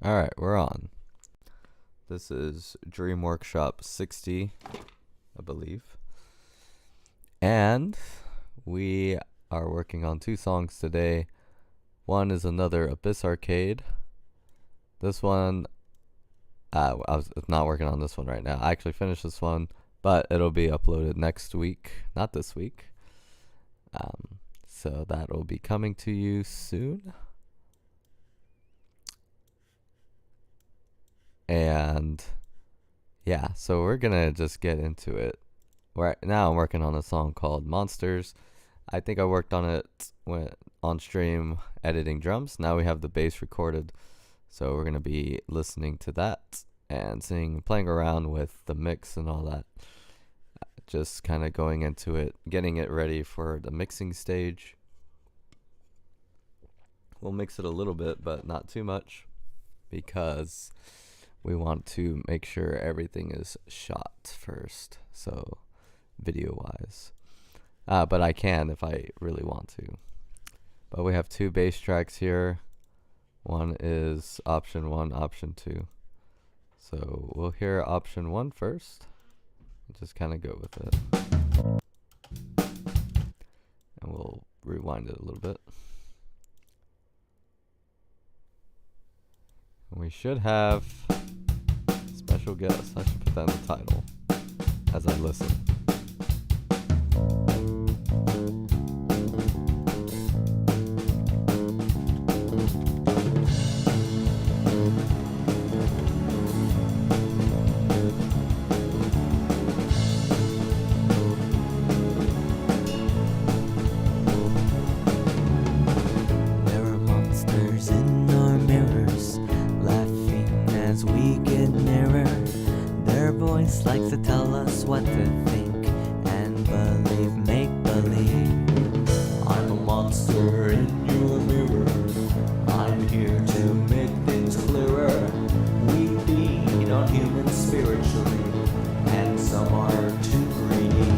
Alright, we're on. This is Dream Workshop 60, I believe. And we are working on 2 songs today. One is another Abyss Arcade. This one, I was not working on this one right now. I actually finished this one, but it'll be uploaded next week, not this week. So that will be coming to you soon. And yeah, so we're gonna just get into it. Right now I'm working on a song called Monsters. I think I worked on it when on stream editing drums. Now we have the bass recorded, so we're gonna be listening to that and playing around with the mix and all that. Just kind of going into it, getting it ready for the mixing stage. We'll mix it a little bit, but not too much, because we want to make sure everything is shot first, so video wise. But I can if I really want to. But we have 2 bass tracks here. One is option 1, option 2. So we'll hear option 1 first. Just kind of go with it. And we'll rewind it a little bit. And we should have special guest. I should put that in the title as I listen. There are monsters in our mirrors, laughing as we get nearer. Their voice likes to tell us what to think and believe, make believe. I'm a monster in your mirror. I'm here to make things clearer. We feed on humans spiritually, and some are too greedy.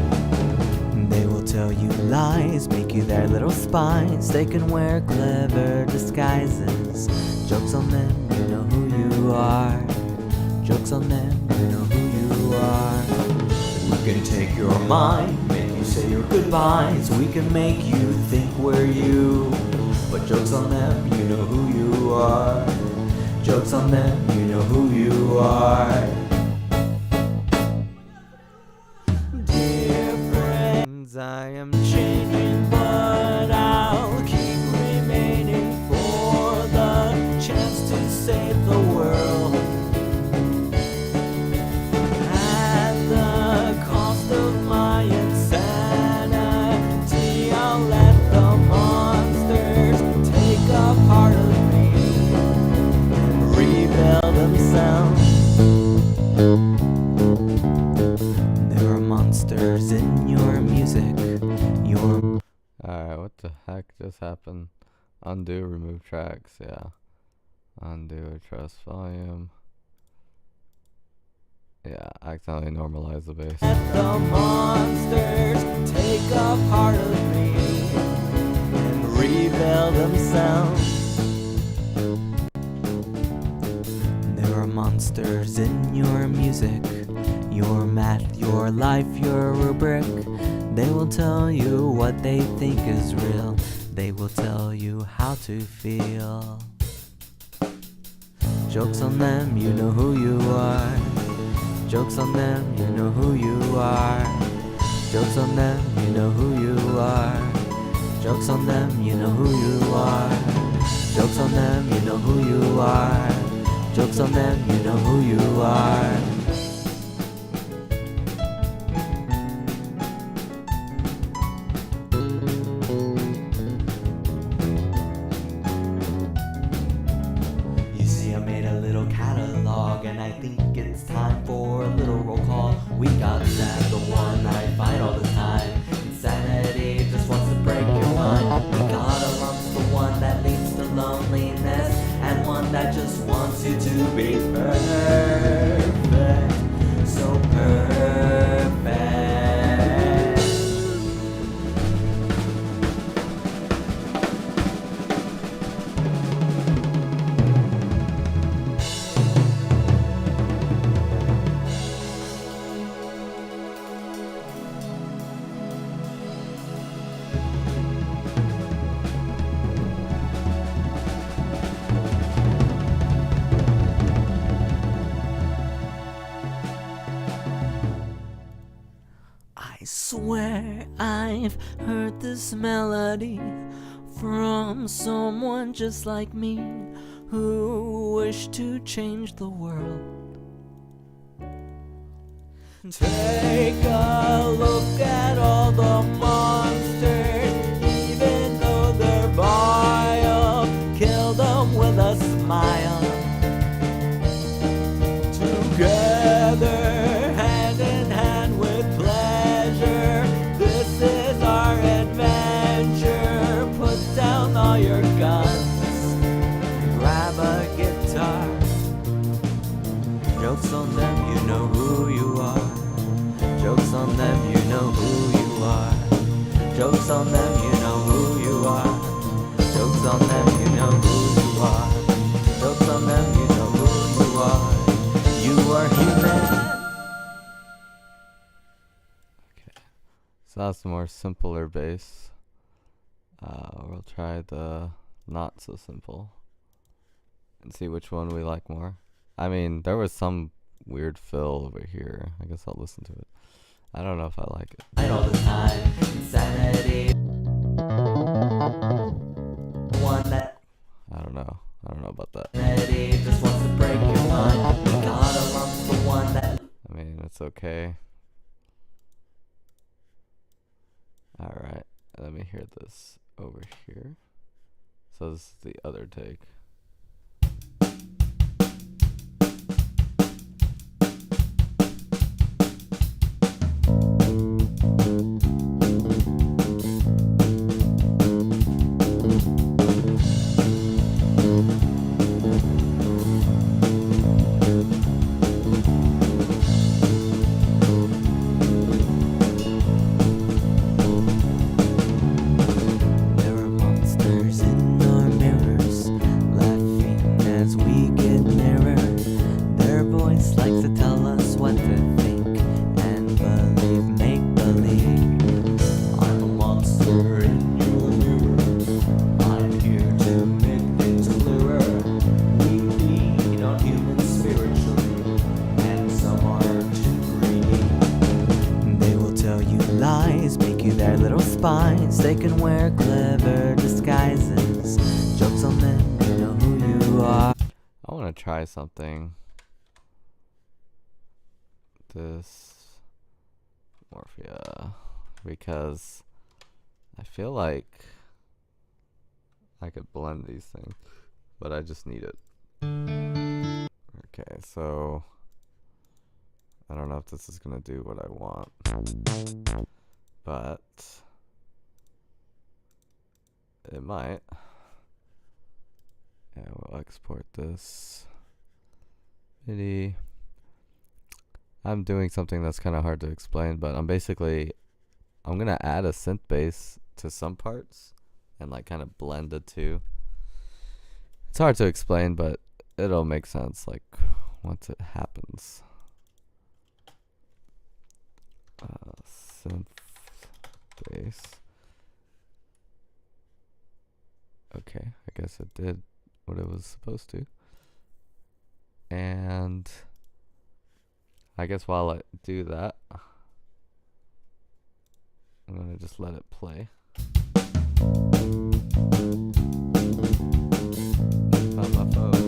They will tell you lies, make you their little spies. They can wear clever disguises. Jokes on them, you know who you are. Jokes on them, you know who you are. We can take your mind, make you say your goodbyes. We can make you think we're you. But jokes on them, you know who you are. Jokes on them, you know who you are. Dear friends, I am changing, but I'll keep remaining for the chance to save the world. At the cost of my insanity, I'll let the monsters take a part of me and rebel themselves. There are monsters in your music, your... Alright, what the heck just happened? Undo, remove tracks, yeah. Undo, adjust volume. Yeah, accidentally normalize the bass. Let the monsters take a part of me and rebel themselves. There are monsters in your music, your math, your life, your rubric. They will tell you what they think is real. They will tell you how to feel. Jokes on them, you know who you are. Jokes on them, you know who you are. Jokes on them, you know who you are. Jokes on them, you know who you are. Jokes on them, you know who you are. Jokes on them, you know who you are. You see, I made a little catalog, and I think it's time for a little roll call. We got Sad, the one I fight all the time. Insanity just wants to break your mind. We got a lumps, the one that leads to loneliness, and one that just wants you to be perfect. So perfect. swear I've heard this melody from someone just like me who wished to change the world. Take a look at all the monsters, even though they're vile, kill them with a smile. Together, hand in hand with pleasure, this is our adventure. Put down all your guns, grab a guitar. Jokes on them, you know who you are. Jokes on them, you know who you are. Jokes on them, you know who you are. Jokes on them, you know who you are. Jokes on them, you know who you are. You are human. Okay, so that's the more simpler bass. We'll try the not so simple and see which one we like more. I mean, there was some weird fill over here. I guess I'll listen to it. I don't know if I like it. All the time, insanity. One that I don't know about that. just wants to break your mind. We gotta lump the one that. I mean, it's okay. Alright, let me hear this over here. So this is the other take. They can wear clever disguises. Jokes on them, you know who you are. I want to try something. This Morphia, because I feel like I could blend these things, but I just need it. Okay, so I don't know if this is gonna do what I want, but it might. Yeah, we'll export this MIDI. I'm doing something that's kind of hard to explain, but I'm gonna add a synth bass to some parts and like kind of blend the two. It's hard to explain, but it'll make sense like once it happens. Synth bass. Okay, I guess it did what it was supposed to. And I guess while I do that, I'm gonna just let it play. Found my phone.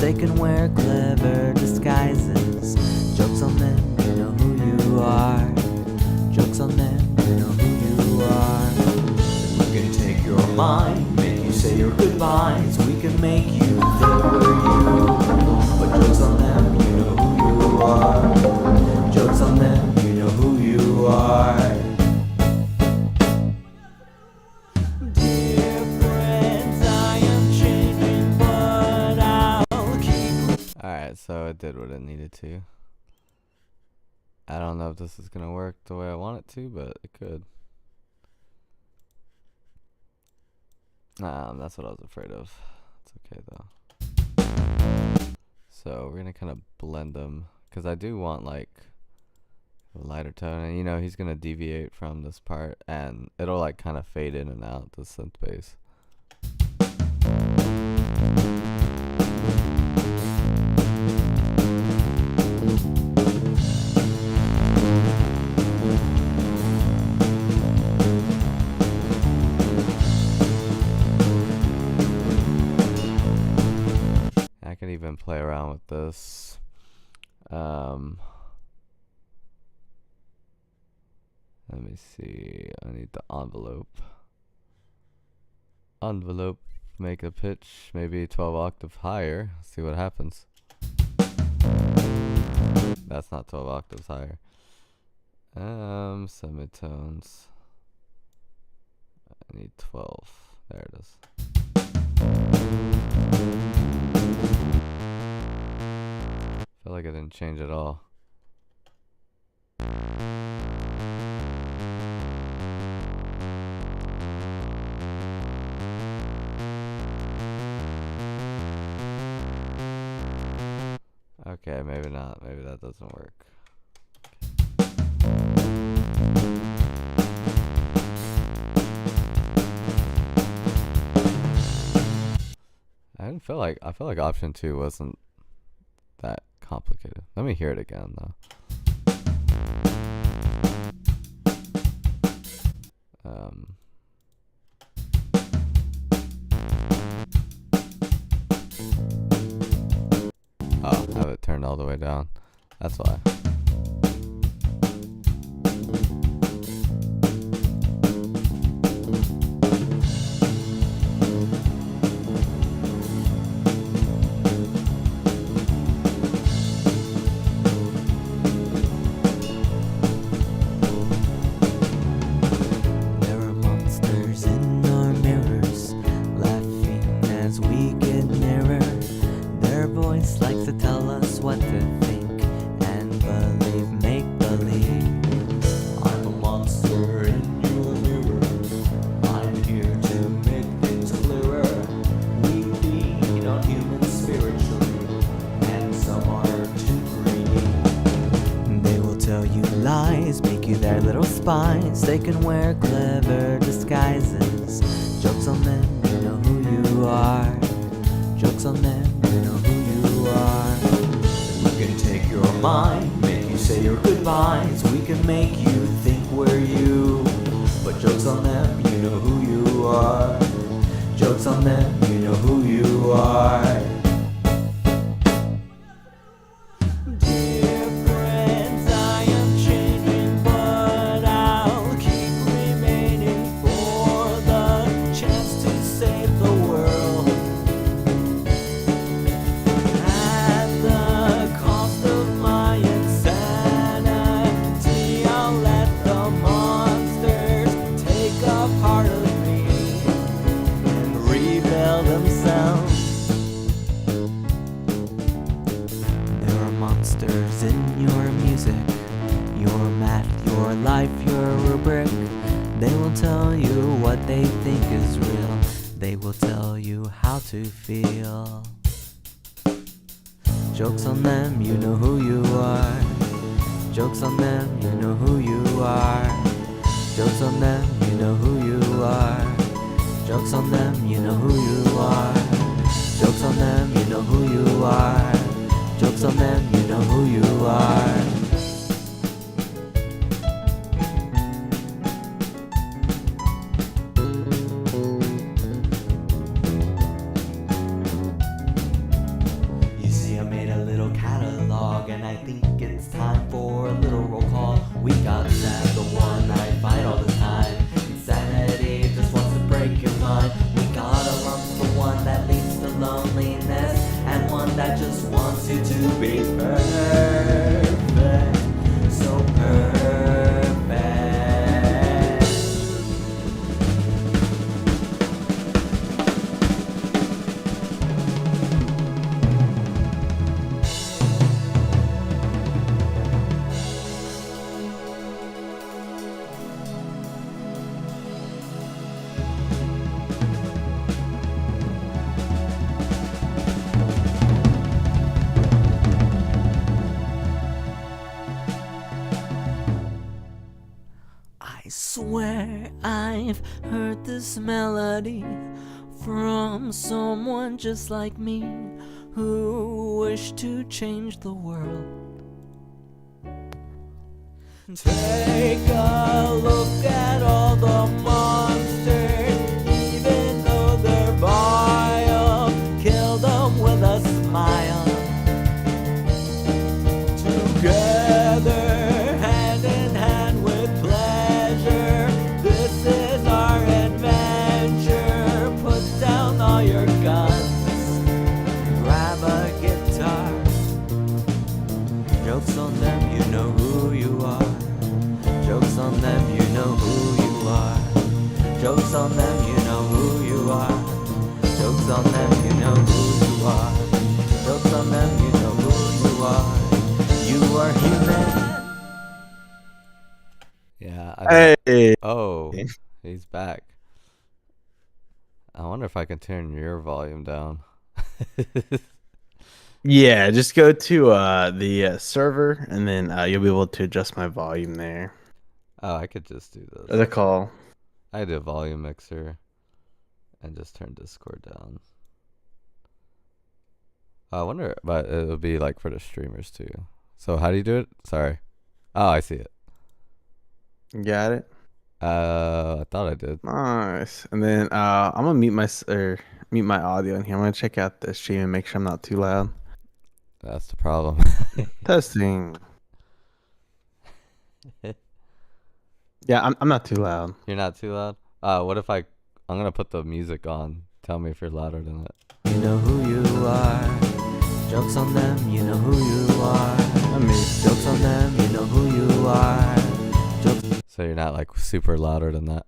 They can wear clever disguises. Jokes on them, you know who you are. Jokes on them, you know who you are. We can take your mind, make you say your goodbyes. We can make you think we're you. But jokes on them, you know who you are. Jokes on them, you know who you are. so it did what it needed to. I don't know if this is gonna work the way I want it to, but it could. That's what I was afraid of. It's okay though. So we're gonna kind of blend them, because I do want like a lighter tone, and you know he's gonna deviate from this part, and it'll like kind of fade in and out the synth bass. I can even play around with this. Let me see. I need the envelope. Make a pitch maybe 12 octave higher. See what happens. That's not 12 octaves higher. Semitones. I need 12. There it is. Feel like I didn't change at all. Okay, maybe not. Maybe that doesn't work. I feel like option 2 wasn't that complicated. Let me hear it again though. Oh, I have it turned all the way down. That's why. Likes to tell us what to think and believe, make believe. I'm a monster in your mirror. I'm here to make things clearer. We feed on humans spiritually, and some are too greedy. They will tell you lies, make you their little spies. They can wear clever disguises. Jokes on them, you know who you are. Jokes on them, you know who you are. We can take your mind, make you say your goodbyes. We can make you think we're you. But jokes on them, you know who you are. Jokes on them, you know who you are. Dear friends, I am changing, but I'll keep remaining for the chance to save the world. Monsters in your music, your math, your life, your rubric. They will tell you what they think is real. They will tell you how to feel. Jokes on them, you know who you are. Jokes on them, you know who you are. Jokes on them, you know who you are. Jokes on them, you know who you are. Jokes on them, you know who you are. Jokes on them, you know who you are. You see, I made a little catalog, and I think it's time for a little roll call. We got sad, the one I fight all the time. Insanity just wants to break your mind. We got a lump, the one that leads to loneliness, and one that just wants you to be perfect, so perfect. swear I've heard this melody from someone just like me who wished to change the world. Take a look at all the monsters, even though they're vile. Kill them with a smile. Together, hand in hand with pleasure. This is our adventure. Put down all your guns. Grab a guitar. Jokes on them, you know who you are. Jokes on them, you know who you are. Jokes on them, you know who you are. Jokes on them, you know who you are. Jokes on them, you know who you are. You are human. Yeah. Hey. Oh, he's back. I wonder if I can turn your volume down. Yeah, just go to the server, and then you'll be able to adjust my volume there. Oh, I could just do this. The call. I did a volume mixer and just turn Discord down. I wonder, but it'll be like for the streamers too. So how do you do it? Sorry. Oh, I see it. Got it. I thought I did. Nice. And then I'm gonna mute my audio in here. I'm gonna check out the stream and make sure I'm not too loud. That's the problem. Testing. Yeah, I'm not too loud. You're not too loud? What if I'm gonna put the music on. Tell me if you're louder than it. You know who you are. Jokes on them, you know who you are. Jokes on them, you know who you are. Jokes. So you're not like super louder than that.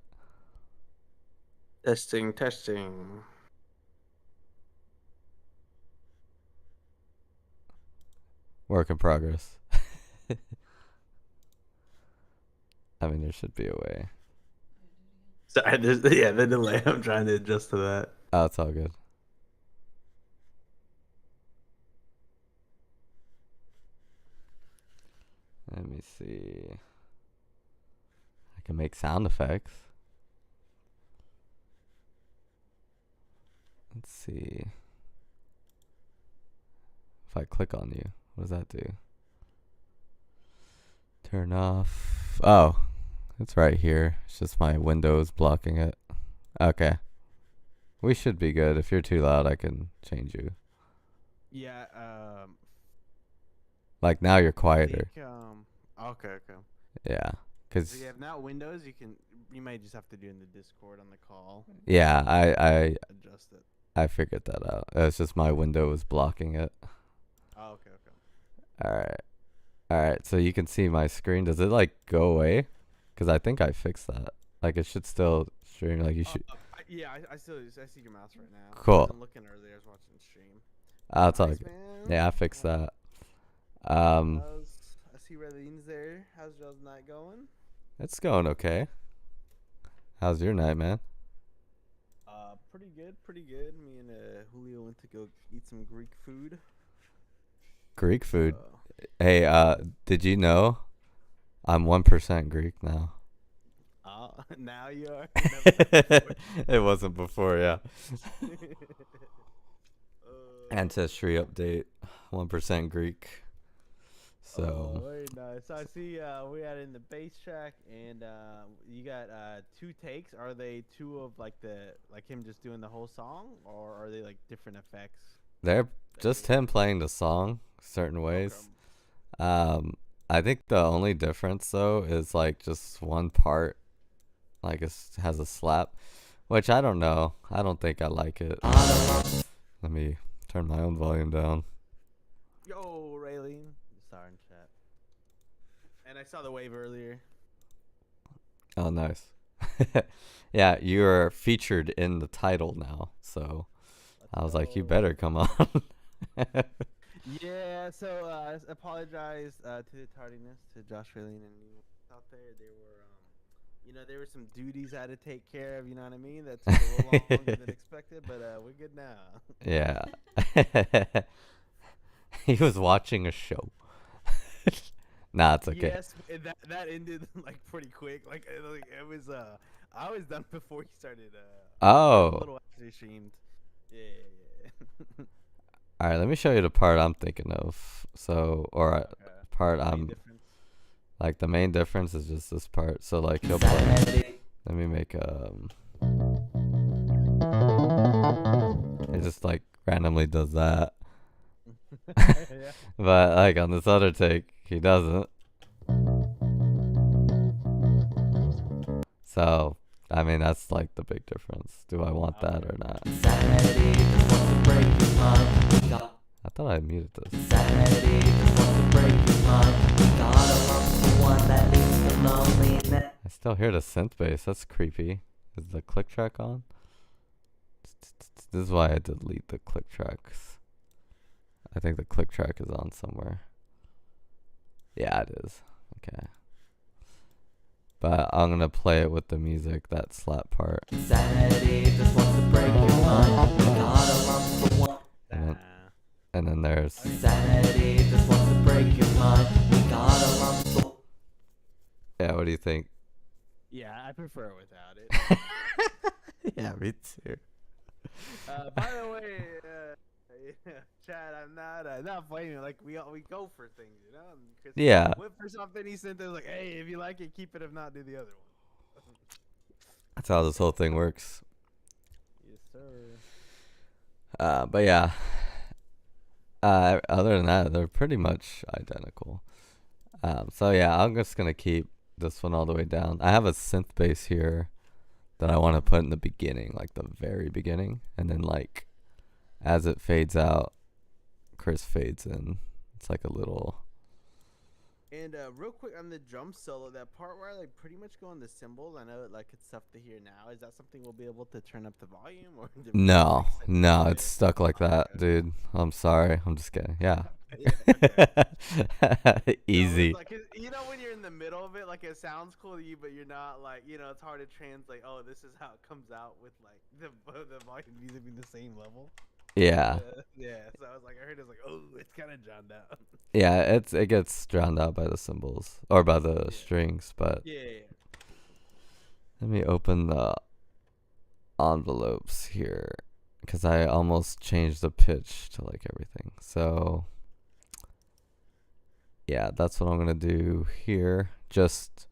Testing. Work in progress. I mean, there should be a way. Sorry, the delay. I'm trying to adjust to that. Oh, it's all good. Let me see. I can make sound effects. Let's see. If I click on you, what does that do? Turn off. Oh, it's right here. It's just my Windows blocking it. Okay. We should be good. If you're too loud, I can change you. Yeah. Like now you're quieter. Okay. Yeah. Cause So you have now Windows. You may just have to do in the Discord on the call. yeah, I Adjust it. I figured that out. It's just my Windows blocking it. Oh, okay. All right. So you can see my screen. Does it like go away? Cause I think I fixed that. Like it should still stream. Like you should. Yeah, I see your mouse right now. Cool. I wasn't looking earlier. I was watching the stream. Oh, it's all Nice, good. man. Yeah, I fixed that. I see Raylene's there. How's y'all's night going? It's going okay. How's your night, man? Pretty good. Me and Julio went to go eat some Greek food. Greek food. Hey, did you know I'm 1% Greek now? Now you are. It wasn't before, yeah. Ancestry update, 1% Greek. So very nice. So I see we had in the bass track, and you got 2 takes. Are they 2 of like him just doing the whole song, or are they like different effects? they're just him playing the song certain ways. I think the only difference though is like just one part like it has a slap, which I don't know. I don't think I like it. Let me turn my own volume down. Yo, Raylene. Star in chat. And I saw the wave earlier. Oh, nice. Yeah, you're featured in the title now, so I was like, you better come on. Yeah, so I apologize to the tardiness to Josh, Raylene, and you out there. There were, there were some duties I had to take care of. You know what I mean? That took a little longer than expected, but we're good now. Yeah. He was watching a show. Nah, it's okay. Yes, that ended like pretty quick. Like it was I was done before he started. A Oh. little after he streamed. Yeah. All right, let me show you the part I'm thinking of. So, or part Main I'm difference. like the main difference is just this part. So like he'll play. Let me make it just like randomly does that. Yeah. But like on this other take, he doesn't. So, I mean, that's like the big difference. Do I want that or not? Insanity just wants to break your mind. I thought I muted this. Insanity just wants to break your mind. Gotta love the one that leaves the loneliness. I still hear the synth bass. That's creepy. Is the click track on? This is why I delete the click tracks. I think the click track is on somewhere. Yeah, it is. Okay. But I'm gonna play it with the music, that slap part. Insanity just wants to break your mind. Gotta love the one. And then there's Insanity just wants to break your mind. Gotta love the. yeah. What do you think? Yeah, I prefer without it. Yeah, me too. By the way, Chad, I'm not blaming. Like we go for things, you know. And Chris Yeah. went for something. He sent us like, hey, if you like it, keep it. If not, do the other one. That's how this whole thing works. Yes, sir. But yeah. Other than that, they're pretty much identical. So yeah, I'm just gonna keep this one all the way down. I have a synth bass here that I want to put in the beginning, like the very beginning, and then like as it fades out, Chris fades in. It's like a little. And real quick on the drum solo, that part where I like pretty much go on the cymbals. I know like it's tough to hear now. Is that something we'll be able to turn up the volume or? No, it's stuck like that, dude. I'm sorry. I'm just kidding. Yeah. Easy. Like, you know when you're in the middle of it, like it sounds cool to you, but you're not like, you know, it's hard to translate. Oh, this is how it comes out with like the volume music being the same level. Yeah. Yeah. So I was like, I heard it's like, oh, it's kind of drowned out. Yeah, it gets drowned out by the cymbals or by the strings, but Yeah. let me open the envelopes here because I almost changed the pitch to like everything. So yeah, that's what I'm gonna do here. Just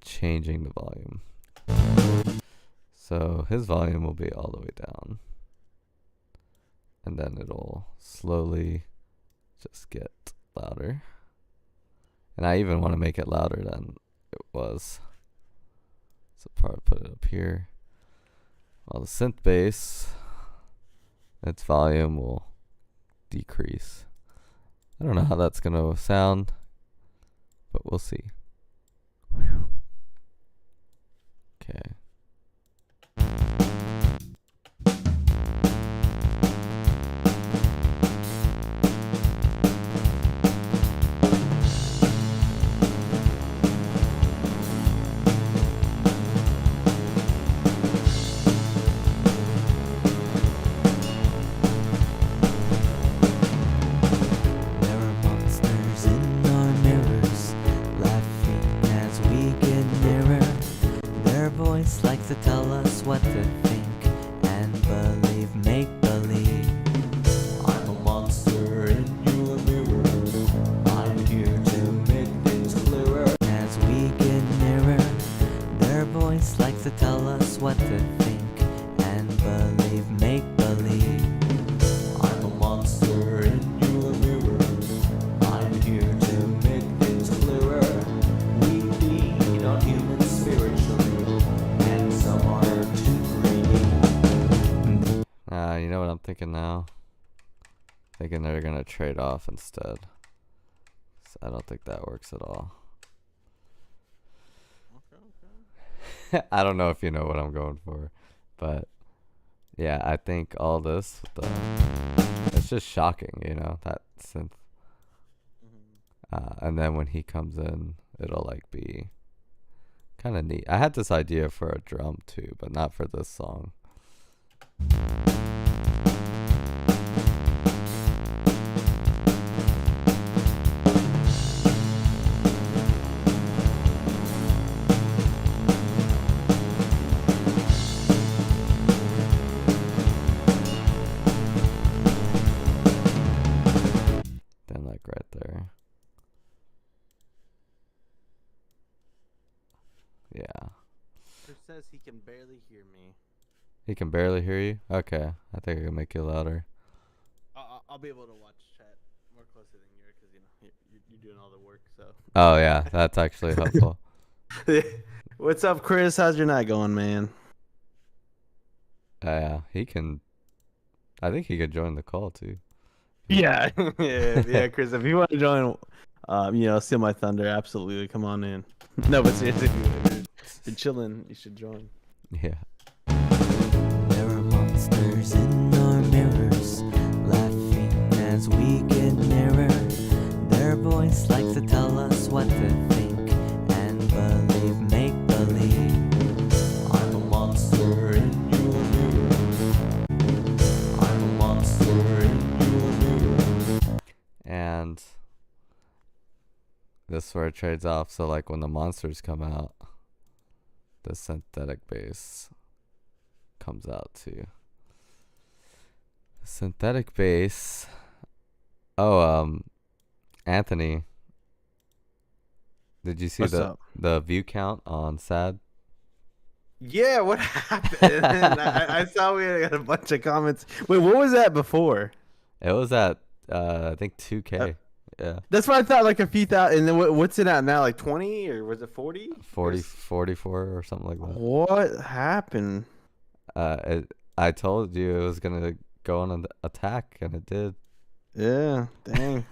changing the volume. So his volume will be all the way down. And then it'll slowly just get louder. And I even want to make it louder than it was. So probably put it up here. While the synth bass, its volume will decrease. I don't know how that's going to sound, but we'll see. Okay. There are monsters in our mirrors, laughing as we get nearer. Their voice likes to tell us what to think and believe, make believe. I'm a monster in your mirror. I'm here to make things clearer. As we get nearer, their voice likes to tell us what to think and believe, make believe. I'm a monster in your mirror. I'm here to make things clearer. We feed on humans spiritually, and some are too greedy. You know what I'm thinking now? Thinking they're going to trade off instead. So I don't think that works at all. Okay. I don't know if you know what I'm going for, but yeah, I think all this, it's just shocking, you know, that synth. And then when he comes in, it'll like be kind of neat. I had this idea for a drum too, but not for this song. right there. Yeah. Chris says he can barely hear me. He can barely hear you? Okay. I think I can make you louder. I'll be able to watch chat more closely than you are because, you know, you're doing all the work, so. Oh, yeah. That's actually helpful. What's up, Chris? How's your night going, man? Yeah. He can. I think he could join the call, too. Yeah. yeah, Chris, if you want to join, you know, Steal My Thunder, absolutely. Come on in. No, but seriously, if you're chilling, you should join. Yeah. There are monsters in our mirrors, laughing as we get nearer. Their voice likes to tell us what to think and believe, make believe. I'm a monster in your mirror. I'm a monster in your mirror. And this is where it trades off. So, like, when the monsters come out, the synthetic bass comes out too. Synthetic bass. Oh, Anthony, did you see What's up? the view count on SAD? Yeah, what happened? I saw we had a bunch of comments. Wait, what was that before? It was at I think 2K. Yeah. That's what I thought, like a few thousand. And then what's it at now? Like 20 or was it 40? 44 or something like that. What happened? I told you it was gonna go on an attack, and it did. Yeah, dang.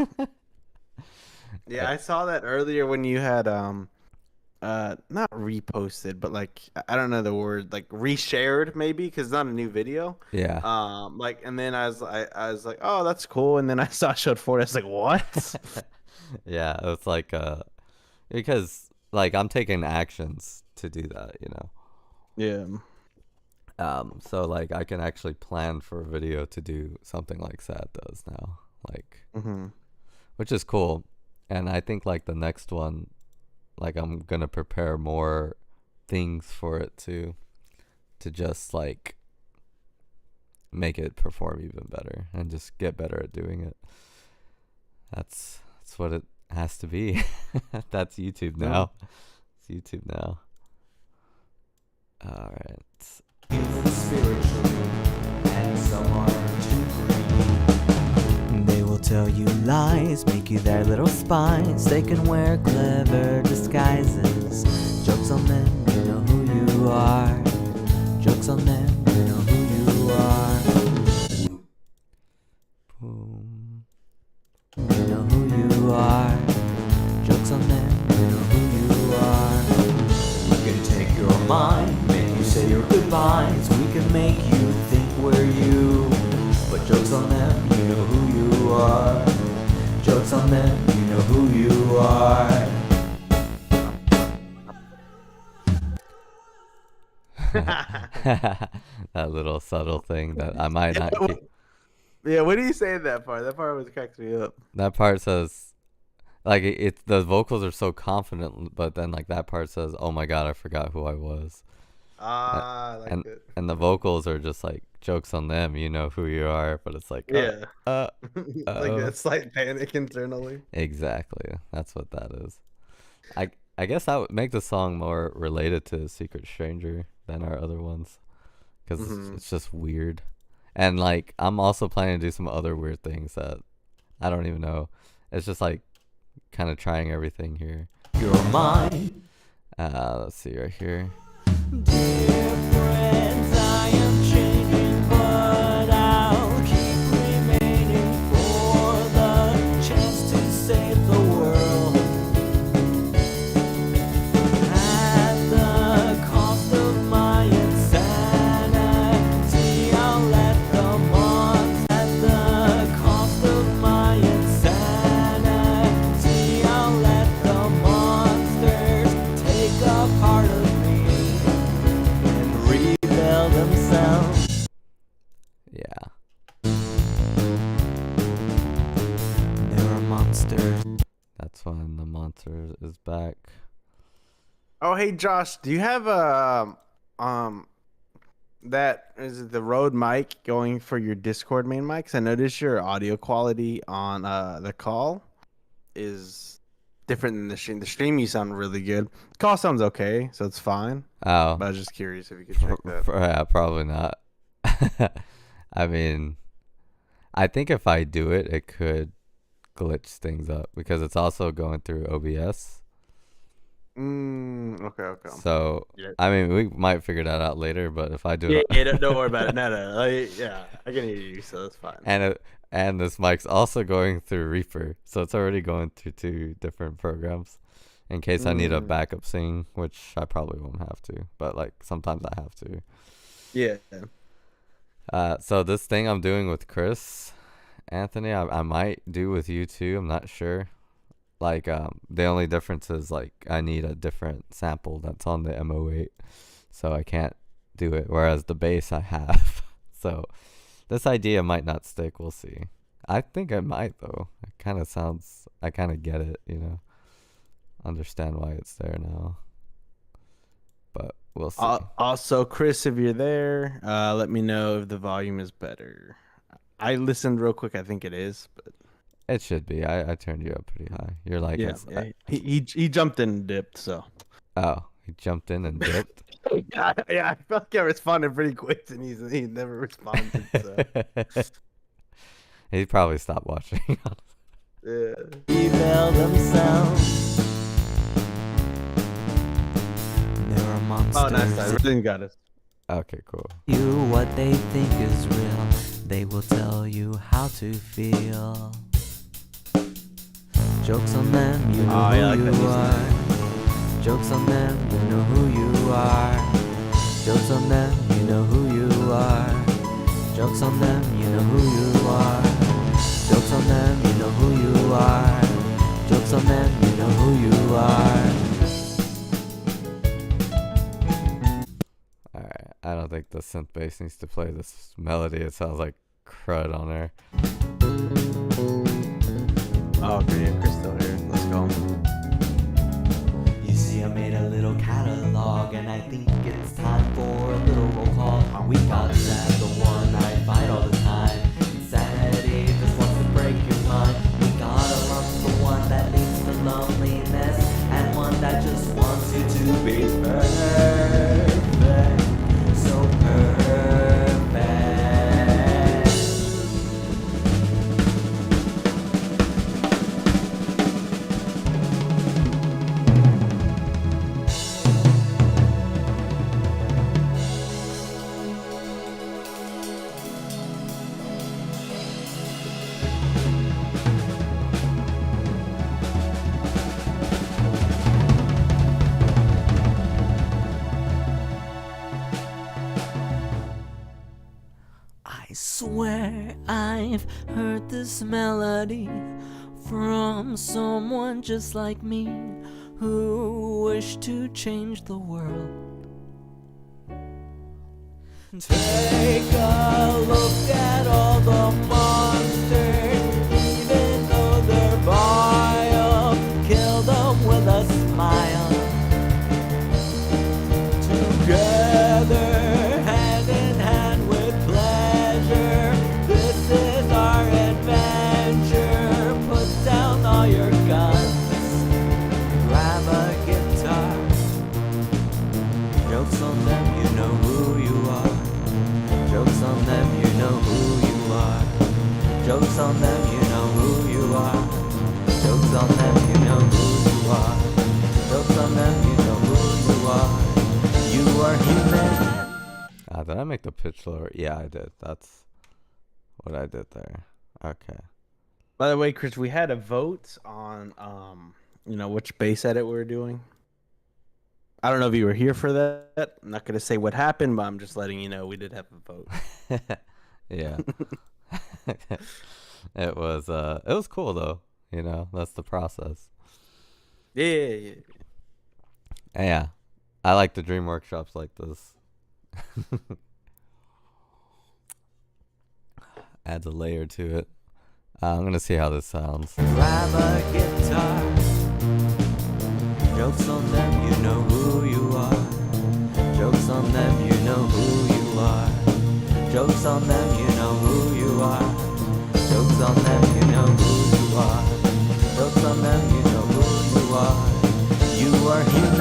Yeah, I saw that earlier when you had not reposted, but like I don't know the word, like reshared maybe because it's not a new video. Yeah. Like, and then I was like, oh, that's cool, and then I saw it showed 40. I was like, what? Yeah, it's like because like I'm taking actions to do that, you know. Yeah. So like I can actually plan for a video to do something like SAD does now, like, which is cool. And I think like the next one, like I'm gonna prepare more things for it to just like make it perform even better and just get better at doing it. That's what it has to be. That's YouTube now. It's YouTube now. All right. Spiritually, and some are too green. They will tell you lies, make you their little spies. They can wear clever disguises. Jokes on them, you know who you are. Jokes on them, you know who you are. Boom. You know who you are. Jokes on them, you know who you are. We can take your mind, make you say your goodbyes. We can make you think we're you. But jokes on them, you know who you are. Jokes on them, you know who you are. That little subtle thing that I might not keep. Yeah, what do you say in that part? That part always cracks me up. That part says, like, it's the vocals are so confident, but then like that part says, "Oh my God, I forgot who I was." I like and it. and the vocals are just like jokes on them, you know who you are, but it's like, Yeah. uh, Like that slight panic internally. exactly. That's what that is. I guess that would make the song more related to Secret Stranger than our other ones, because it's just weird. And like I'm also planning to do some other weird things that I don't even know. It's just like kind of trying everything here. You're mine. Let's see right here. Dear friends, I am changing, but I'll keep remaining for the chance to save the world. At the cost of my insanity, I'll let the monsters. At the cost of my insanity, I'll let the monsters take a part of me and rebel themselves. Yeah. There are monsters. That's when the monster is back. Oh, hey Josh, do you have that is it the Rode mic going for your Discord main mics? I noticed your audio quality on the call is different than the stream. The stream you sound really good. Call sounds okay, so it's fine. Oh, But I was just curious if you could check that. yeah, probably not. I mean, I think if I do it, it could glitch things up because it's also going through OBS. Okay. So, Yeah. I mean, we might figure that out later, but if I do Yeah, it, don't worry about it. No. Yeah, I can hear you, so that's fine. and this mic's also going through Reaper, so it's already going through 2 different programs in case I need a backup sing, which I probably won't have to, but like sometimes I have to. Yeah. So this thing I'm doing with Chris, Anthony, I might do with you too. I'm not sure. Like, the only difference is like I need a different sample that's on the MO8, so I can't do it. Whereas the bass I have, so this idea might not stick. We'll see. I think it might though. It kind of sounds. I kind of get it. Understand why it's there now. But we'll see. Also, Chris, if you're there, let me know if the volume is better. I listened real quick. I think it is, but It should be. I turned you up pretty high. You're like, yeah. He jumped in and dipped. So oh, he jumped in and dipped. yeah. I felt like I responded pretty quick, and he never responded. So. He probably stopped watching. Yeah. Email themselves. There are monsters. Oh, nice. I really got it. Okay, cool. You what they think is real. They will tell you how to feel. Jokes on them, you know Oh, yeah, I who like that you music. are. Jokes on them, you know who you are. Jokes on them, you know who you are. Jokes on them, you know who you are. Jokes on them, you know who you are. Jokes on them, you know who you are. Alright, I don't think the synth bass needs to play this melody. It sounds like crud on there. Oh, okay, yeah, Chris still here. Let's go. You see, I made a little catalog, and I think it's time for a little roll call. We got Zach, the one I fight all the time. Insanity just wants to break your mind. We got a lump, the one that leads to loneliness, and one that just wants you to be perfect. So perfect. I swear I've heard this melody from someone just like me who wished to change the world. Take a look at all the monsters, even though they're vile. Kill them with a smile. Together, hand in hand with pleasure. This is our adventure. Put down all your guns. Grab a guitar. Jokes on them, you know who you are. Jokes on them, you know who you are. Jokes on them, you know who you are. Jokes on them, you know who you are. Jokes on them, you know who you are. You are human. Did I make the pitch lower? Yeah, I did. That's what I did there. Okay. By the way, Chris, we had a vote on which bass edit we were doing. I don't know if you were here for that. I'm not gonna say what happened, but I'm just letting you know we did have a vote. Yeah. It was cool though. That's the process. Yeah. And yeah. I like the dream workshops like this. Adds a layer to it. I'm gonna see how this sounds. Grab a guitar. Jokes on them, you know who you are. Jokes on them, you know who you are. Jokes on them, you know who you are. Jokes on them, you know who you are. Jokes notes on them, you know who you are. You are human.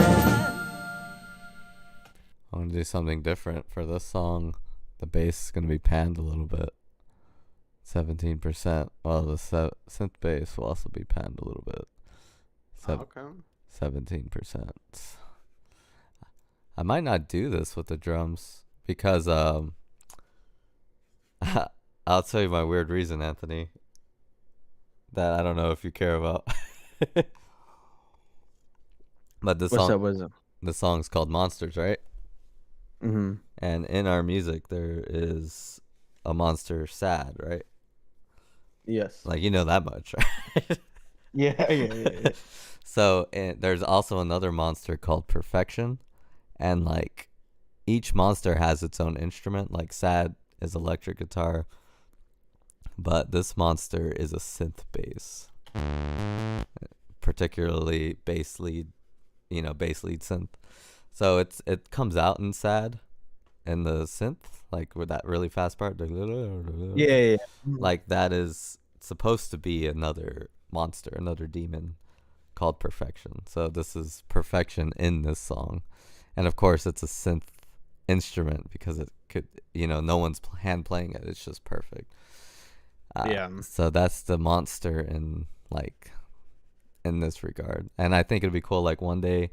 I want to do something different for this song. The bass is going to be panned a little bit. 17%. Well, the synth bass will also be panned a little bit. Okay. 17%. I might not do this with the drums because I'll tell you my weird reason, Anthony, that I don't know if you care about. But What's up? What's up? the song's called Monsters, right? Mm-hmm. And in our music there is a monster sad, right? Yes. Like, you know that much, right? Yeah. So there's also another monster called Perfection, and like each monster has its own instrument. Like sad is electric guitar, but this monster is a synth bass, particularly bass lead synth. So it comes out in sad in the synth, like with that really fast part. Yeah. Like that is supposed to be another monster, another demon called Perfection. So this is Perfection in this song. And of course it's a synth instrument because it could, no one's hand playing it. It's just perfect. Yeah. So that's the monster in this regard. And I think it'd be cool like one day,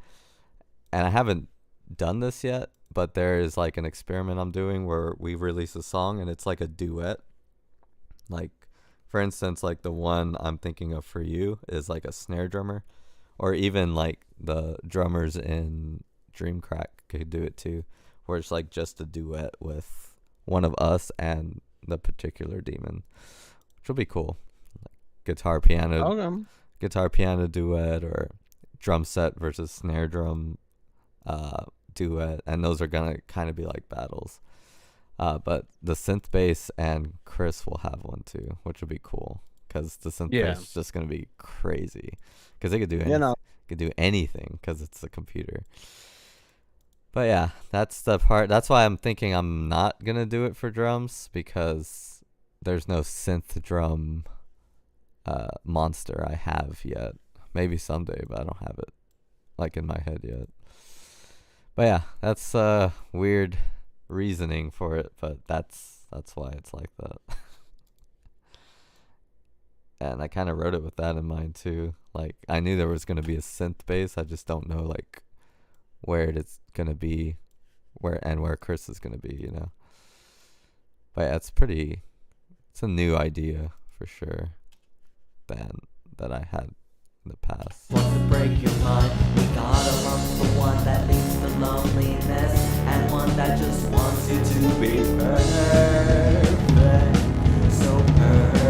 and I haven't done this yet, but there is like an experiment I'm doing where we release a song and it's like a duet. Like, for instance, like the one I'm thinking of for you is like a snare drummer, or even like the drummers in Dreamcrack could do it too, where it's like just a duet with one of us and the particular demon, which will be cool. Like guitar piano duet, or drum set versus snare drum duet, and those are gonna kind of be like battles. But the synth bass and Chris will have one too, which would be cool because the synth bass is just gonna be crazy because they could do anything because it's a computer. But yeah, that's the part. That's why I'm thinking I'm not gonna do it for drums, because there's no synth drum monster I have yet. Maybe someday, but I don't have it like in my head yet. But yeah, that's weird reasoning for it, but that's why it's like that. And I kind of wrote it with that in mind too. Like I knew there was going to be a synth bass, I just don't know like where it's going to be, where Chris is going to be, But yeah, it's a new idea for sure that I had in the past. Want to break your mind? We gotta look for one that leads to loneliness, and one that just wants you to be perfect, so perfect.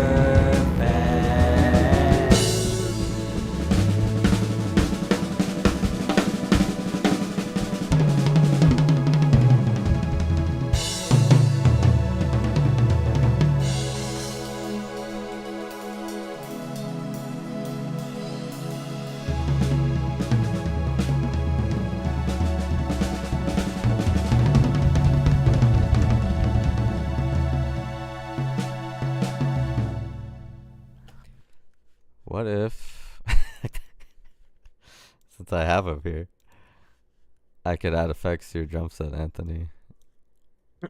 What if, since I have up here, I could add effects to your drum set, Anthony?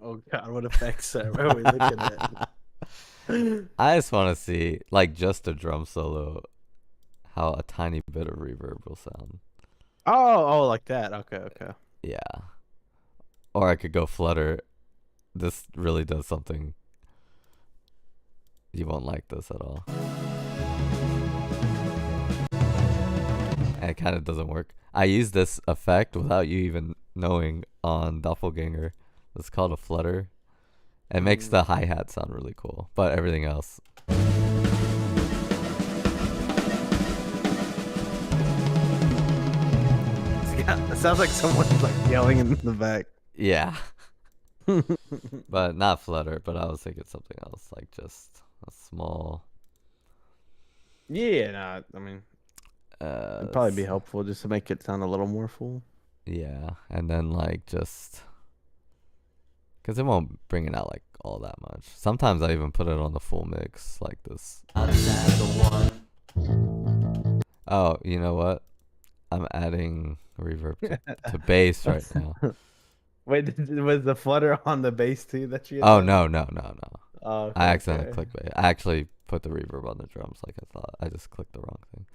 Oh God, what effects are we looking at? I just want to see, like, just a drum solo, how a tiny bit of reverb will sound. Oh, like that. Okay. Yeah. Or I could go Flutter. This really does something. You won't like this at all. And it kind of doesn't work. I use this effect without you even knowing on Doppelganger. It's called a Flutter. It makes the hi-hat sound really cool, but everything else. Yeah, it sounds like someone's like yelling in the back. Yeah. But not Flutter, but I was thinking something else, like just a small... Yeah, no, I mean, it'd probably be helpful just to make it sound a little more full. Yeah, and then like just... Because it won't bring it out like all that much. Sometimes I even put it on the full mix like this. Outside the one. Oh, you know what? I'm adding reverb to bass right now. Wait, was the flutter on the bass too that you had Oh done? no. Oh, I okay, accidentally okay. clicked bass. I actually put the reverb on the drums like I thought. I just clicked the wrong thing.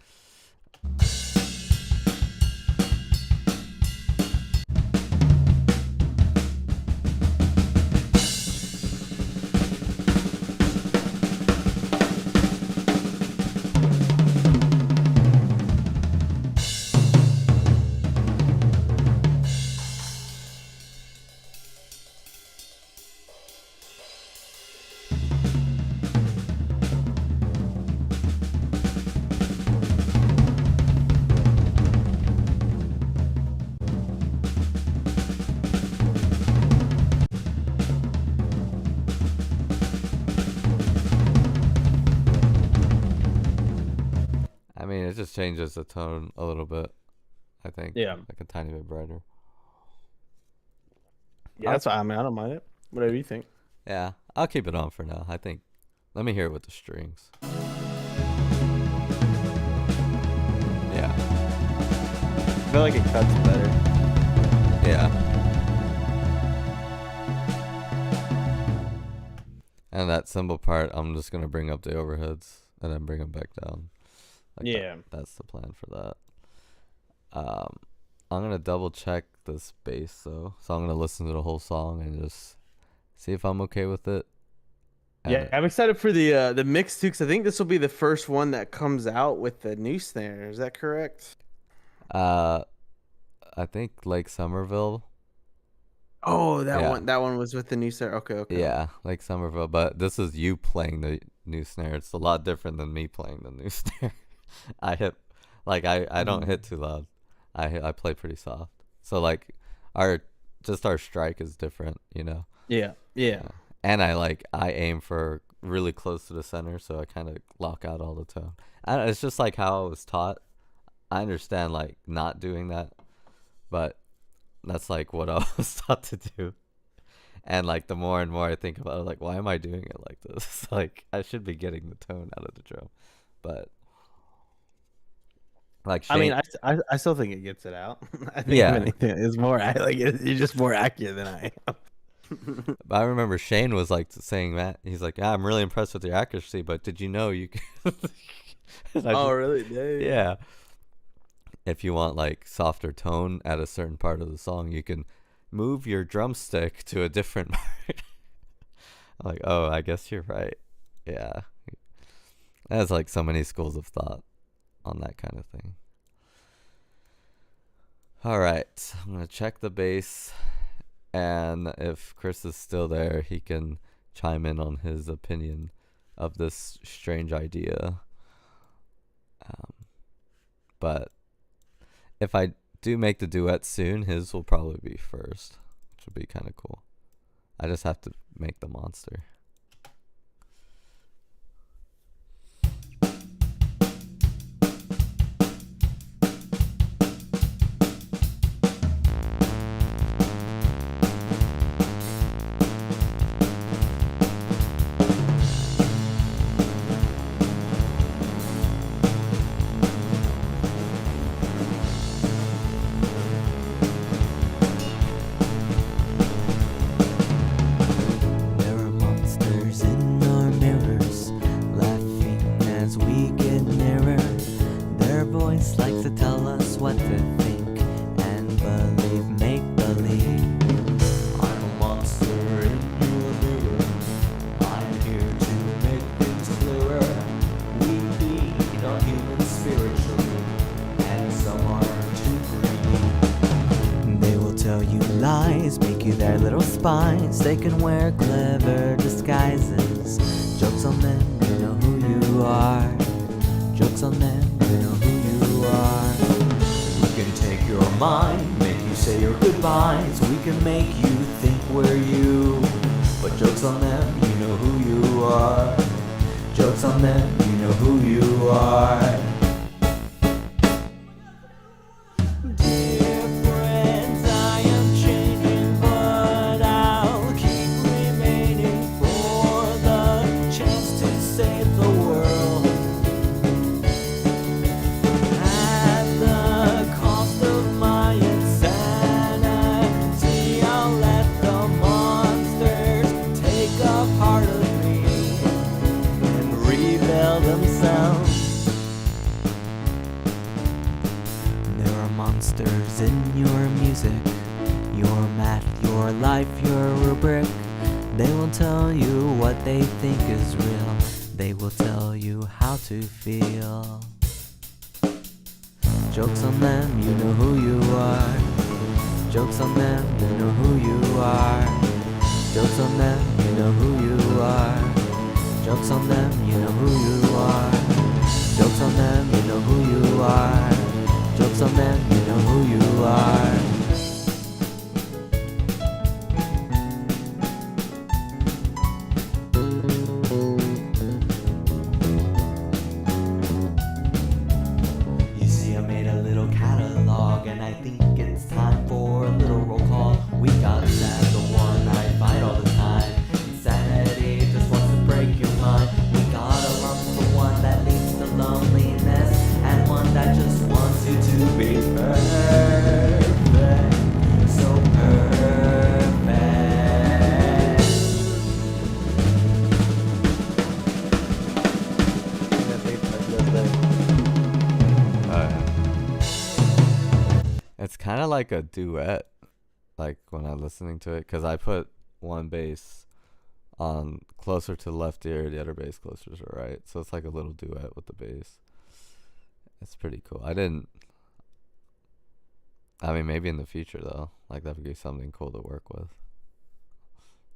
I mean, it just changes the tone a little bit. I think. Yeah. Like a tiny bit brighter. Yeah, that's fine. I mean, I don't mind it. Whatever you think. Yeah, I'll keep it on for now. I think. Let me hear it with the strings. Yeah. I feel like it cuts better. Yeah. And that cymbal part, I'm just gonna bring up the overheads and then bring them back down. Like Yeah. that's the plan for that. I'm gonna double check this bass though, so I'm gonna listen to the whole song and just see if I'm okay with it. And Yeah, I'm excited for the mix too, because I think this will be the first one that comes out with the new snare. Is that correct? I think Lake Somerville. Oh, Yeah. that one was with the new snare. Okay, okay. Yeah, Lake Somerville. But this is you playing the new snare. It's a lot different than me playing the new snare. I hit, like I don't hit too loud. I play pretty soft. So like our strike is different, you know. Yeah, yeah. And I aim for really close to the center, so I kind of lock out all the tone. It's just like how I was taught. I understand like not doing that, but that's like what I was taught to do. And like the more and more I think about it, like why am I doing it like this? Like I should be getting the tone out of the drum, but like Shane, I mean, I still think it gets it out. I think Yeah. if anything, it's more you're just more accurate than I am. But I remember Shane was like saying that he's like, I'm really impressed with your accuracy, but did you know you can? Oh, really? Dang. Yeah. If you want like softer tone at a certain part of the song, you can move your drumstick to a different part. I'm like, oh, I guess you're right. Yeah. There's like so many schools of thought on that kind of thing. All right. I'm going to check the bass. And if Chris is still there, he can chime in on his opinion of this strange idea. But if I do make the duet soon, his will probably be first, which would be kind of cool. I just have to make the monster. There are monsters in our mirrors, laughing as we get nearer. Their voice likes to tell us what to think and believe, make believe. I'm a monster in your mirror. I'm here to make things clearer. We feed on humans spiritually, and some are too greedy. They will tell you lies, make you their little spies. They can wear clever disguises. Jokes on them, you know who you are. Jokes on them, you know who you are. We can take your mind, make you say your goodbyes. We can make you think we're you. But jokes on them, you know who you are. Jokes on them, you know who you are. Dear friends, I am changing, but I'll keep remaining for the chance to save the world. monsters in your music, your math, your life, your rubric. They will tell you what they think is real. They will tell you how to feel. Jokes on them, you know who you are. Jokes on them, you know who you are. Jokes on them, you know who you are. Jokes on them, you know who you are. Jokes on them, you know who you are. Jokes on them, you know who you are. You see, I made a little catalog, and I think it's time for a little roll call. We got Sad, the one I fight all the time. Insanity just wants to break your mind. We got a lump, the one that leads to loneliness, and one that just wants you to be perfect. So perfect. It's kind of like a duet, like when I'm listening to it, because I put one bass on closer to the left ear, the other bass closer to the right, so it's like a little duet with the bass. It's pretty cool. I mean, maybe in the future though, like that would be something cool to work with.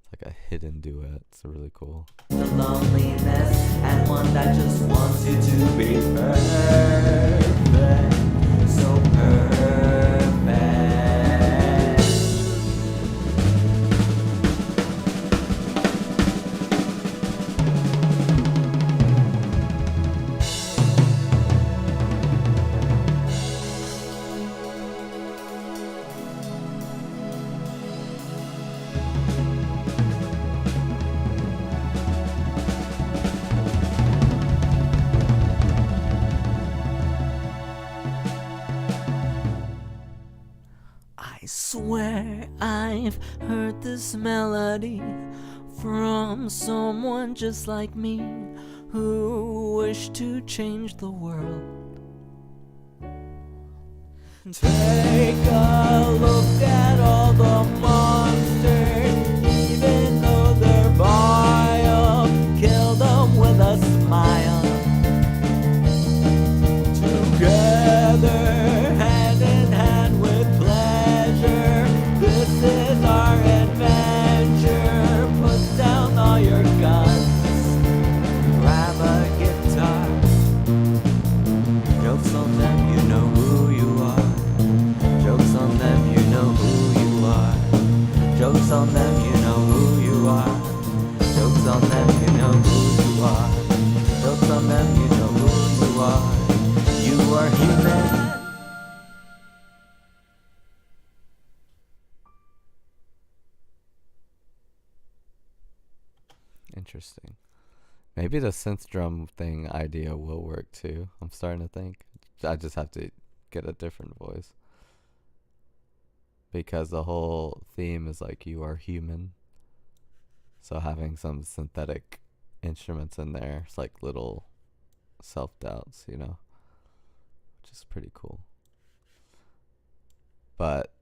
It's like a hidden duet. It's really cool. The loneliness, and one that just wants you to be perfect. So perfect. I swear I've heard this melody from someone just like me who wished to change the world. Take a look at all the monsters, even though they're vile. Kill them with a smile. Together, hand in hand with pleasure. This is our adventure. Put down all your guns. Grab a guitar. Jokes on them, you know who you are. Jokes on them, you know who you are. Jokes on them, you know who you are. Jokes on them, you know who you are. Jokes on them, you know who you are. You are human. Interesting. Maybe the synth drum thing idea will work too. I'm starting to think. I just have to get a different voice. Because the whole theme is like you are human. So having some synthetic instruments in there, it's like little self-doubts, you know? Which is pretty cool. But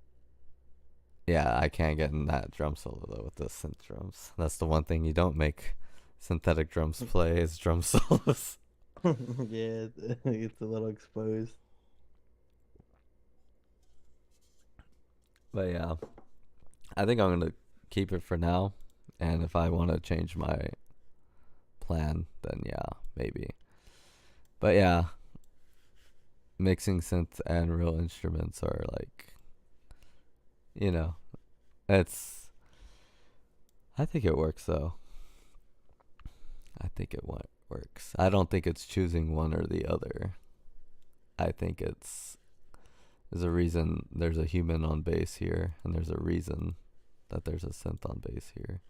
yeah, I can't get in that drum solo though with the synth drums. That's the one thing you don't make synthetic drums play is drum solos. Yeah, it's a little exposed. But yeah, I think I'm gonna keep it for now. And if I want to change my plan, then yeah, maybe. But yeah, mixing synth and real instruments are like, you know, it's. I think it works though. I think it works. I don't think it's choosing one or the other. I think there's a reason there's a human on bass here, and there's a reason that there's a synth on bass here.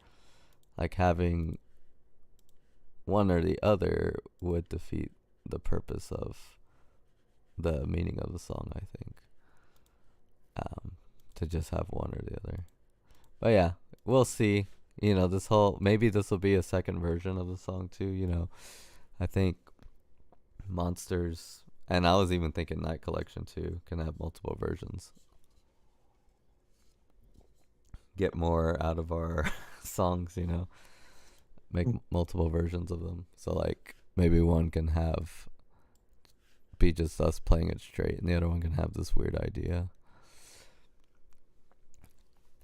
Like having one or the other would defeat the purpose of the meaning of the song, I think. To just have one or the other. But yeah, we'll see. You know, maybe this will be a second version of the song too, you know. I think Monsters And I was even thinking Night Collection too can have multiple versions. Get more out of our songs, you know. Make multiple versions of them. So like maybe one can be just us playing it straight, and the other one can have this weird idea.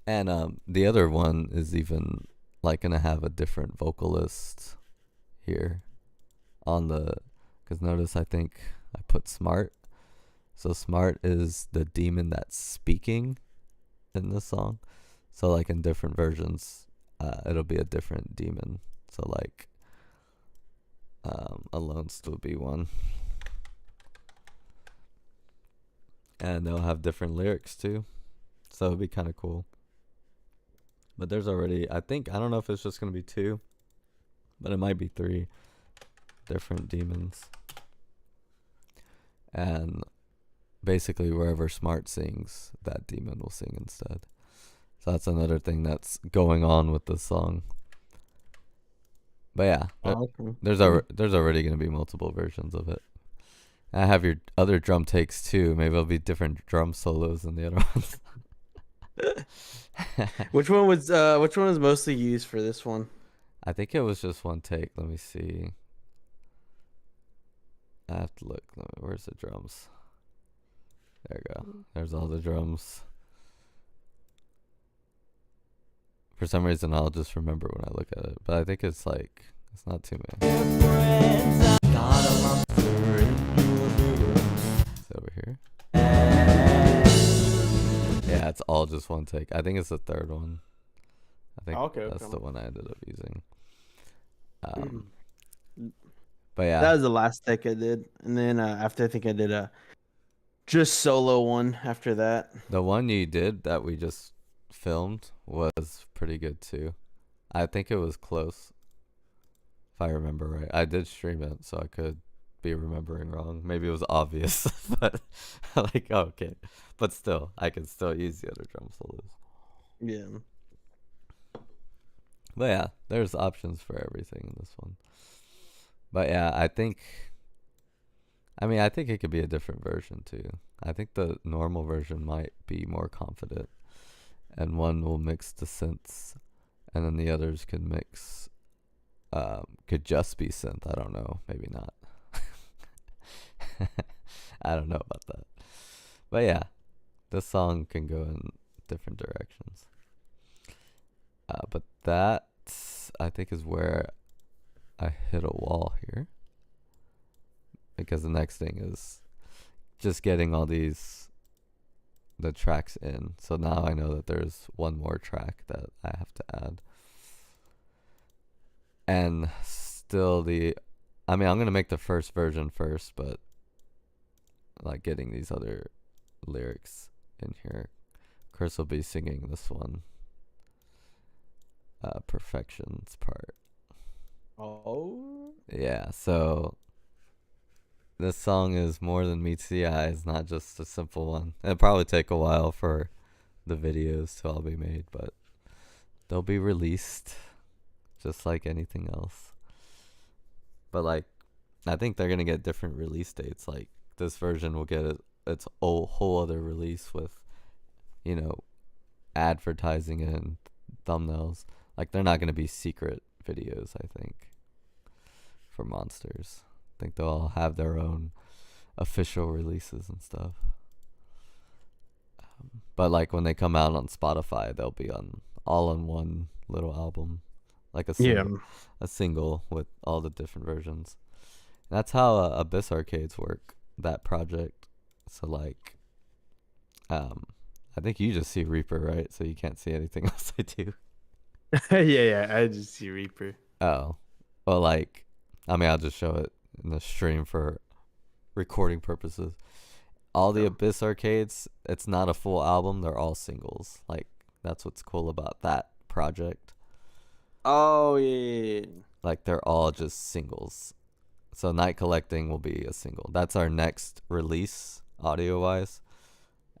And the other one is even like gonna have a different vocalist here on the, because notice I think I put Smart. So Smart is the demon that's speaking in this song. So like in different versions, it'll be a different demon. So like Alone's will be one. And they'll have different lyrics too. So it'll be kind of cool. But there's already, I don't know if it's just going to be 2, but it might be 3 different demons. And basically wherever Smart sings, that demon will sing instead. So that's another thing that's going on with this song. But yeah, there's already going to be multiple versions of it. I have your other drum takes too. Maybe it'll be different drum solos than the other ones. Which one was mostly used for this one? I think it was just one take. Let me see. I have to look. Where's the drums? There you go. There's all the drums. For some reason, I'll just remember when I look at it. But I think it's not too many. It's over here. Yeah, it's all just one take. I think it's the third one. I think that's the one I ended up using. But yeah, that was the last take I did, and then after I think I did a just solo one after that. The one you did that we just filmed was pretty good too. I think it was close, if I remember right. I did stream it, so I could be remembering wrong. Maybe it was obvious, but like, oh, okay. But still, I can still use the other drum solos. Yeah. But yeah, there's options for everything in this one. But yeah, I think it could be a different version too. I think the normal version might be more confident, and one will mix the synths, and then the others could mix, could just be synth. I don't know. Maybe not. I don't know about that. But yeah, this song can go in different directions. But that, I think, is where I hit a wall here. Because the next thing is just getting all the tracks in. So now I know that there's one more track that I have to add. And still I'm going to make the first version first, but like getting these other lyrics in here. Chris will be singing this one. Perfections part. Oh. Yeah, so this song is more than meets the eye. It's not just a simple one. It'll probably take a while for the videos to all be made, but they'll be released just like anything else. But like, I think they're gonna get different release dates. Like this version will get its whole other release with, advertising and thumbnails. Like they're not gonna be secret videos, I think, for Monsters. I think they'll all have their own official releases and stuff. But like when they come out on Spotify, they'll be all on one little album, like a single with all the different versions. And that's how Abyss Arcades work, that project. So like, I think you just see Reaper, right? So you can't see anything else I do. yeah, I just see Reaper. Oh, well, like, I'll just show it in the stream for recording purposes. All the Abyss Arcades, it's not a full album. They're all singles. Like, that's what's cool about that project. Oh, yeah. Like, they're all just singles. So Night Collecting will be a single. That's our next release, audio-wise,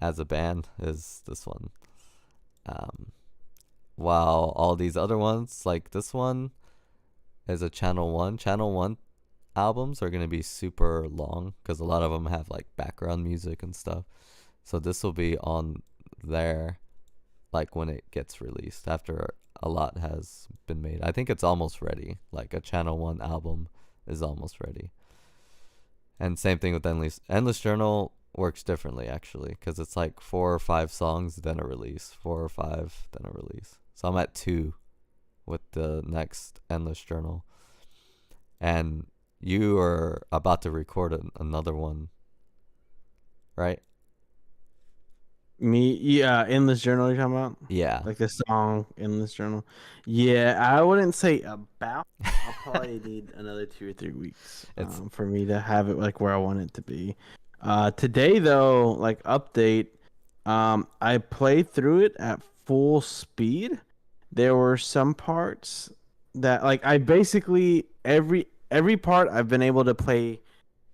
as a band, is this one. While all these other ones, like this one, is a channel 1. Channel 1 albums are going to be super long because a lot of them have like background music and stuff. So this will be on there like when it gets released after a lot has been made. I think it's almost ready. Like a Channel One album is almost ready. And same thing with Endless Journal works differently actually because it's like 4 or 5 songs then a release, 4 or 5 then a release. So I'm at 2 with the next Endless Journal. And you are about to record another one, right? Me, yeah, Endless Journal you're talking about? Yeah. Like the song Endless Journal? Yeah, I wouldn't say about. I'll probably need another 2 or 3 weeks for me to have it like where I want it to be. Today though, like update, I played through it at full speed. There were some parts that like I basically every part I've been able to play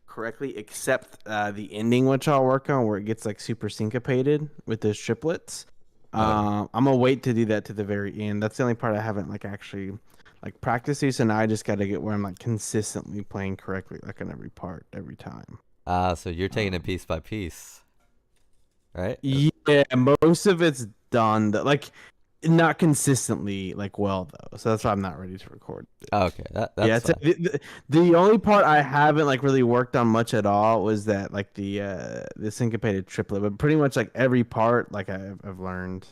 correctly except the ending, which I'll work on, where it gets like super syncopated with those triplets. I'm gonna wait to do that to the very end. That's the only part I haven't like actually like practiced these, and I just got to get where I'm like consistently playing correctly like on every part every time. So you're taking it piece by piece, right? Yeah, most of it's done. Like not consistently like well though, so that's why I'm not ready to record. Oh, okay, that's Yeah, fine. the only part I haven't like really worked on much at all was that like the syncopated triplet, but pretty much like every part like I've learned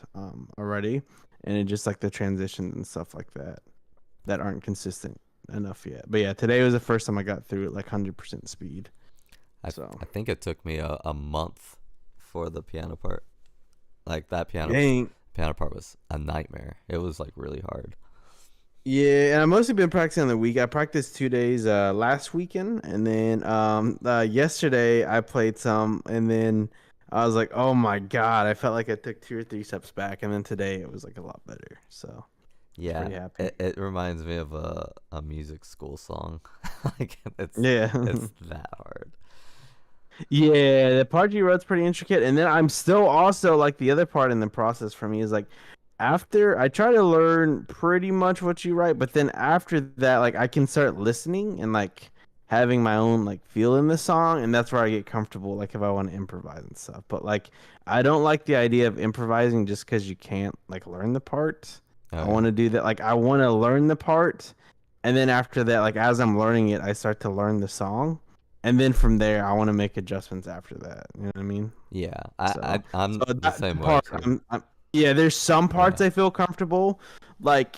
already, and it just like the transitions and stuff like that aren't consistent enough yet. But yeah, today was the first time I got through it like 100% speed. I So think it took me a month for the piano part. Like that piano dang. part was a nightmare. It was like really hard. Yeah, and I've mostly been practicing on the week. I practiced 2 days last weekend, and then yesterday I played some, and then I was like, oh my God, I felt like I took 2 or 3 steps back, and then today it was like a lot better. So Yeah, pretty happy. it reminds me of a music school song. Like Yeah. it's that hard. Yeah, the part you wrote's pretty intricate, and then I'm still also like the other part in the process for me is like after I try to learn pretty much what you write, but then after that, like I can start listening and like having my own like feel in the song, and that's where I get comfortable, like if I want to improvise and stuff. But like I don't like the idea of improvising just because you can't like learn the part. Oh, I yeah. want to do that. Like I want to learn the part, and then after that, like as I'm learning it, I start to learn the song. And then from there, I want to make adjustments after that. You know what I mean? Yeah, So, I'm so the that same way part, too. yeah. There's some parts Yeah. I feel comfortable, like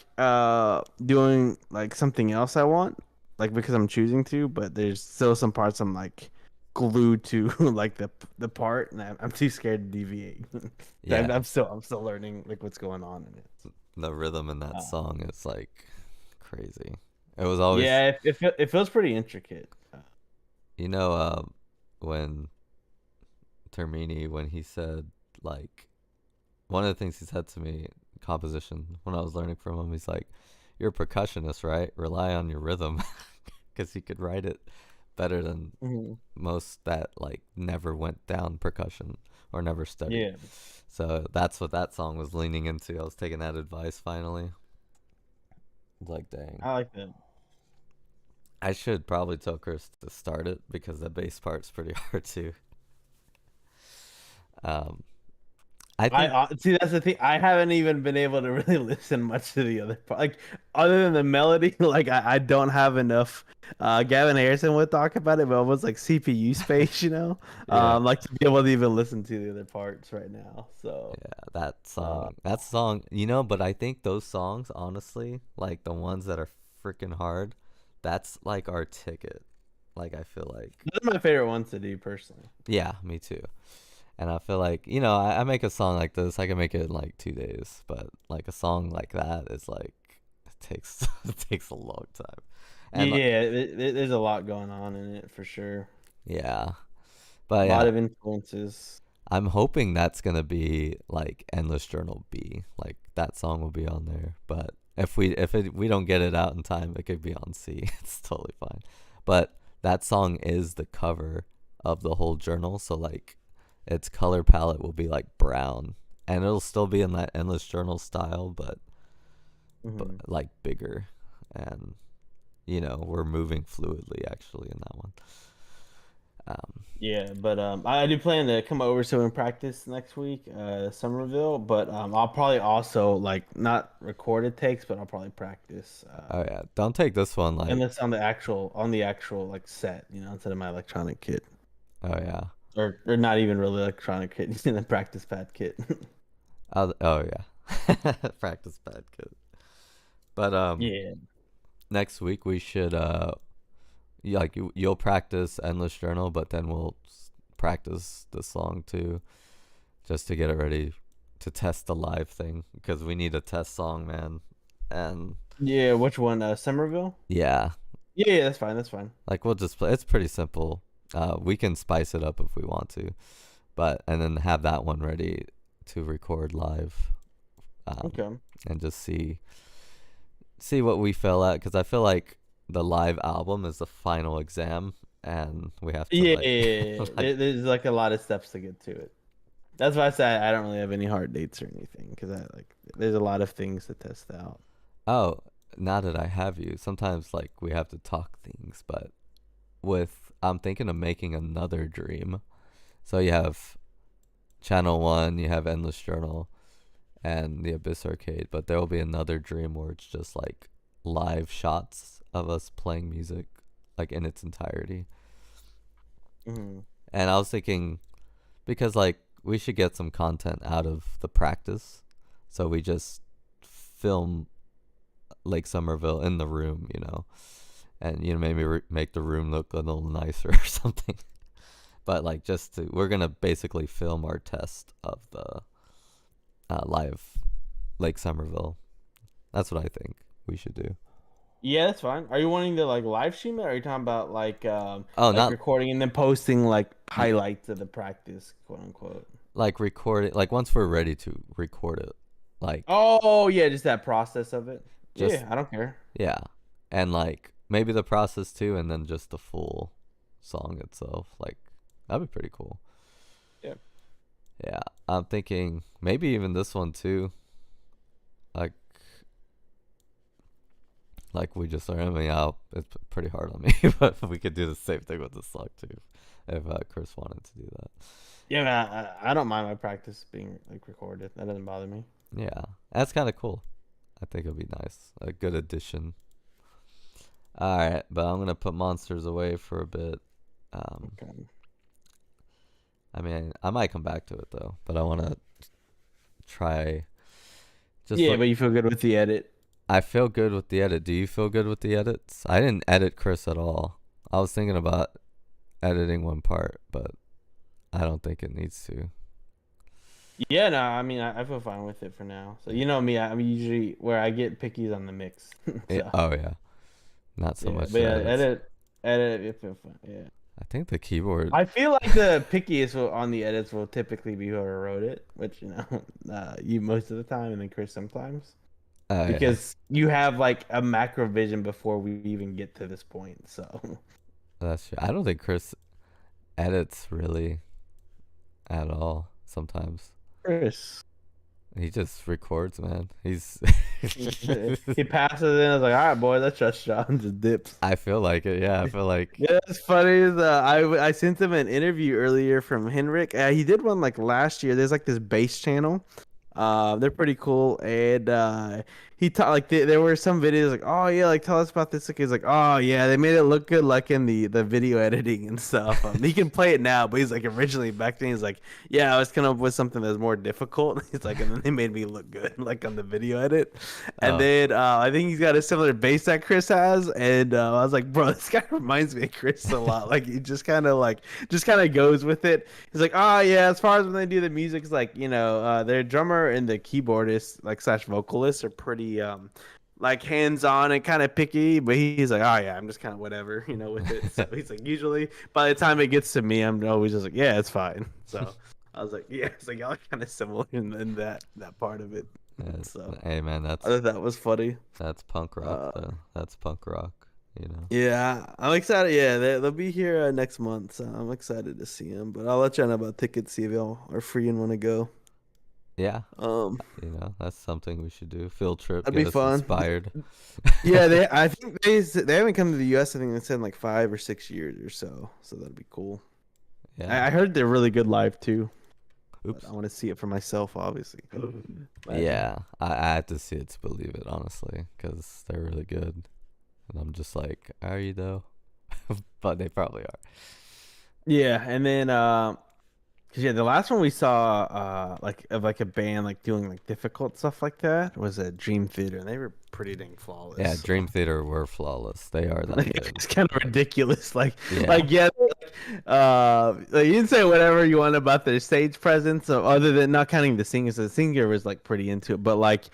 doing like something else I want, like because I'm choosing to. But there's still some parts I'm like glued to, like the part, and I'm too scared to deviate. Yeah, I'm still learning like what's going on in it. the rhythm in that song is like crazy. It was always, Yeah, it feels pretty intricate. you know, when Termini, when he said like one of the things he said to me composition when I was learning from him, he's like, "You're a percussionist, right? Rely on your rhythm," because he could write it better than Mhm. most that like never went down percussion or never studied. Yeah. So that's what that song was leaning into. I was taking that advice finally. Like, dang. I like that. I should probably tell Chris to start it because the bass part's pretty hard too. Um, I think See, that's the thing. I haven't even been able to really listen much to the other part. Like, other than the melody, like I don't have enough. Gavin Harrison would talk about it, but almost like CPU space, you know. Yeah. Like to be able to even listen to the other parts right now. So yeah, that song, but I think those songs, honestly, like the ones that are freaking hard, that's like our ticket. Like I feel like, those are my favorite ones to do personally. yeah, me too. And I feel like, I make a song like this, I can make it in like 2 days, but like a song like that is like it takes it takes a long time. And Yeah, there's a lot going on in it for sure. yeah, A but lot yeah, of influences. I'm hoping that's gonna be like Endless Journal B. Like that song will be on there. But if we don't get it out in time, it could be on C. It's totally fine. But that song is the cover of the whole journal, so like its color palette will be like brown, and it'll still be in that Endless Journal style, but Mhm. like bigger, and we're moving fluidly actually in that one. Yeah, but I do plan to come over so we can practice next week, Somerville. But I'll probably also like not recorded takes, but I'll probably practice. Oh yeah, don't take this one like. Unless on the actual like set, instead of my electronic kit, Oh yeah. or not even really electronic kit, just in the practice pad kit. Oh yeah. Practice pad kit. But Yeah. next week we should you'll practice Endless Journal, but then we'll practice the song too, just to get it ready to test the live thing, because we need a test song, man. And Yeah, which one? Somerville? yeah, Yeah, that's fine. That's fine. like we'll just play. It's pretty simple. We can spice it up if we want to, and then have that one ready to record live. Okay. And just see what we feel at, because I feel like the live album is the final exam, and we have to Yeah. like, There's like a lot of steps to get to it. That's why I say I don't really have any hard dates or anything, because there's a lot of things to test out. oh, now that I have you, sometimes like we have to talk things, but I'm thinking of making another dream. So you have Channel 1, you have Endless Journal, and the Abyss Arcade, but there will be another dream where it's just like live shots of us playing music, like in its entirety. Mm-hmm. And I was thinking, because like we should get some content out of the practice, so we just film Lake Somerville in the room, and maybe make the room look a little nicer or something. But like we're gonna basically film our test of the live Lake Somerville. That's what I think we should do. Yeah, that's fine. Are you wanting to like live stream it, or are you talking about like not recording and then posting like highlights of the practice, quote unquote? like record it, like once we're ready to record it, like Oh yeah, just that process of it. Just- Yeah, I don't care. yeah, and like maybe the process too, and then just the full song itself. Like that'd be pretty cool. Yeah. Yeah, I'm thinking maybe even this one too. Like we just are aiming out. It's pretty hard on me, but we could do the same thing with this song too, if Chris wanted to do that. Yeah, man, I don't mind my practice being like recorded. That doesn't bother me. Yeah, that's kind of cool. I think it'll be nice, a good addition. All right, but I'm gonna put Monsters away for a bit. Okay. I mean, I might come back to it though, but I want to try. Yeah, but you feel good with the edit. I feel good with the edit. Do you feel good with the edits? I didn't edit Chris at all. I was thinking about editing one part, but I don't think it needs to. Yeah, no, I mean, I feel fine with it for now. So you know me, I'm usually where I get picky on the mix. So, Oh yeah, not so much. But yeah, edits. edit, it feel fine. Yeah. I think the keyboard. I feel like the pickiest on the edits will typically be whoever wrote it, which you most of the time, and then Chris sometimes. Because you have like a macro vision before we even get to this point, so that's true. I don't think Chris edits really at all. Sometimes Chris, he just records, man. He's he passes it and I was like, all right, boy, that's just Sean, just dips. I feel like it. Yeah, I feel like. Yeah, it's funny. I sent him an interview earlier from Henrik. He did one like last year. There's like this bass channel. They're pretty cool, and he taught like there were some videos like, oh yeah, like tell us about this. Like he's like, oh yeah, they made it look good like in the video editing and stuff. He can play it now, but he's like originally back then he's like, yeah, I was coming up with something that's more difficult. He's like, and then they made me look good like on the video edit. And then I think he's got a similar bass that Chris has, and I was like, bro, this guy reminds me of Chris a lot. Like he just kind of goes with it. He's like, oh yeah, as far as when they do the music, it's like their drummer and the keyboardist like / vocalist are pretty like hands-on and kind of picky, but he's like, oh yeah, I'm just kind of whatever with it. So he's like, usually by the time it gets to me, I'm always just like, yeah, it's fine. So I was like, yeah, it's like y'all are kind of similar in that part of it. Yeah, So hey man, I thought that was funny. that's punk rock though. That's punk rock. Yeah, I'm excited. Yeah, they'll be here next month, so I'm excited to see them. But I'll let y'all know about tickets, see if y'all are free and want to go. Yeah, Um, that's something we should do. Field trip, that'd get be us fun. inspired. Yeah, I think they haven't come to the U.S. I think they said in like 5 or 6 years or so. So that'd be cool. Yeah. I heard they're really good live too. Oops. But I want to see it for myself, obviously. Yeah, I had to see it to believe it, honestly, because they're really good. And I'm just like, are you though? But they probably are. Yeah, and then 'cause yeah, the last one we saw like of like a band like doing like difficult stuff like that was at Dream Theater, and they were pretty dang flawless. Yeah, so. Dream Theater were flawless. They are that good. It's kind of ridiculous. Like, Yeah. like, you can say whatever you want about their stage presence, other than not counting the singer. So the singer was like pretty into it, but like,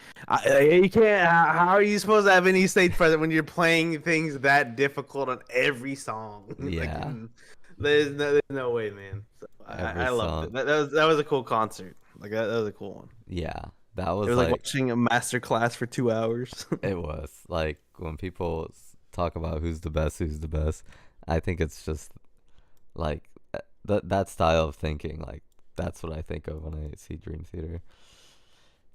you can't. How are you supposed to have any stage presence when you're playing things that difficult on every song? Yeah. Like, there's no way, man. So I loved song. it. That was a cool concert. Like that was a cool one. Yeah, that was It was like like watching a master class for 2 hours. it was like when people talk about who's the best. I think it's just like that style of thinking. Like that's what I think of when I see Dream Theater.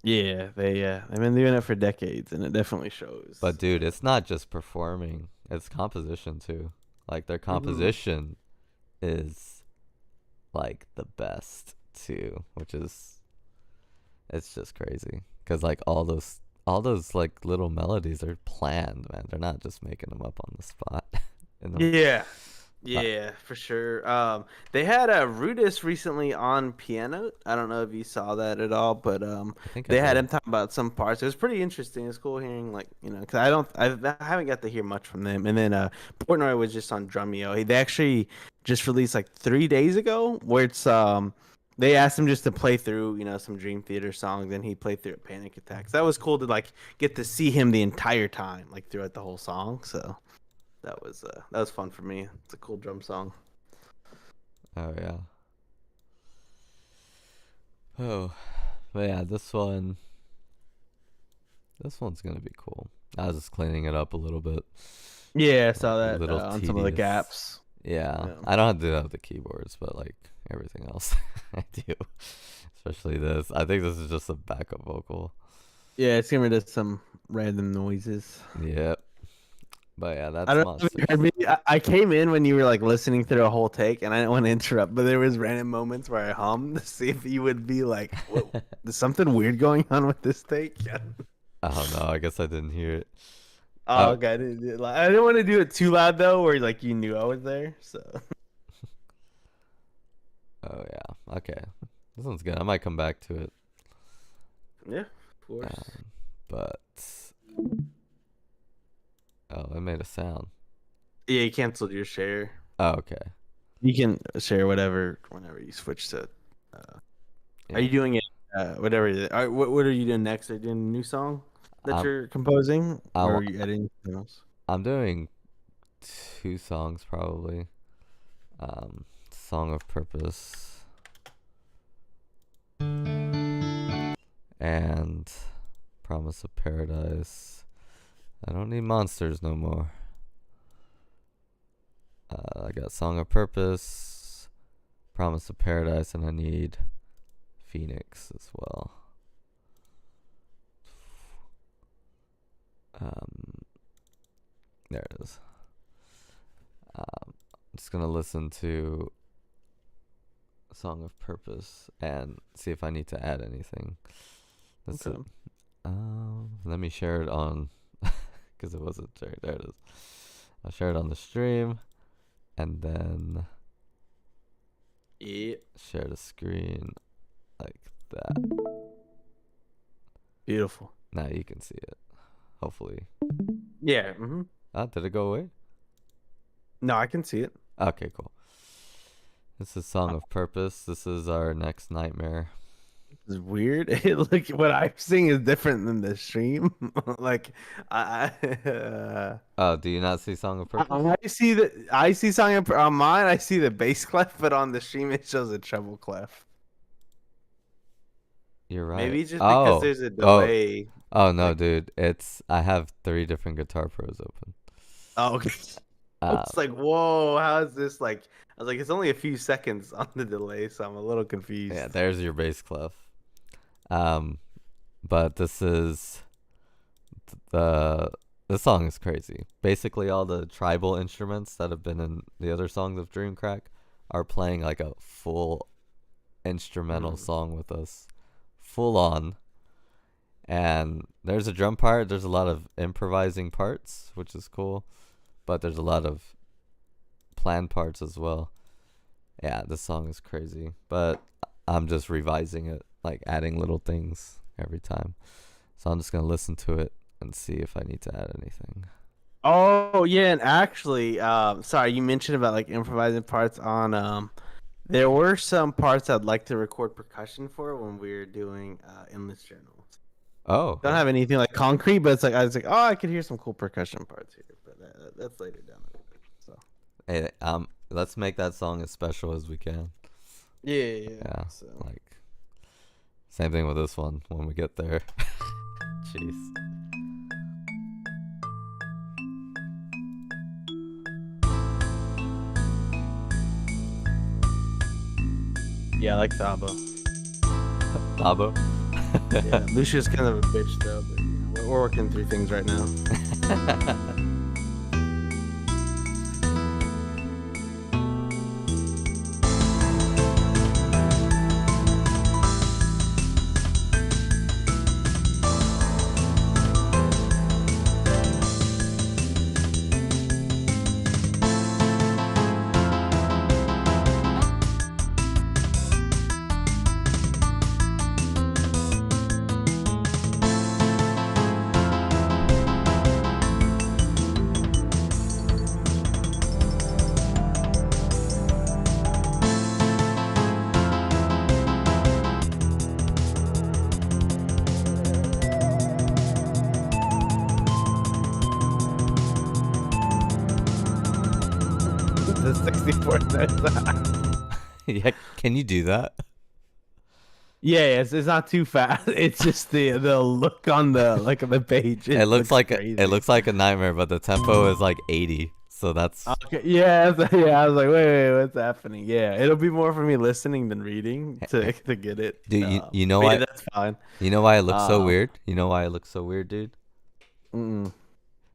Yeah, they've been doing it for decades, and it definitely shows. But dude, it's not just performing; it's composition too. Like their composition is like the best too, which is it's just crazy because like all those like little melodies are planned, man. They're not just making them up on the spot. Yeah, for sure. They had a Rudis recently on piano. I don't know if you saw that at all, but I think they I had did. him talk about some parts. It was pretty interesting. It's cool hearing like because I haven't got to hear much from them. And then Portnoy was just on Drumeo. They actually just released like 3 days ago, where it's they asked him just to play through some Dream Theater songs, and he played through Panic Attacks. That was cool to like get to see him the entire time, like throughout the whole song. So. That was fun for me. It's a cool drum song. Oh yeah. Oh, but yeah, this one's gonna be cool. I was just cleaning it up a little bit. Yeah, I saw that Little on some of the tedious. gaps. Yeah, Yeah. I don't have to do that with the keyboards, but like everything else, I do. Especially this. I think this is just a backup vocal. Yeah, it's getting rid of some random noises. Yep. But yeah, that's I don't know if you Monsters. heard me. I came in when you were like listening through a whole take, and I didn't want to interrupt, but there was random moments where I hummed to see if you would be like, "What, there's something weird going on with this take." I don't know. I guess I didn't hear it. Oh, okay. I didn't want to do it too loud though, where like you knew I was there. So. Oh yeah. Okay. This one's good. I might come back to it. Yeah, of course. But oh, it made a sound. Yeah, you canceled your share. Oh, okay. You can share whatever whenever you switch to. Yeah. Are you doing it? Whatever. What are you doing next? Are you doing a new song that you're composing, or are you editing something else? I'm doing 2 songs probably. Song of Purpose and Promise of Paradise. I don't need monsters no more. I got Song of Purpose, Promise of Paradise, and I need Phoenix as well. There it is. I'm just gonna listen to Song of Purpose and see if I need to add anything. That's Okay. it. Let me share it on because it wasn't shared. There it is. I'll share it on the stream and then Yeah. share the screen like that. Beautiful. Now you can see it. Hopefully. Yeah. Did it go away? No, I can see it. Okay, cool. This is Song of Purpose. This is our next nightmare. It's weird. Look, what I'm seeing is different than the stream. Like, Oh, do you not see Song of Purpose? I see something on mine. I see the bass clef, but on the stream it shows a treble clef. You're right. Maybe just because there's a delay. Oh no, dude. I have 3 different Guitar Pros open. Oh, okay. It's like, whoa, how is this like? I was like, it's only a few seconds on the delay, so I'm a little confused. Yeah, there's your bass clef. But this song is crazy. Basically, all the tribal instruments that have been in the other songs of Dreamcrack are playing like a full instrumental song with us, full on. And there's a drum part. There's a lot of improvising parts, which is cool, but there's a lot of planned parts as well. Yeah, this song is crazy, but I'm just revising it, like adding little things every time. So I'm just gonna listen to it and see if I need to add anything. Oh yeah, and actually, sorry, you mentioned about like improvising parts on. There were some parts I'd like to record percussion for when we were doing Endless Journal. Oh, Don't have anything like concrete, but it's like I was like, oh, I could hear some cool percussion parts here, but that's later down the road. So hey, let's make that song as special as we can. yeah. So. Like same thing with this one when we get there. Jeez. Yeah, I like Thabo. Labo. Yeah, Lucia's kind of a bitch though, but you know, we're working through things right now. The 64 Yeah, can you do that? Yeah, it's not too fast. It's just the look on the the page. It looks like crazy. it looks like a nightmare, but the tempo is like 80. So that's Okay, yeah, yeah. I was like, wait, what's happening? Yeah, it'll be more for me listening than reading to get it. Dude, you know but why yeah, that's fine. you know why it looks so weird? You know why it looks so weird, dude? Mm-mm.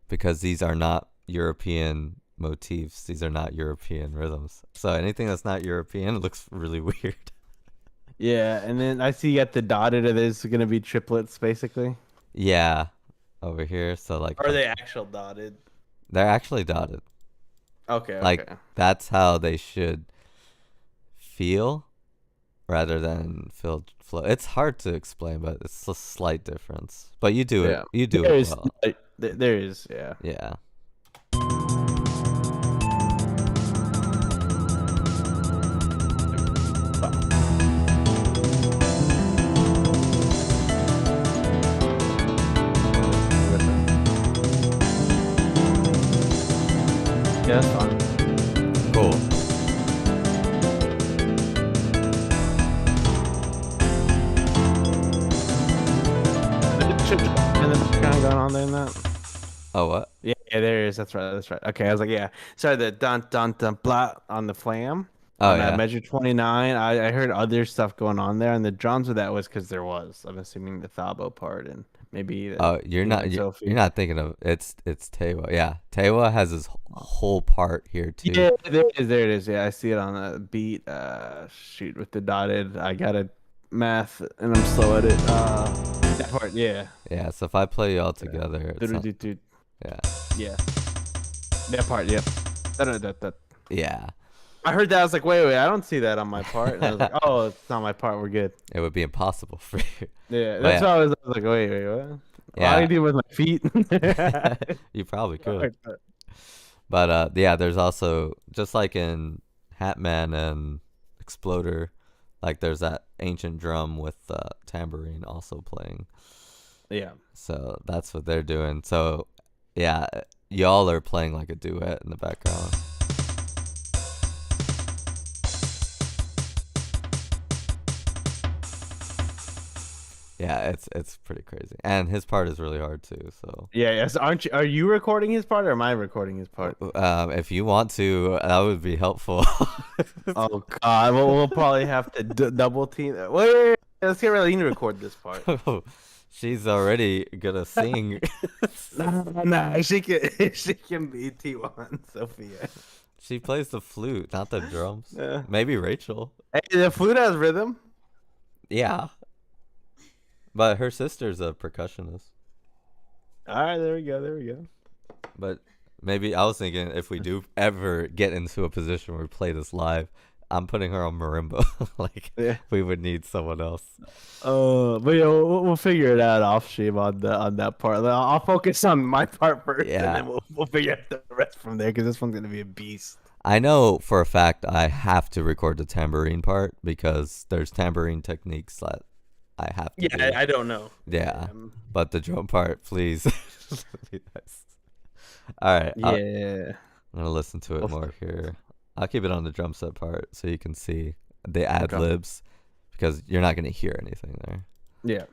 Because these are not European motifs. These are not European rhythms. So anything that's not European looks really weird. Yeah, and then I see you got the dotted. There's gonna be triplets, basically. Yeah, over here. So like Or are they actual dotted? they're actually dotted. Okay. Like that's how they should feel rather than feel flow. It's hard to explain, but it's a slight difference. But you do it. You do it well. There is, yeah. Yeah. Yeah, that's fine. Cool. And then kind of going on there in that. Oh, what? Yeah, there is. That's right. That's right. Okay, I was like, yeah. Sorry, the dun dun dun blah on the flam. Oh, on yeah. Measure 29. I heard other stuff going on there, and the drums of that was because there was. I'm assuming the Thabo part and maybe. Oh, you're not Sophie. you're not thinking of it's Tewa. Yeah, Tewa has his whole part here too. Yeah, there it is. There it is. Yeah, I see it on the beat. Shoot with the dotted. I got a math, and I'm slow at it. That part. Yeah. Yeah. So if I play you all together, it's not, Dude. yeah, Yeah. That part. Yep. That. yeah, I heard that. I was like, wait, I don't see that on my part. And I was like, oh, it's not my part. We're good. it would be impossible for you. Yeah, But that's yeah. why I was like, wait, what? Yeah. I do with my feet. You probably could. But yeah, there's also just like in Hatman and Exploder, like there's that ancient drum with tambourine also playing. Yeah. So that's what they're doing. So yeah, y'all are playing like a duet in the background. Yeah, it's pretty crazy, and his part is really hard too. So Yeah, yes. Are you recording his part or am I recording his part? if you want to, that would be helpful. Oh God, we'll probably have to double team. Wait, let's get Raylene to record this part. She's already gonna sing. No, she can be T1 Sophia. She plays the flute, not the drums. Yeah. Maybe Rachel. Hey, the flute has rhythm. Yeah. But her sister's a percussionist. All right, there we go. But maybe I was thinking if we do ever get into a position where we play this live, I'm putting her on marimba. Like Yeah. we would need someone else. But yeah, we'll figure it out off stream on that part. I'll focus on my part first, Yeah. and then we'll figure out the rest from there because this one's gonna be a beast. I know for a fact I have to record the tambourine part because there's tambourine techniques that I have to do. I don't know. Yeah. But the drum part, please. Be nice. All right. I'm gonna listen to it more here. I'll keep it on the drum set part so you can see the ad libs because you're not gonna hear anything there. Yeah.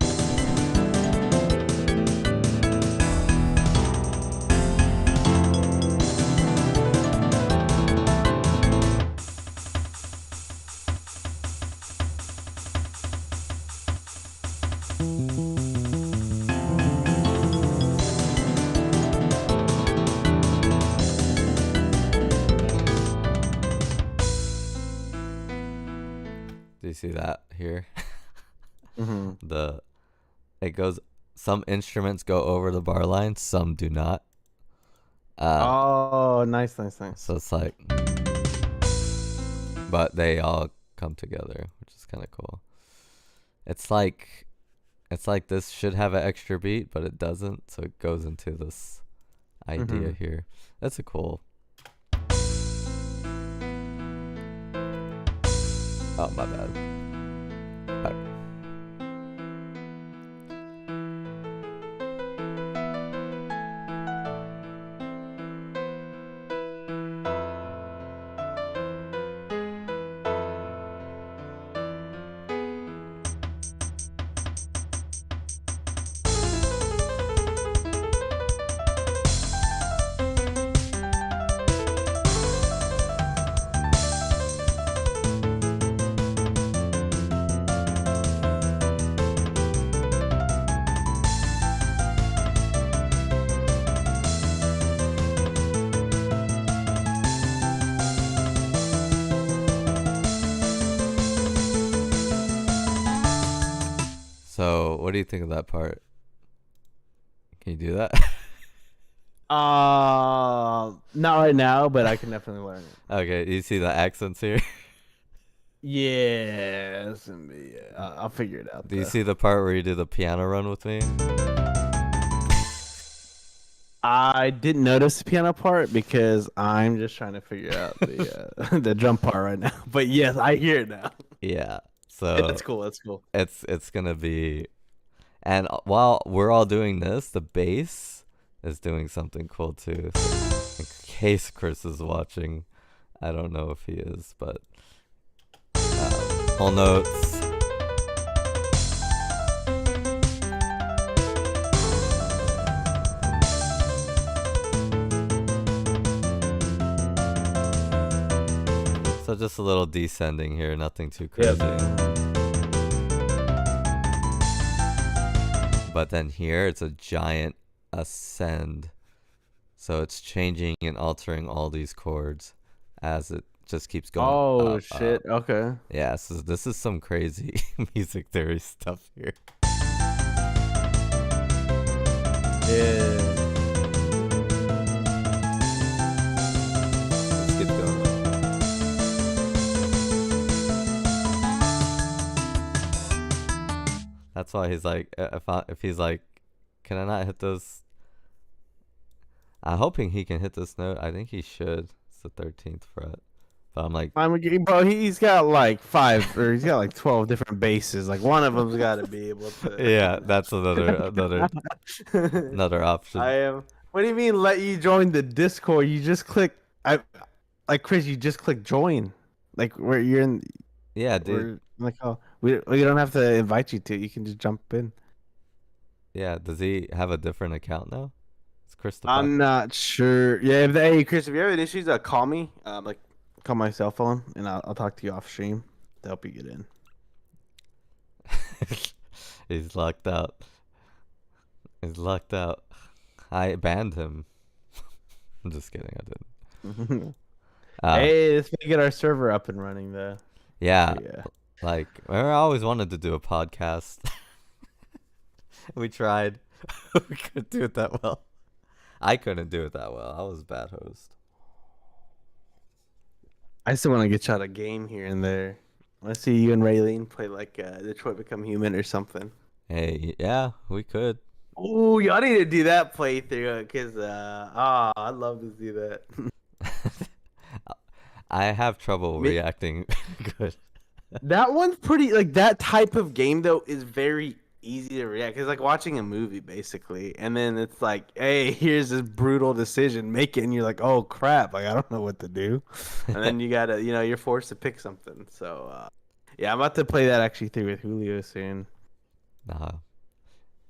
Do you see that here? Mm-hmm. It goes. Some instruments go over the bar line, some do not. Oh, nice. So it's like, but they all come together, which is kind of cool. It's like this should have an extra beat, but it doesn't. So it goes into this idea here. That's a cool. Oh, my bad. Alright. So, what do you think of that part? Can you do that? Not right now, but I can definitely learn it. Okay, you see the accents here? Yeah, I'll figure it out. Do you see the part where you do the piano run with me? I didn't notice the piano part because I'm just trying to figure out the the drum part right now. But yes, I hear it now. Yeah. So That's cool. it's gonna be, and while we're all doing this, the bass is doing something cool too. In case Chris is watching, I don't know if he is, but whole notes. So just a little descending here, nothing too crazy. But then here it's a giant ascend. So it's changing and altering all these chords as it just keeps going. Oh up, shit! up. Okay. Yeah, so this is some crazy music theory stuff here. Yeah. Let's get going. That's why he's like, if he's like, can I not hit this? I'm hoping he can hit this note. I think he should. It's the 13th fret. But I'm like, Bro, he's got like 12 different basses. Like one of them's got to be able to. yeah, that's another option. I am. What do you mean? Let you join the Discord? You just click. Like Chris. You just click join. Like where you're in. Yeah, dude. Like we don't have to invite you to. You can just jump in. Yeah, does he have a different account now? It's Chris the I'm not sure. Yeah, hey Chris, if you have any issues, call me. Call my cell phone, and I'll talk to you off stream to help you get in. He's lucked out. He's lucked out. I banned him. I'm just kidding. I didn't. Hey, let's get our server up and running though. Yeah. Yeah. Like, I always wanted to do a podcast. We tried. We couldn't do it that well. I couldn't do it that well. I was a bad host. I still want to get y'all a game here and there. Let's see you and Raylene play like Detroit Become Human or something. Hey, yeah, we could. Oh, y'all need to do that playthrough because I'd love to see that. I have trouble reacting good. That one's pretty like that type of game though is very easy to react. It's like watching a movie basically, and then it's like, hey, here's this brutal decision, make it, and you're like, oh crap, like I don't know what to do, and then you gotta, you're forced to pick something. So yeah, I'm about to play that actually through with Julio soon. Nah.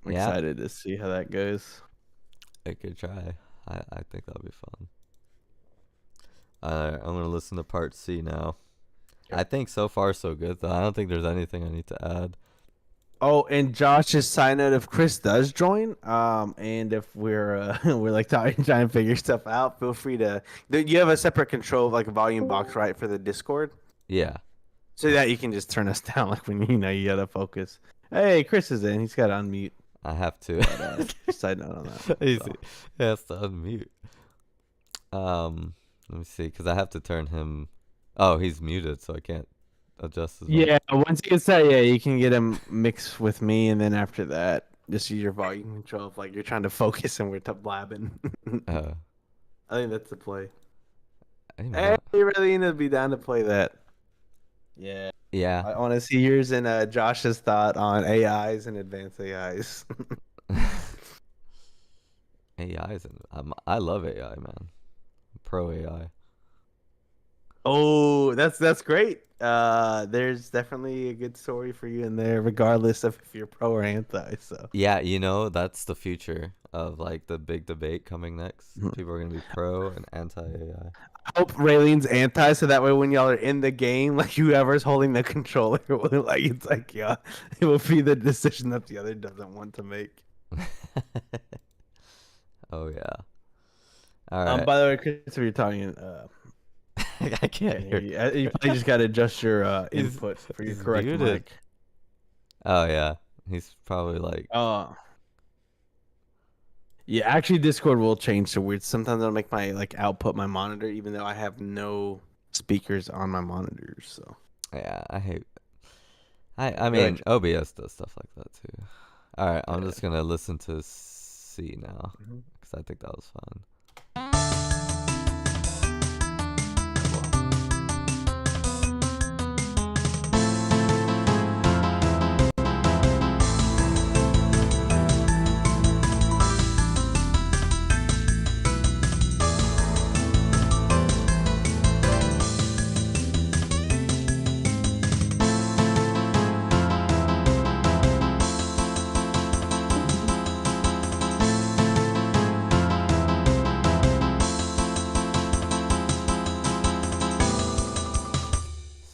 I'm excited to see how that goes. I could try. I think that'll be fun. I'm gonna listen to part C now. I think so far so good though. I don't think there's anything I need to add. Oh, and Josh's side note: if Chris does join, and if we're we're like trying to figure stuff out, feel free to. You have a separate control, like a volume box, right, for the Discord, Yeah. so that you can just turn us down, like when you gotta focus. Hey, Chris is in. He's got to unmute. I have to. But, side note on that. Easy. So. He has to unmute. Let me see, because I have to turn him. Oh, he's muted, so I can't adjust his Yeah, once you get that, yeah, you can get him mixed with me, and then after that, just use your volume control if like you're trying to focus and we're blabbing. I think that's the play. Hey, really need to be down to play that. Yeah. Yeah. I want to see yours and Josh's thought on AIs and advanced AIs. AIs, and I love AI, man. Pro AI. Oh, that's great. There's definitely a good story for you in there, regardless of if you're pro or anti. So Yeah, that's the future of like the big debate coming next. People are gonna be pro and anti AI. I hope Raylene's anti, so that way when y'all are in the game, like whoever's holding the controller, like it's like yeah, it will be the decision that the other doesn't want to make. Oh yeah. All right. By the way, Chris, if you're talking, I can't hear you. You probably just gotta adjust your input for your correct muted. mic. Oh yeah, he's probably like. Yeah, actually, Discord will change to weird. Sometimes it'll make my output my monitor, even though I have no speakers on my monitors. So Yeah, I hate. I mean, OBS does stuff like that too. All right, I'm just gonna listen to C now because I think that was fun.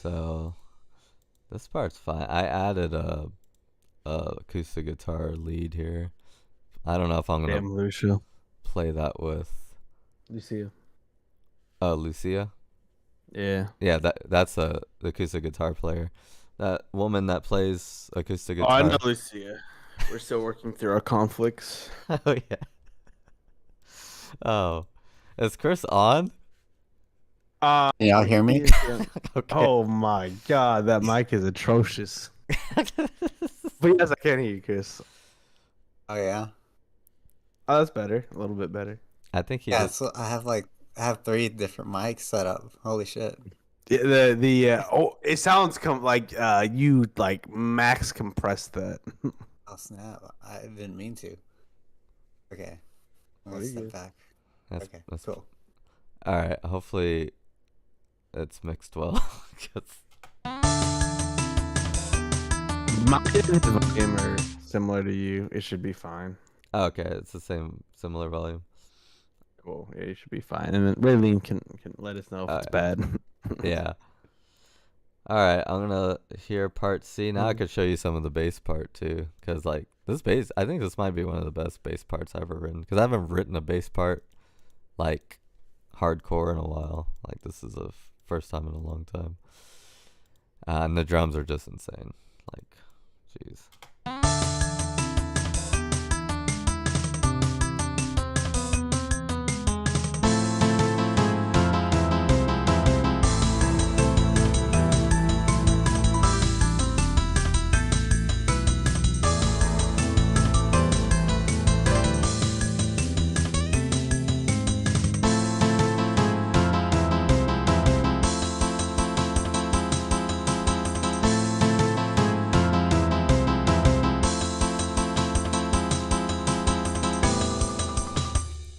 So, this part's fine. I added a acoustic guitar lead here. I don't know if I'm gonna play that with Lucia. Lucia. Yeah. Yeah, that's the acoustic guitar player. That woman that plays acoustic guitar. Oh, I know Lucia. We're still working through our conflicts. Oh yeah. Oh, is Chris on? Y'all hear me? Okay. Oh my god, that mic is atrocious. But yes, I can hear you, Chris. Oh yeah. Oh, that's better. A little bit better. I think he. Yeah, Just, so I have 3 different mics set up. Holy shit. It sounds like you max compressed that. Oh snap. I didn't mean to. Okay. Oh, Let's you're step good. back. Okay, that's cool. all right. Hopefully, it's mixed well. 'Cause- My volume are similar to you. It should be fine. oh, okay, it's the similar volume. Cool. Yeah, you should be fine. And then Raylene can let us know if it's Alright. bad. Yeah. All right, I'm gonna hear part C. Now I Mm. could show you some of the bass part too, cause like this bass, I think this might be one of the best bass parts I've ever written. Cause I haven't written a bass part like hardcore in a while. Like this is the first time in a long time. And the drums are just insane. Like, jeez.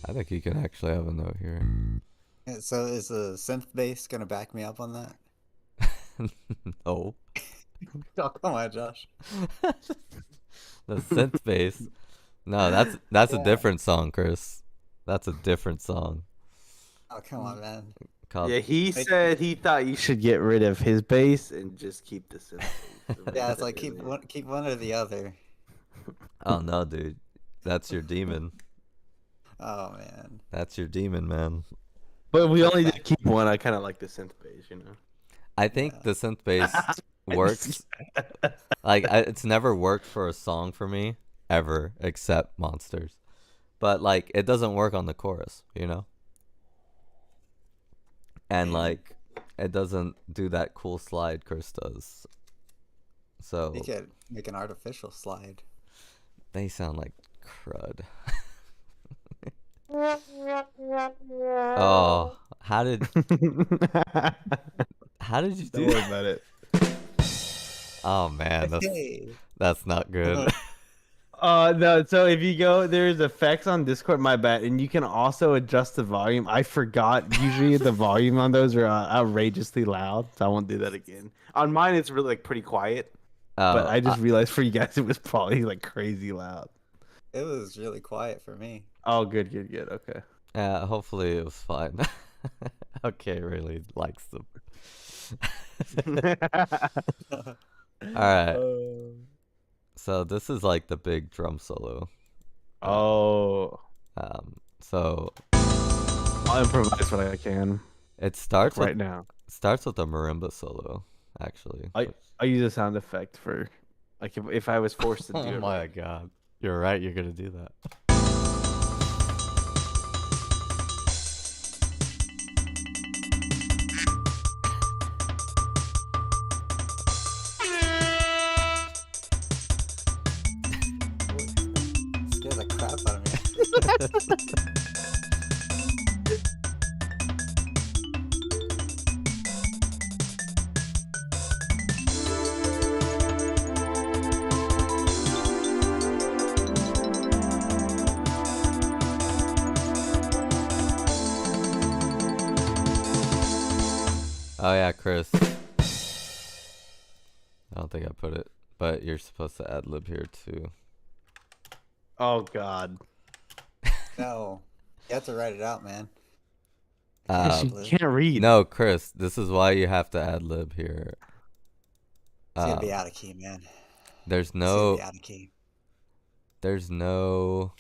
I think you can actually have a note here. Yeah, so is the synth bass gonna back me up on that? Oh, Oh, come on, Josh. the synth bass. No, that's a Yeah. different song, Chris. That's a different song Oh, come on, man. called. Yeah, he Like- said he thought you should get rid of his bass and just keep the synth bass. Yeah, it's like keep one or the other. Oh no, dude, that's your demon. Oh man. That's your demon, man. But we only did keep one. I kind of like the synth bass, you know. I think Yeah. the synth bass works. Like it's never worked for a song for me ever, except Monsters. But like it doesn't work on the chorus, you know. And like it doesn't do that cool slide Chris does. So You could make an artificial slide. they sound like crud. Oh, how did you Don't do worry that? about it. Oh man, Hey. that's not good. No. So if you go, there's effects on Discord. My bad, and you can also adjust the volume. I forgot. Usually the volume on those are outrageously loud, so I won't do that again. On mine, it's really like pretty quiet. But Oh, I just realized for you guys, it was probably like crazy loud. It was really quiet for me. Oh, good. Okay. yeah, hopefully it was fine. Okay, really likes them. All right, so this is like the big drum solo. Oh, So I'll improvise what I can it starts right with now. starts with a marimba solo, actually. I use a sound effect for, like, if I was forced to do Oh it. my right. god, you're right. You're gonna do that. Scared the crap out of me. Oh yeah, Chris. I don't think I put it, but you're supposed to ad lib here too. Oh God. No. You have to write it out, man. Yes, Um, you can't read. no, Chris. This is why you have to ad lib here. It's gonna be Um, out of key, man. there's It's gonna no, be out of key. there's no,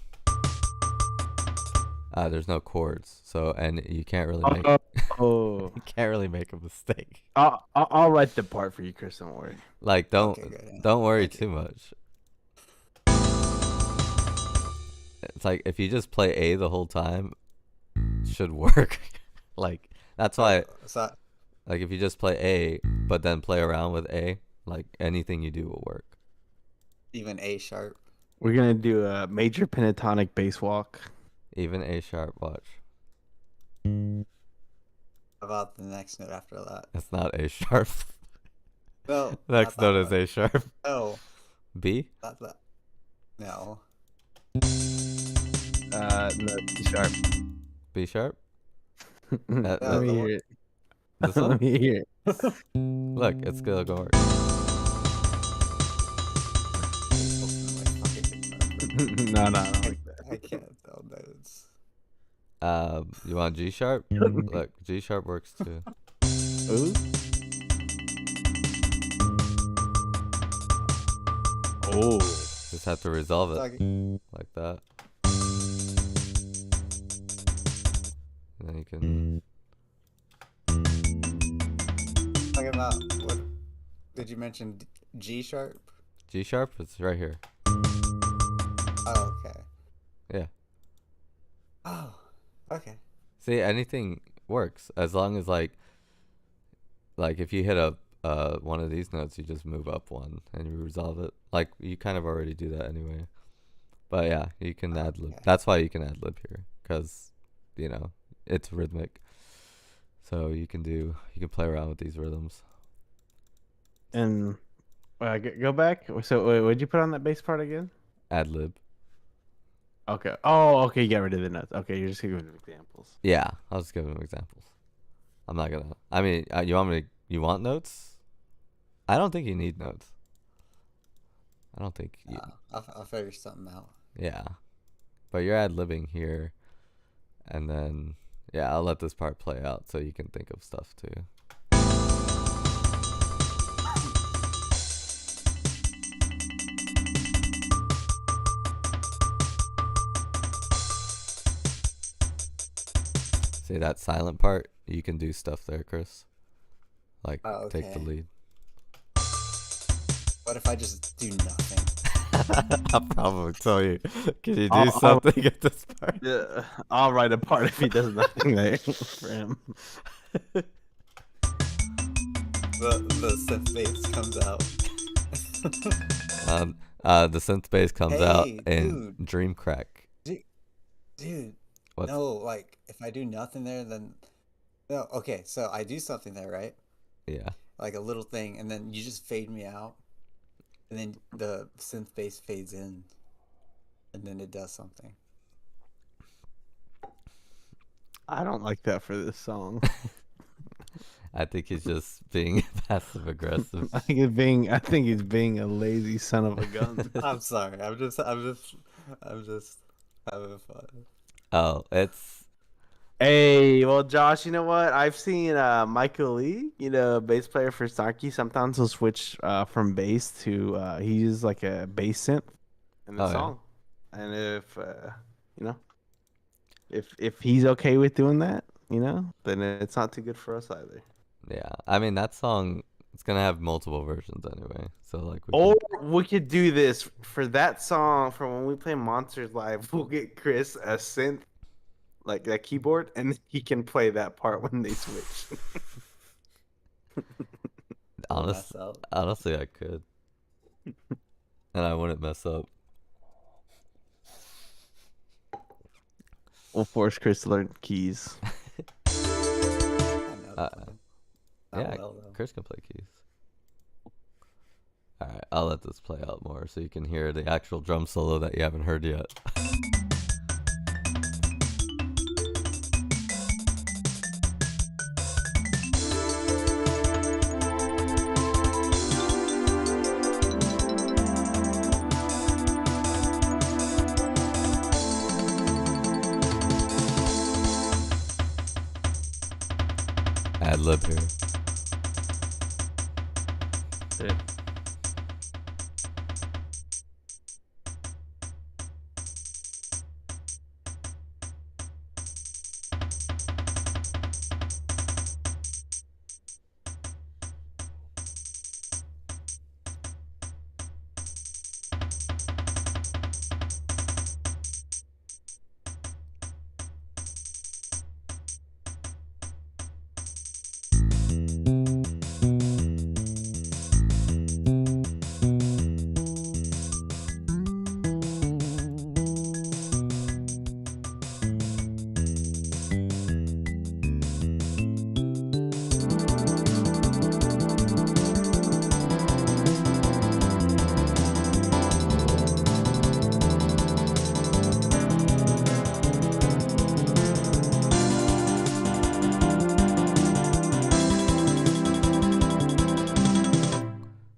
there's no chords. So and you can't really make, Oh. you can't really make a mistake. I'll write the part for you, Chris. Don't worry. Like don't Okay, good, yeah. don't worry Thank you. too much. It's like if you just play A the whole time, it should work. Like that's why So, like if you just play A but then play around with A, like anything you do will work. even A sharp. We're gonna do a major pentatonic bass walk. Even A sharp, watch. How about the next note after that? It's not A sharp. No. Next not that note is one. A sharp. No. B? Not that. No. No, C sharp. B sharp? Let the me one- hear it. This Let one? me hear it. Look, it's still gonna work. No, I don't like that. I can't tell notes. You want G sharp? Look, G sharp works too. Ooh. Oh. Just have to resolve it Talking, like that. And then you can. talking about what did you mention? G sharp? G sharp, it's right here. Oh, okay. Yeah. Oh, okay. See, anything works as long as like if you hit a one of these notes, you just move up one and you resolve it. Like you kind of already do that anyway. But yeah, you can ad lib. Okay. That's why you can ad lib here, because it's rhythmic. So you can play around with these rhythms. And go back. So wait, what'd you put on that bass part again? Ad lib. Okay. Oh, okay. You got rid of the notes. Okay, you're just giving examples. Yeah, I'll just give them examples. I'm not gonna. I mean, you want notes? I don't think you need notes. I don't think. I'll figure something out. Yeah, but you're ad libbing here, and then yeah, I'll let this part play out so you can think of stuff too. See that silent part? You can do stuff there, Chris. Like take the Okay. lead. What if I just do nothing? I'll probably tell you. Can you do I'll- something at this part? Yeah, I'll write a part if he does nothing there for him. The synth bass comes out. The synth bass comes out Hey, in dude. Dream Crack. Dude, What? no, like if I do nothing there, then no. Okay, so I do something there, right? Yeah. Like a little thing, and then you just fade me out, and then the synth bass fades in, and then it does something. I don't like that for this song. I think he's just being passive aggressive. I think he's being a lazy son of a gun. I'm sorry. I'm just having fun. Oh, it's Hey, well, Josh, you know what? I've seen Michael Lee, bass player for Starkey. Sometimes he'll switch from bass to he uses like a bass synth in the Oh, yeah. song. And if he's okay with doing that, then it's not too good for us either. yeah. I mean that song. It's gonna have multiple versions anyway. So like. Or we could do this for that song for when we play Monsters Live. We'll get Chris a synth, like that keyboard, and he can play that part when they switch. Don't mess up. Honestly, I could, and I wouldn't mess up. We'll force Chris to learn keys. I know it's fine. Not Yeah, well, though. Chris can play keys. All right, I'll let this play out more so you can hear the actual drum solo that you haven't heard yet. Ad lib here.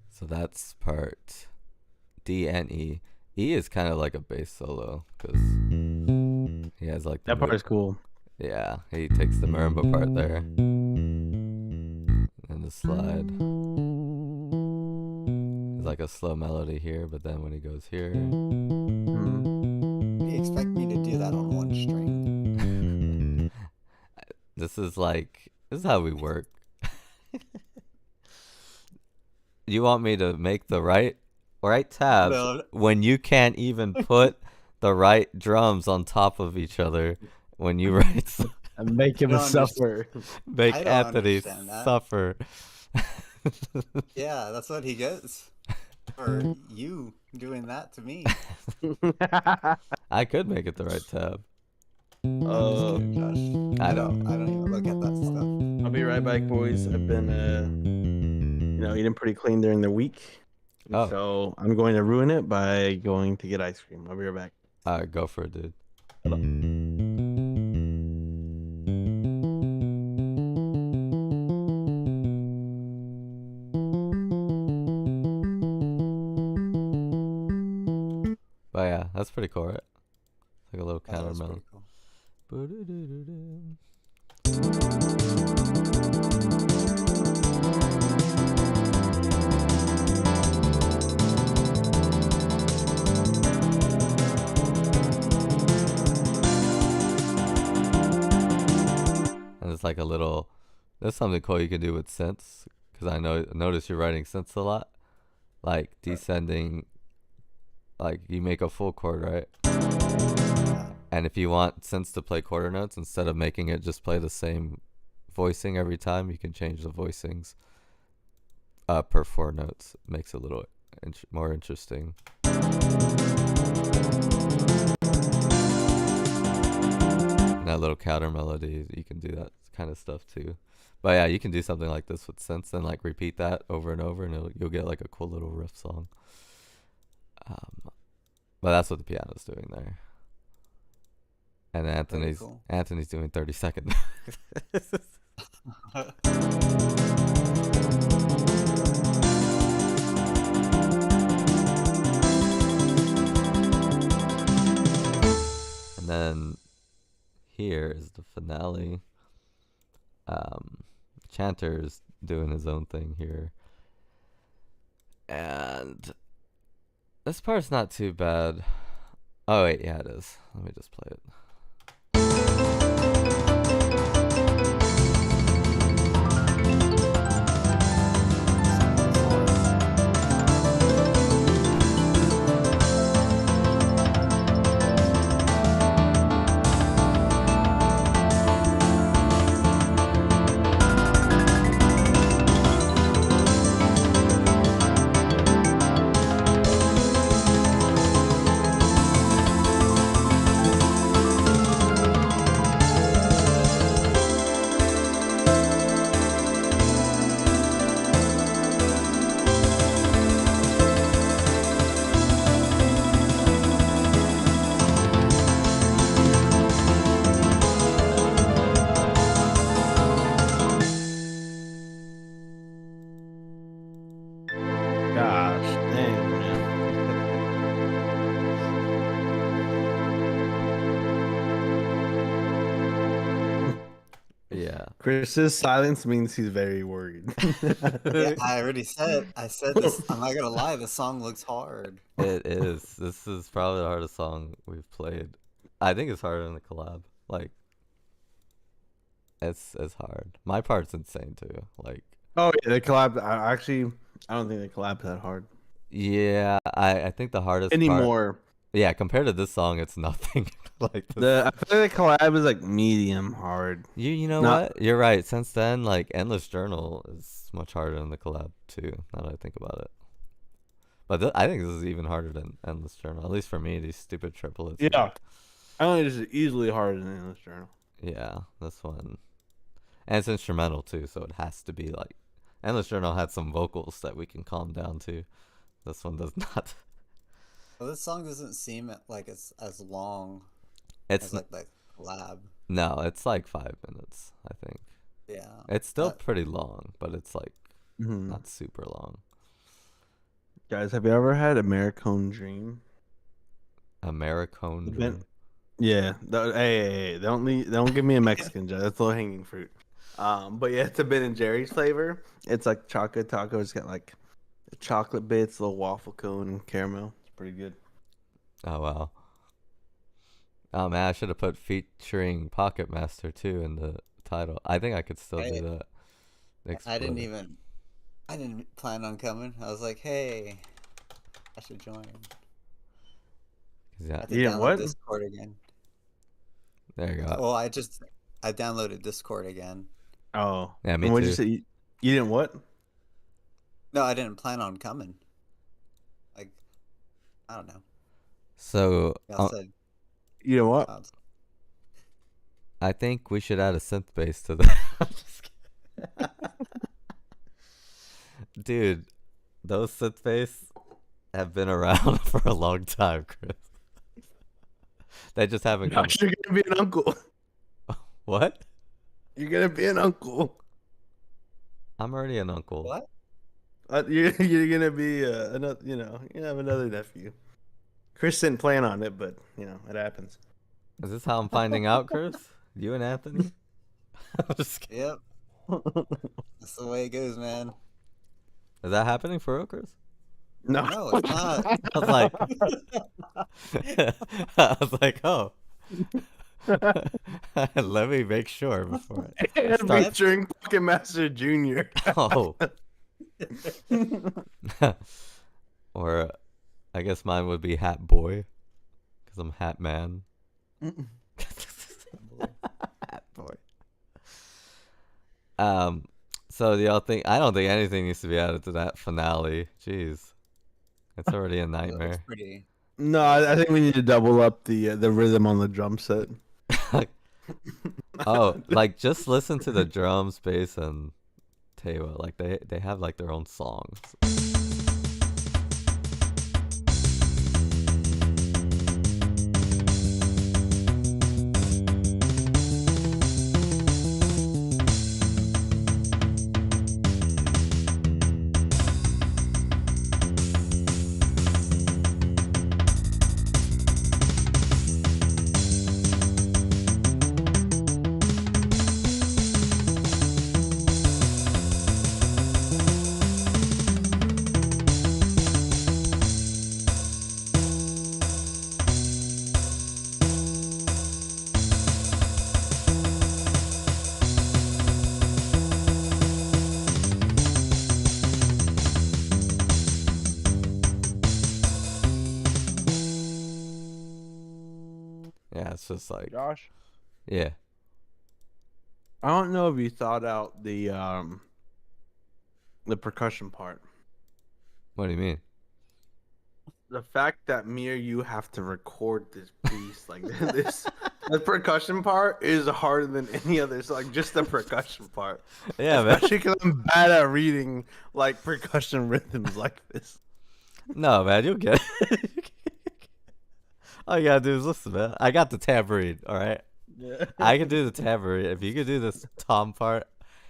So that's part D and E. E is kind of like a bass solo because he has like the That part is cool. Yeah, he takes the marimba part there and the slide, It's like a slow melody here, but then when he goes here, You expect me to do that on one string? this is how we work. You want me to make the right tabs No. when you can't even put the right drums on top of each other when you write. And make him I don't suffer. Make I don't Anthony understand that. suffer. Yeah, that's what he gets for you doing that to me. I could make it the right tab. Josh, I don't even look at that stuff. I'll be right back, boys. I've been, eating pretty clean during the week. Oh. So I'm going to ruin it by going to get ice cream. I'll be right back. All right, go for it, dude. But yeah, that's pretty cool, right? It's like a little That counter was melody. pretty cool. And it's like a little. There's something cool you can do with synths, because I notice you're writing synths a lot, like descending. Like you make a full chord, right? And if you want synths to play quarter notes instead of making it just play the same voicing every time, you can change the voicings per 4 notes. Makes it a little more interesting. And that little counter melody, you can do that kind of stuff too. But yeah, you can do something like this with synths and like repeat that over and over, and you'll get like a cool little riff song. But that's what the piano's doing there. And Cool. Anthony's doing 30-second. And then here is the finale. Chanter's doing his own thing here. And this part's not too bad. Oh wait, yeah it is. Let me just play it. Gosh, dang, man. Yeah. Chris's silence means he's very worried. Yeah, I said this. I'm not gonna lie, the song looks hard. It is. This is probably the hardest song we've played. I think it's harder than the collab. Like, it's hard. My part's insane too. Like, Oh yeah, the collab. I don't think the collab's that hard yeah, I think the hardest part. anymore. Yeah, compared to this song, it's nothing. Like I feel like the collab is like medium hard. you know Not- what? You're right. Since then, like Endless Journal is much harder than the collab too. Now that I think about it, but I think this is even harder than Endless Journal. At least for me, these stupid triplets. Yeah, I don't think this is easily harder than Endless Journal. Yeah, this one, and it's instrumental too, so it has to be like. Endless Journal had some vocals that we can calm down to. This one does not. Well, this song doesn't seem like it's as long It's as like the collab. no, it's like 5 minutes. I think Yeah. it's still But- pretty long, but it's like Mhm. not super long. Guys, have you ever had Americone Dream? Americone Ben- Dream. Yeah. Hey, don't give me a Mexican joke. That's low hanging fruit. But yeah, it's a Ben and Jerry's flavor. It's like chocolate taco. It's got like chocolate bits, little waffle cone, and caramel. It's pretty good. Oh wow. Oh man, I should have put featuring Pocket Master too in the title. I think I could still do I, that. I didn't Exploder. even. I didn't plan on coming. I was like, hey, I should join. I Yeah, have to You didn't download what? Discord again. there you go. Well, I downloaded Discord again. Oh. Yeah, me And what'd too. you say? You didn't what? No, I didn't plan on coming. Like, I don't know. So Y'all said, You know what? I think we should add a synth bass to the. I'm just kidding. Dude, those synth bass have been around for a long time, Chris. They just haven't come. Josh, you're gonna be an uncle. What? You're gonna be an uncle. I'm already an uncle. what? You're gonna be another. You're gonna have another nephew. Chris didn't plan on it, but it happens. Is this how I'm finding out, Chris? You and Anthony? I'm just kidding. Yep, that's the way it goes, man. Is that happening for real, Chris? No, No, it's not. I was like, I was like, oh. Let me make sure before I start. featuring Pocket Master Junior. Oh. Or I guess mine would be Hat Boy, because I'm Hat Man. Hat Boy. So do y'all think? I don't think anything needs to be added to that finale. Jeez, it's already a It looks nightmare. pretty. No, I think we need to double up the rhythm on the drum set. Oh, like just listen to the drums, bass, and Tewa. Like they have like their own songs. Yeah, it's just like Josh, yeah. I don't know if you thought out the percussion part. What do you mean? The fact that me or you have to record this piece like this, the percussion part is harder than any other. So like just the percussion part, Yeah, man. especially because I'm bad at reading like percussion rhythms like this. No, man, you'll get it. All you gotta do is listen, man. I got the tambourine, all right? Yeah. I can do the tambourine. If you could do this tom part,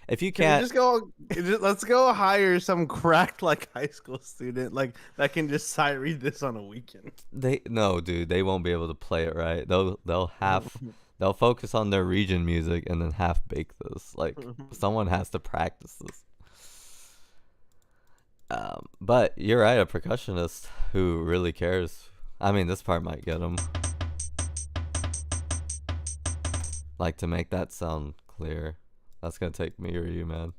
if you Can we can't, let's go hire some cracked like high school student like that can just sight read this on a weekend. no, dude, they won't be able to play it right. They'll focus on their region music and then half bake this. Like someone has to practice this. But you're right, a percussionist who really cares. I mean, this part might get him. Like to make that sound clear. That's gonna take me or you, man.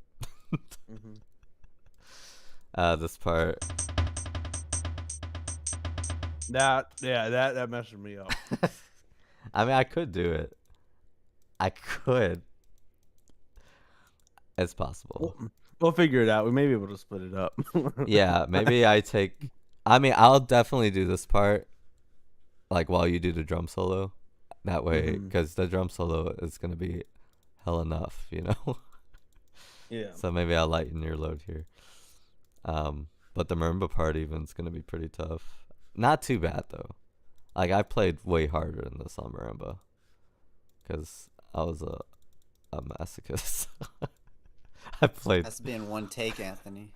This part. That messed me up. I mean, I could do it. I could. It's possible. We'll figure it out. We may be able to split it up. Yeah, maybe I take. I mean, I'll definitely do this part, like while you do the drum solo. That way, because the drum solo is gonna be hell enough, you know. Yeah. So maybe I'll lighten your load here. But the marimba part even's gonna be pretty tough. Not too bad though. Like I played way harder than this on marimba, because I was a masochist. I played. Has to be in one take, Anthony.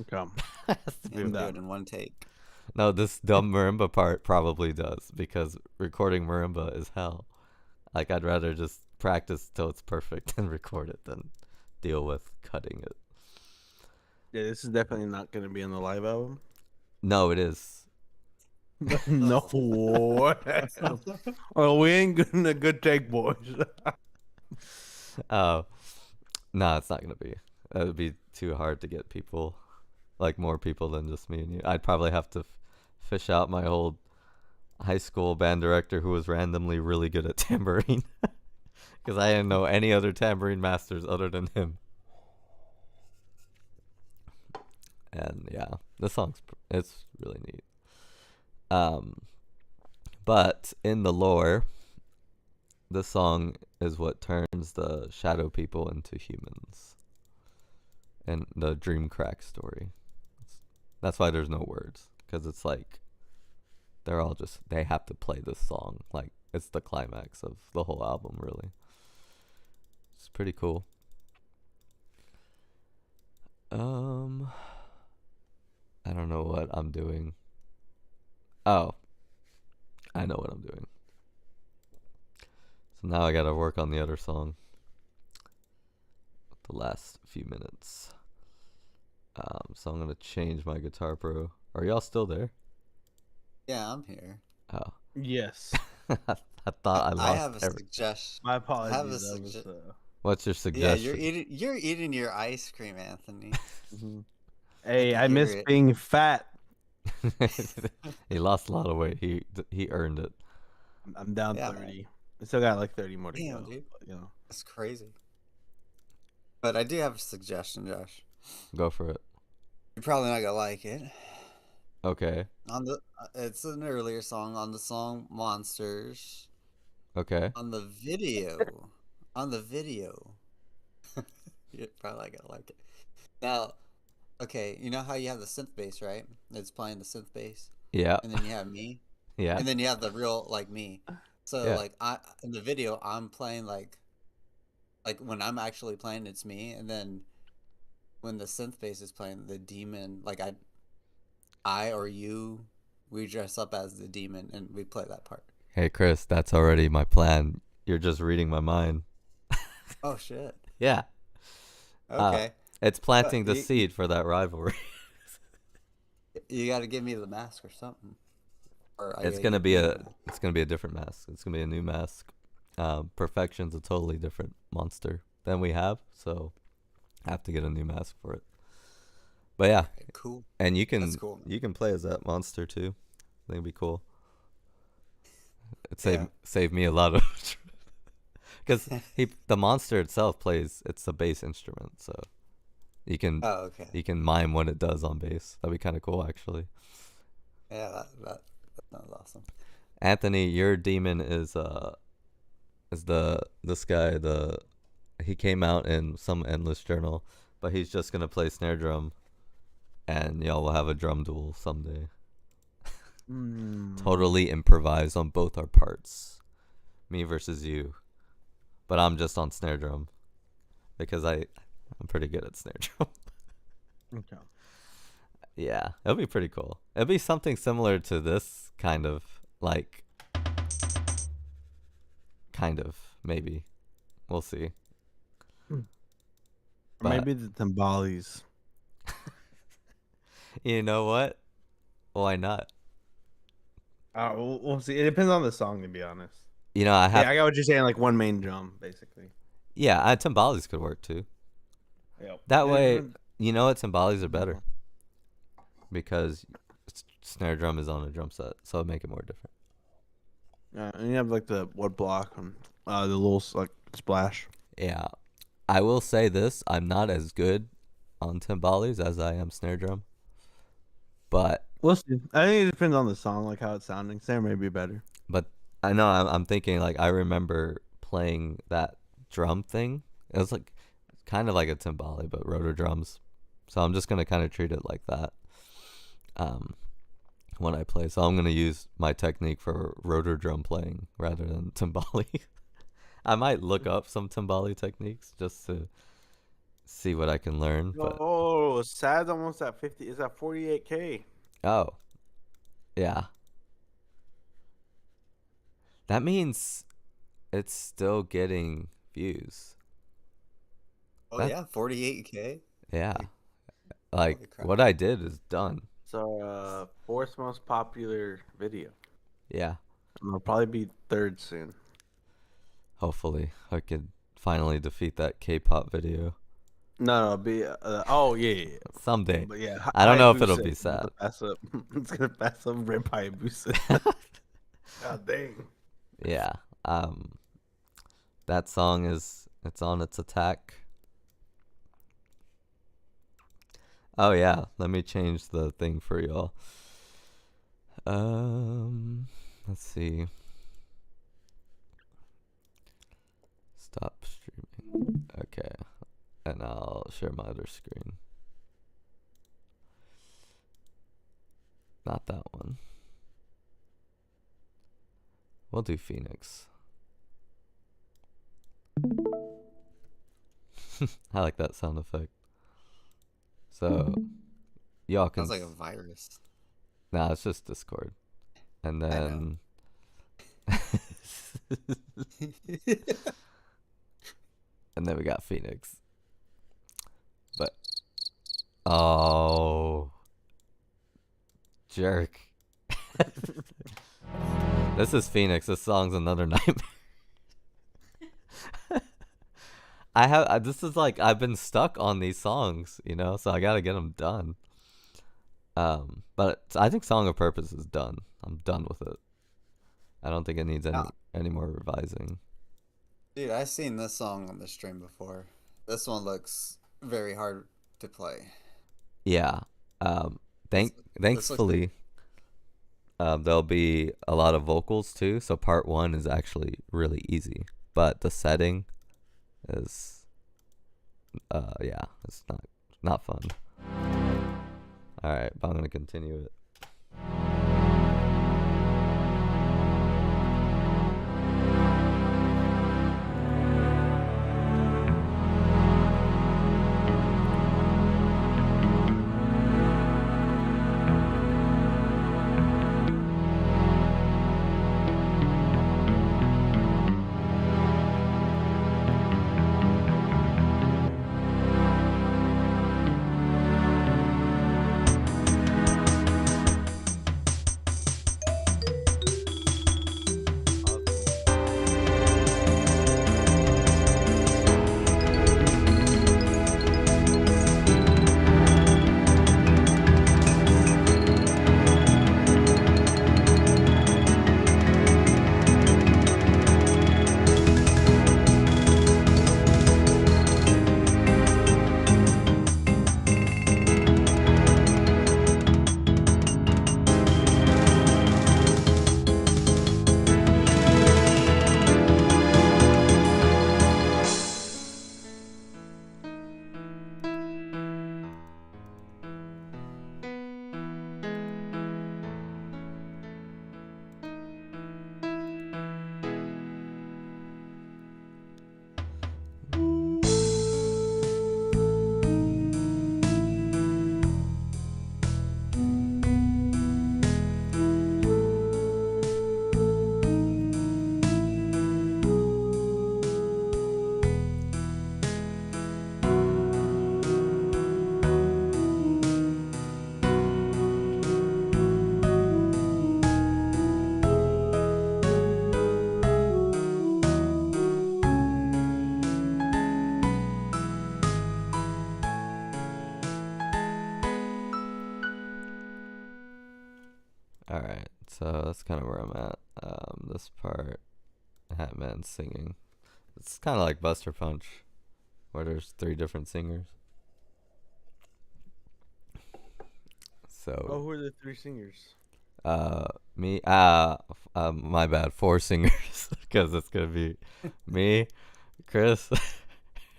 Come. You have to do that. it in one take. No, this dumb marimba part probably does, because recording marimba is hell. Like I'd rather just practice till it's perfect and record it than deal with cutting it. Yeah, this is definitely not gonna be on the live album. No, it is. No way. Well, we ain't getting a good take, boys. Oh, no, it's not gonna be. That would be too hard to get people, like more people than just me and you. I'd probably have to fish out my old high school band director who was randomly really good at tambourine, because I didn't know any other tambourine masters other than him. And yeah, the it's really neat. But in the lore, the song is what turns the shadow people into humans. And the Dreamcrack story. That's why there's no words, because it's like they have to play this song. Like it's the climax of the whole album, really. It's pretty cool. I don't know what I'm doing. Oh, I know what I'm doing. So now I gotta work on the other song. The last few minutes. So I'm gonna change my Guitar Pro. Are y'all still there? Yeah, I'm here. Oh, Yes. I thought I lost. I have a suggestion. My I have a apologies. That was, suggestion. What's your Yeah, suggestion? you're eating your ice cream, Anthony. Hey, can I hear miss it. being fat. He lost a lot of weight. He earned it. I'm down Yeah, 30. I still got like 30 more to Damn, go. dude. But, you know. That's crazy. But I do have a suggestion, Josh. Go for it. You're probably not gonna like it. Okay. It's an earlier song on the song Monsters. Okay. On the video, you're probably not gonna like it. Now, okay, you know how you have the synth bass, right? It's playing the synth bass, Yeah. and then you have me, Yeah. and then you have the real like me. So Yeah. like in the video, I'm playing like when I'm actually playing, it's me, and then when the synth bass is playing, the demon, like I or you, we dress up as the demon and we play that part. Hey, Chris, that's already my plan. You're just reading my mind. Oh shit. Yeah. Okay. It's planting the you- seed for that rivalry. You got to give me the mask or something. Or I It's gotta gonna give be you a the mask. it's gonna be a different mask. It's gonna be a new mask. Perfection's a totally different monster than we have, so I have to get a new mask for it. But yeah, Okay, cool. and you That's cool. you can play as that monster too. I think it'd be cool. It Yeah. save me a lot of because the monster itself it's a bass instrument, so you can Oh, okay. you can mime what it does on bass. That'd be kind of cool, actually. Yeah, that sounds awesome. Anthony, your demon is this guy. He came out in some endless journal, but he's just gonna play snare drum, and y'all will have a drum duel someday. Totally improvise on both our parts, me versus you, but I'm just on snare drum because I'm pretty good at snare drum. Okay. Yeah, it'll be pretty cool. It'll be something similar to this kind of maybe. We'll see. Or But- maybe the timbales. You know what? Why not? We'll see. It depends on the song, to be honest. You know, I have Yeah, I got what you're saying. Like one main drum, basically. timbales could work too. Yep. That way, you know what, timbales are better because snare drum is on a drum set, so it'd make it more different. And you have like the wood block and the little like splash. Yeah, I will say this: I'm not as good on timbales as I am snare drum, but We'll see. I think it depends on the song, like how it's sounding. Snare may be better. I know I'm thinking like I remember playing that drum thing. It was like kind of like a timbale, but rotor drums. So I'm just gonna kind of treat it like that. When I play, so I'm gonna use my technique for rotor drum playing rather than timbale. I might look up some timbale techniques just to see what I can learn. But Oh, Sad's almost at 50. Is at 48K. oh, yeah. That means it's still getting views. Oh That- yeah, 48K. Yeah. like Holy crap. what I did is done. So, fourth most popular video. Yeah. And it'll probably be third soon. Hopefully, I could finally defeat that K-pop video No, it'll be. Oh yeah. someday. But yeah, I don't know if Hayabusa it'll be is sad. gonna pass up. It's gonna pass up Rip Hayabusa. God dang. Yeah. That song it's on its attack. Oh yeah, let me change the thing for y'all. Let's see. Stop streaming. Okay. And I'll share my other screen. Not that one. We'll do Phoenix. I like that sound effect. So, y'all can. Sounds like a virus. Nah, it's just Discord. And I know. then. And then we got Phoenix. But. Oh. Jerk. This is Phoenix. This song's another nightmare. This is like, I've been stuck on these songs, you know, so I gotta get them done. But I think Song of Purpose is done. I'm done with it. I don't think it needs any more revising. Dude, I've seen this song on the stream before. This one looks very hard to play. Yeah. Thankfully, there'll be a lot of vocals too. So part 1 is actually really easy, but the setting is, yeah, it's not fun. All right, but I'm gonna continue it. Alright, so that's kind of where I'm at. This part, Hatman singing. It's kind of like Buster Punch, where there's 3 different singers. So. Oh, who are the 3 singers? Me. My bad. 4 singers, because it's gonna be me, Chris,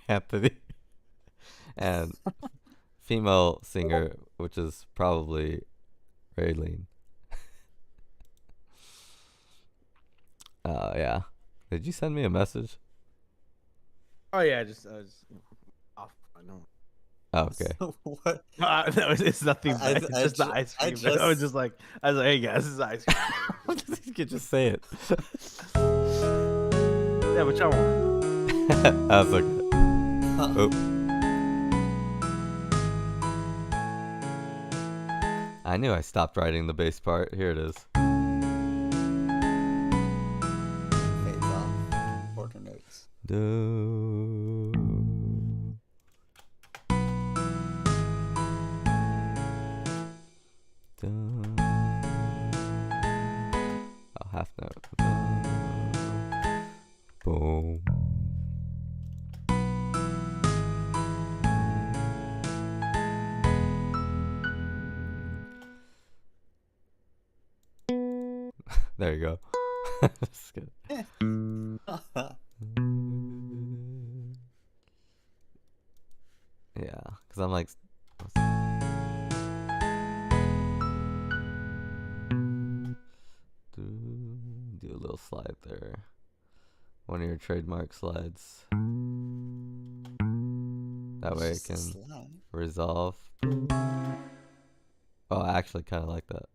Anthony, and female singer, which is probably Raylene. Yeah. Did you send me a message? Oh yeah, just off. I know. Oh, okay. What? No, it's nothing I- bad. It's I just the ju- ice I cream. I was just- like, hey guys, this is ice cream. You could just say it. Yeah, which I want. I was like, oh. I knew I stopped writing the bass part. Here it is. Fades off. Quarter notes. Do. Do. Oh, half note. Boom. There you go. That's good. Yeah, because I'm like. Do a little slide there. One of your trademark slides. That way it Just a can slide. resolve. Oh, I actually kind of like that.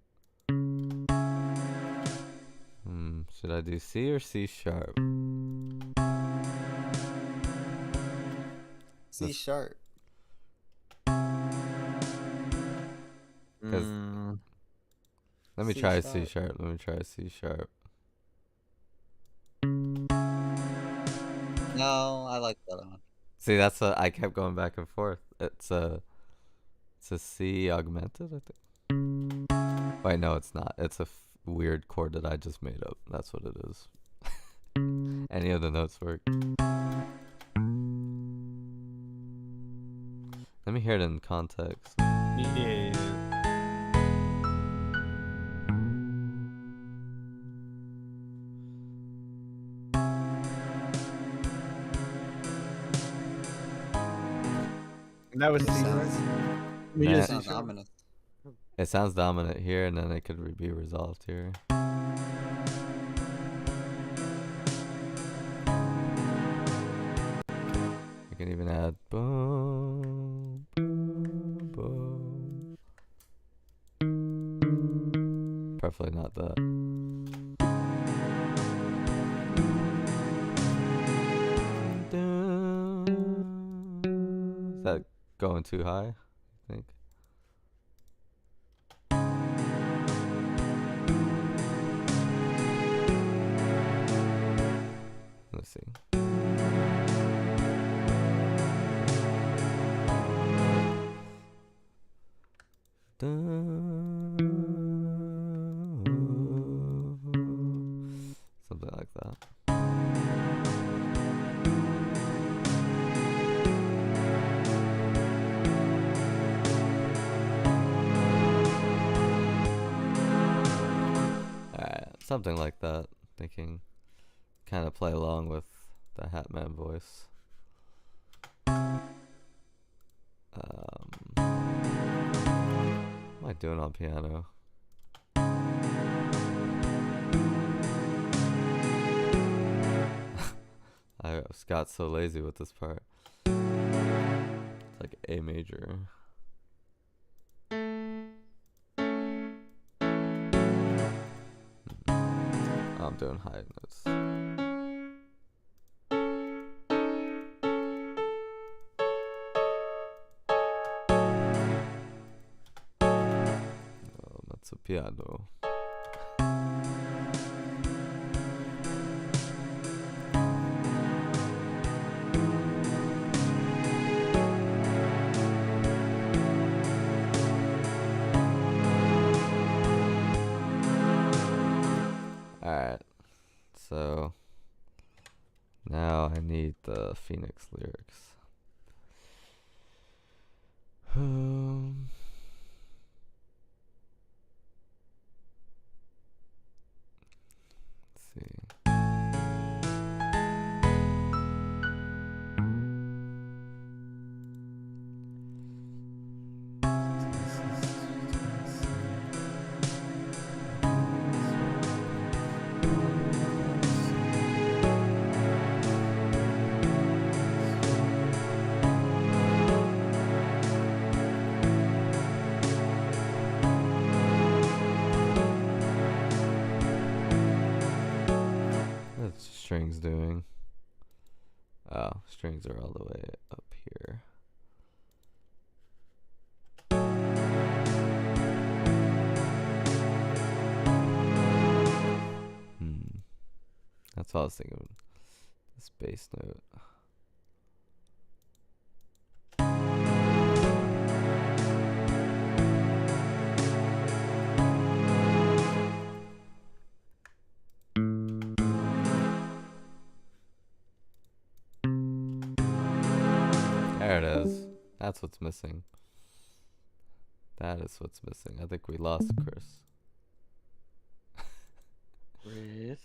Should I do C or C sharp? C sharp. 'Cause- Let me C try C sharp. sharp. Let me try C sharp. No, I like the other one. See, that's a. I kept going back and forth. It's a C augmented, I think. Wait, no, it's not. It's a weird chord that I just made up. That's what it is. Any of the notes work. Let me hear it in context. Yeah. That was It C, right? sounds, We Nah. just sounds ominous. It sounds dominant here, and then it could be resolved here. I can even add boom, boom, boom. Preferably not that. Is that going too high? I think. Let's see. Something like that. Alright, something like that. Thinking, kind of play along with the Hatman voice. What am I doing on piano? I got so lazy with this part. It's like A major. I'm doing high notes. Oh, that's a piano. Alright, so now I need the Phoenix lyrics. Let's see. What's strings doing? Oh, strings are all the way up here. what I was thinking. This bass note. There it is. That's what's missing. That is what's missing. I think we lost Chris. Chris.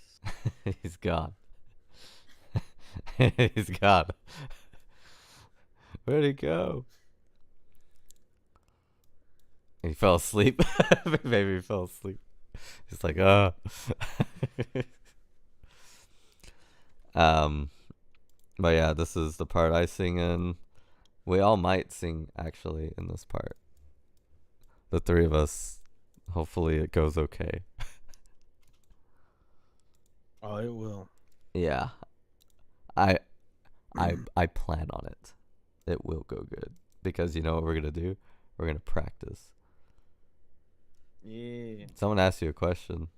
He's gone. He's gone. Where'd he go? He fell asleep. Maybe he fell asleep. He's like, But yeah, this is the part I sing in. We all might sing actually in this part. The three of us. Hopefully it goes okay. Oh, it will. Yeah. I plan on it. It will go good. Because you know what we're gonna do? We're gonna practice. Yeah. Someone asked you a question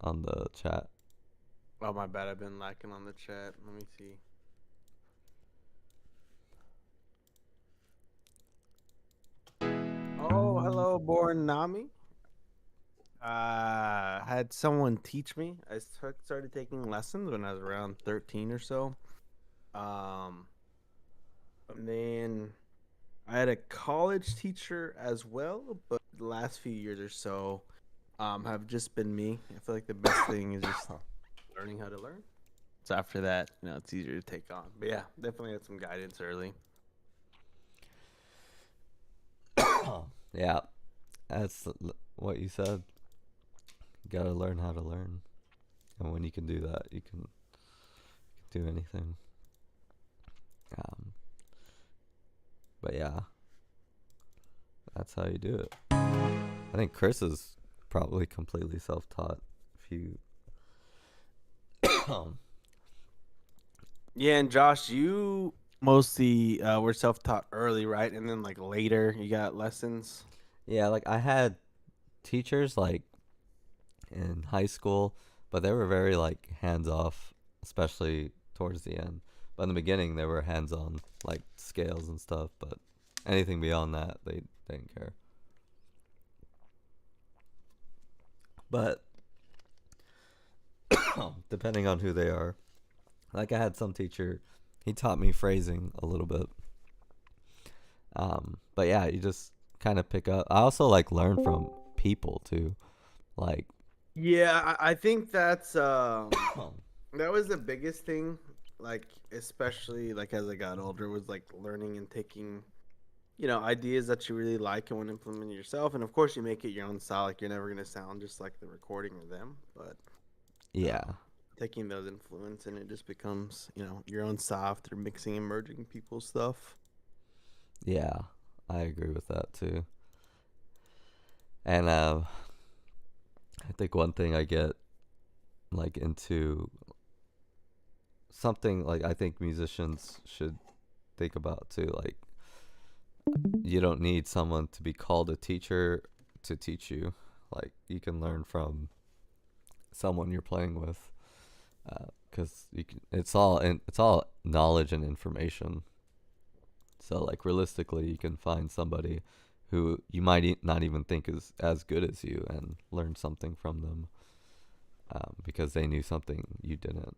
on the chat. Oh, my bad. I've been lacking on the chat. Let me see. Oh, hello, Born Nami. Had someone teach me. I started taking lessons when I was around 13 or so. And then I had a college teacher as well, but the last few years or so have just been me. I feel like the best thing is just learning how to learn. So after that, it's easier to take on. But yeah, definitely had some guidance early. Yeah, that's what you said. You gotta learn how to learn, and when you can do that, you can do anything. But yeah, that's how you do it. I think Chris is probably completely self-taught. If you, Yeah, and Josh, you mostly were self-taught early, right? And then like later, you got lessons. yeah, like I had teachers like in high school, but they were very like hands-off, especially towards the end. But in the beginning, they were hands-on, like scales and stuff. But anything beyond that, they didn't care. But depending on who they are, like I had some teacher, he taught me phrasing a little bit. But yeah, you just kind of pick up. I also like learn from people too, like. Yeah, I think that's that was the biggest thing. Like especially like as I got older, was like learning and taking, ideas that you really like and want to implement yourself. And of course, you make it your own style. Like you're never gonna sound just like the recording or them, but Yeah. taking those influence and it just becomes your own style after mixing and merging people's stuff. Yeah, I agree with that too. And I think one thing I get like into something like I think musicians should think about too, like you don't need someone to be called a teacher to teach you. Like you can learn from someone you're playing with, because it's all knowledge and information. So like realistically, you can find somebody who you might not even think is as good as you and learn something from them, because they knew something you didn't,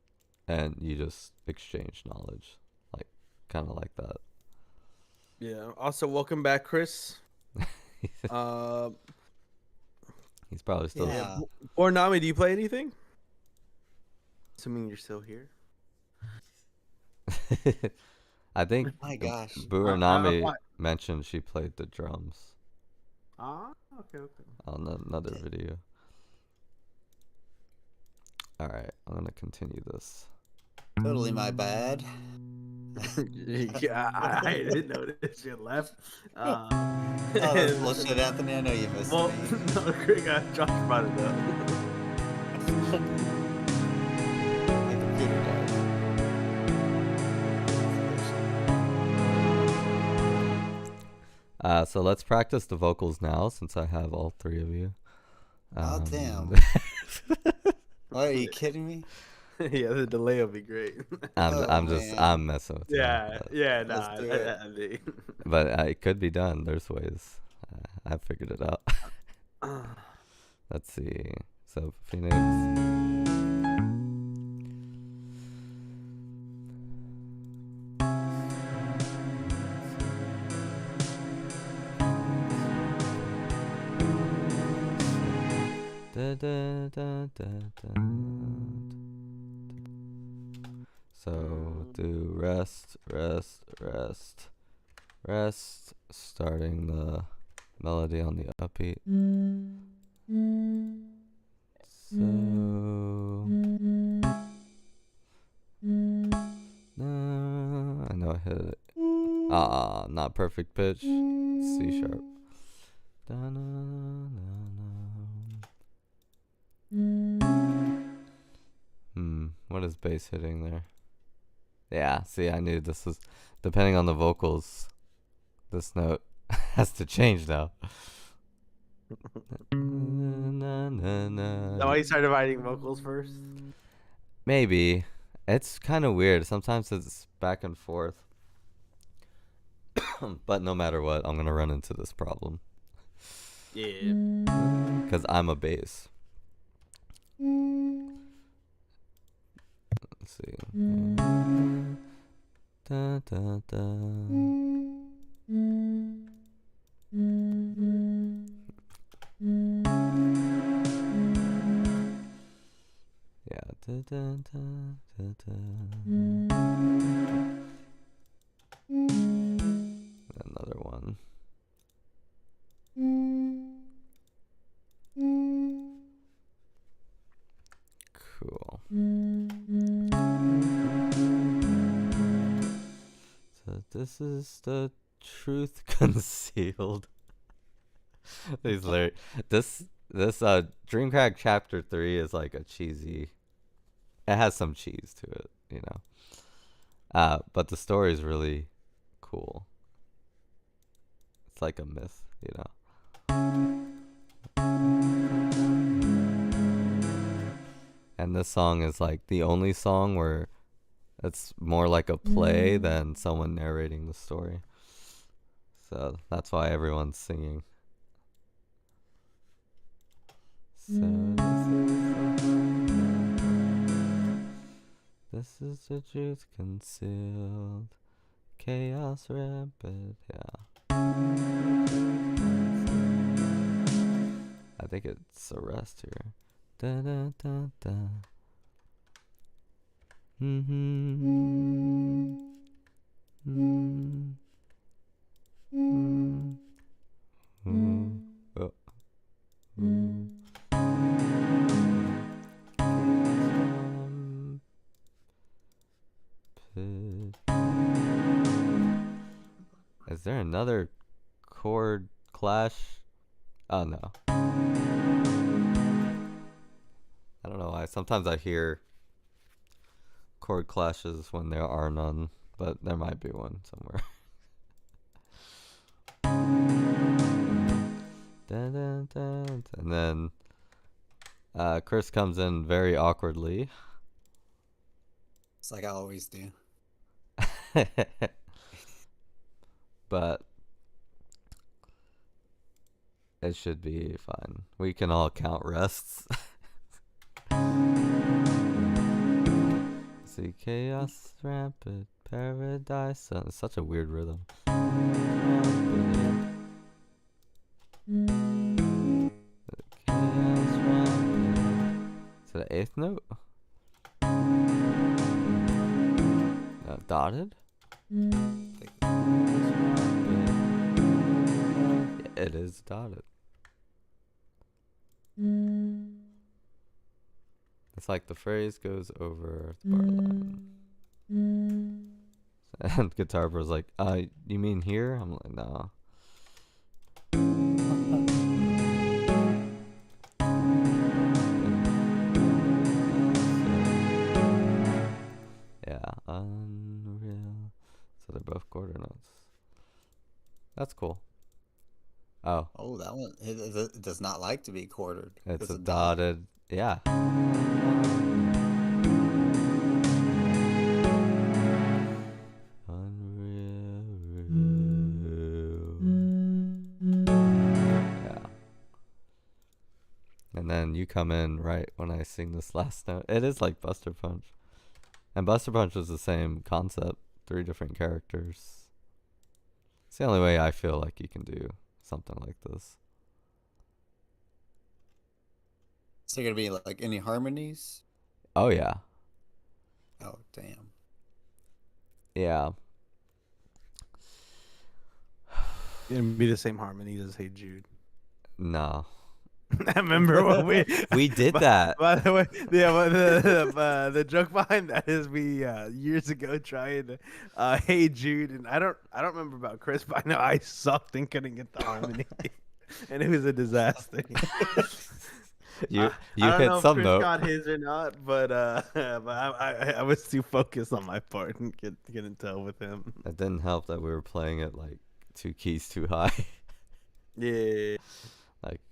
and you just exchange knowledge, like kind of like that. Yeah. Also, welcome back, Chris. He's probably still. Yeah. Or Nami, do you play anything? Assuming you're still here. I think My gosh. Buranami mentioned she played the drums Okay. on another video. All right, I'm gonna continue this. Totally my bad. Yeah, I didn't notice you left. Oh, well, shit, Anthony, I know you missed Well, me. no, Greg, Josh brought it up. My computer died. So let's practice the vocals now, since I have all three of you. Oh, damn. What, are you kidding me? Yeah, the delay will be great. I'm man. messing with you. Yeah, yeah, Let's nah. do it. But it could be done. There's ways. I figured it out. Let's see. So Phoenix. Da, da, da, da, da. So do rest, rest, rest, rest, starting the melody on the upbeat. So I know I hit it. Not perfect pitch. C sharp. What is bass hitting there? Yeah, see, I knew this was, depending on the vocals, this note has to change now. Why you started writing vocals first? Maybe. It's kind of weird. Sometimes it's back and forth. But no matter what, I'm going to run into this problem. Yeah. Because I'm a bass. Let's see. Da, da, da. Yeah. Da, da, da, da, da. Another one. Cool. So this is the truth concealed. These lyrics. This Dreamcrack Chapter 3 is like a cheesy. It has some cheese to it, you know. But the story is really cool. It's like a myth, you know. And this song is like the only song where it's more like a play than someone narrating the story. So that's why everyone's singing. So this is the truth concealed. Chaos rampant, yeah. I think it's a rest here. Da da da da. Is there another chord clash? Oh no. I don't know why. Sometimes I hear chord clashes when there are none, but there might be one somewhere. Dun, dun, dun. And then Chris comes in very awkwardly. It's like I always do. But it should be fine. We can all count rests. See, chaos rampant, paradise. It's such a weird rhythm. Chaos rampant. Is it the 8th note? No, dotted? Yeah, it is dotted. It's like the phrase goes over the bar line. And Guitar Bro's like, you mean here? I'm like, no. Yeah, unreal. So they're both quarter notes. That's cool. Oh. Oh, that one. It does not like to be quartered. It's a dotted. Yeah. you come in right when I sing this last note. It is like Buster Punch. And Buster Punch was the same concept. 3 different characters. It's the only way I feel like you can do something like this. Is there gonna be like any harmonies? Oh yeah. Oh damn. Yeah. It'd be the same harmonies as Hey Jude. No. I remember when We did that. By the way, yeah, but the joke behind that is we years ago tried Hey Jude, and I don't remember about Chris, but I know I sucked and couldn't get the harmony, and it was a disaster. You I don't hit know if some Chris note. got his or not, but I was too focused on my part and couldn't tell with him. It didn't help that we were playing it like 2 keys too high. Yeah. Like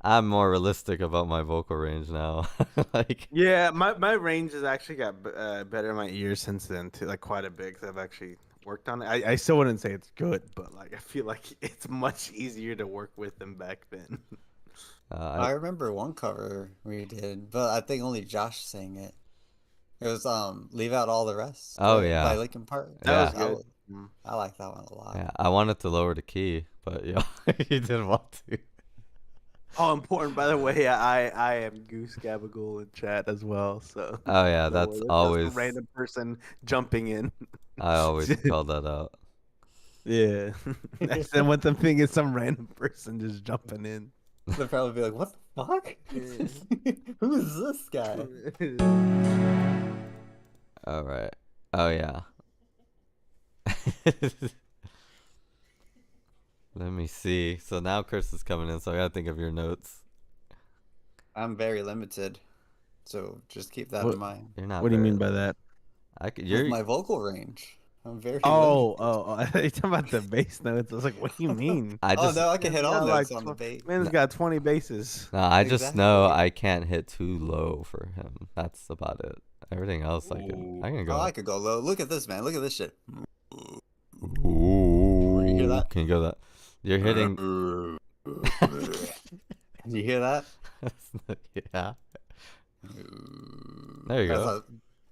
I'm more realistic about my vocal range now. Like Yeah, my range has actually got better in my ears since then too, like quite a bit. Cause I've actually worked on it. I still wouldn't say it's good, but like I feel like it's much easier to work with than back then. I remember one cover we did, but I think only Josh sang it. It was Leave Out All the Rest. Oh, by yeah. Linkin Park. That was good. I like that one a lot. yeah, I wanted to lower the key, but you didn't want to. Oh, important by the way, I am Goose Gabagool in chat as well. So. Oh yeah, So that's just a always random person jumping in. I always call that out. Yeah. Then what the thing is, some random person just jumping in. They'll probably be like, "What the fuck? Who is this guy?" All right. Oh yeah. Let me see. So now Chris is coming in, so I gotta think of your notes. I'm very limited, so just keep that What- in mind. You're not. What do you very- mean by that? I could. With You're. my vocal range, I'm very. Oh, limited. I thought you talking about the bass notes. I was like, what do you mean? I just. Oh no, I can hit all Yeah, notes like on the bass. Man's got 20 basses. No, I just know Exactly. I can't hit too low for him. That's about it. Everything else I can. I can go. Oh, I could go low. Look at this, man. Look at this shit. Ooh. You hear that? Can you go that? You're hitting. You hear that? Yeah. There you That's go. a-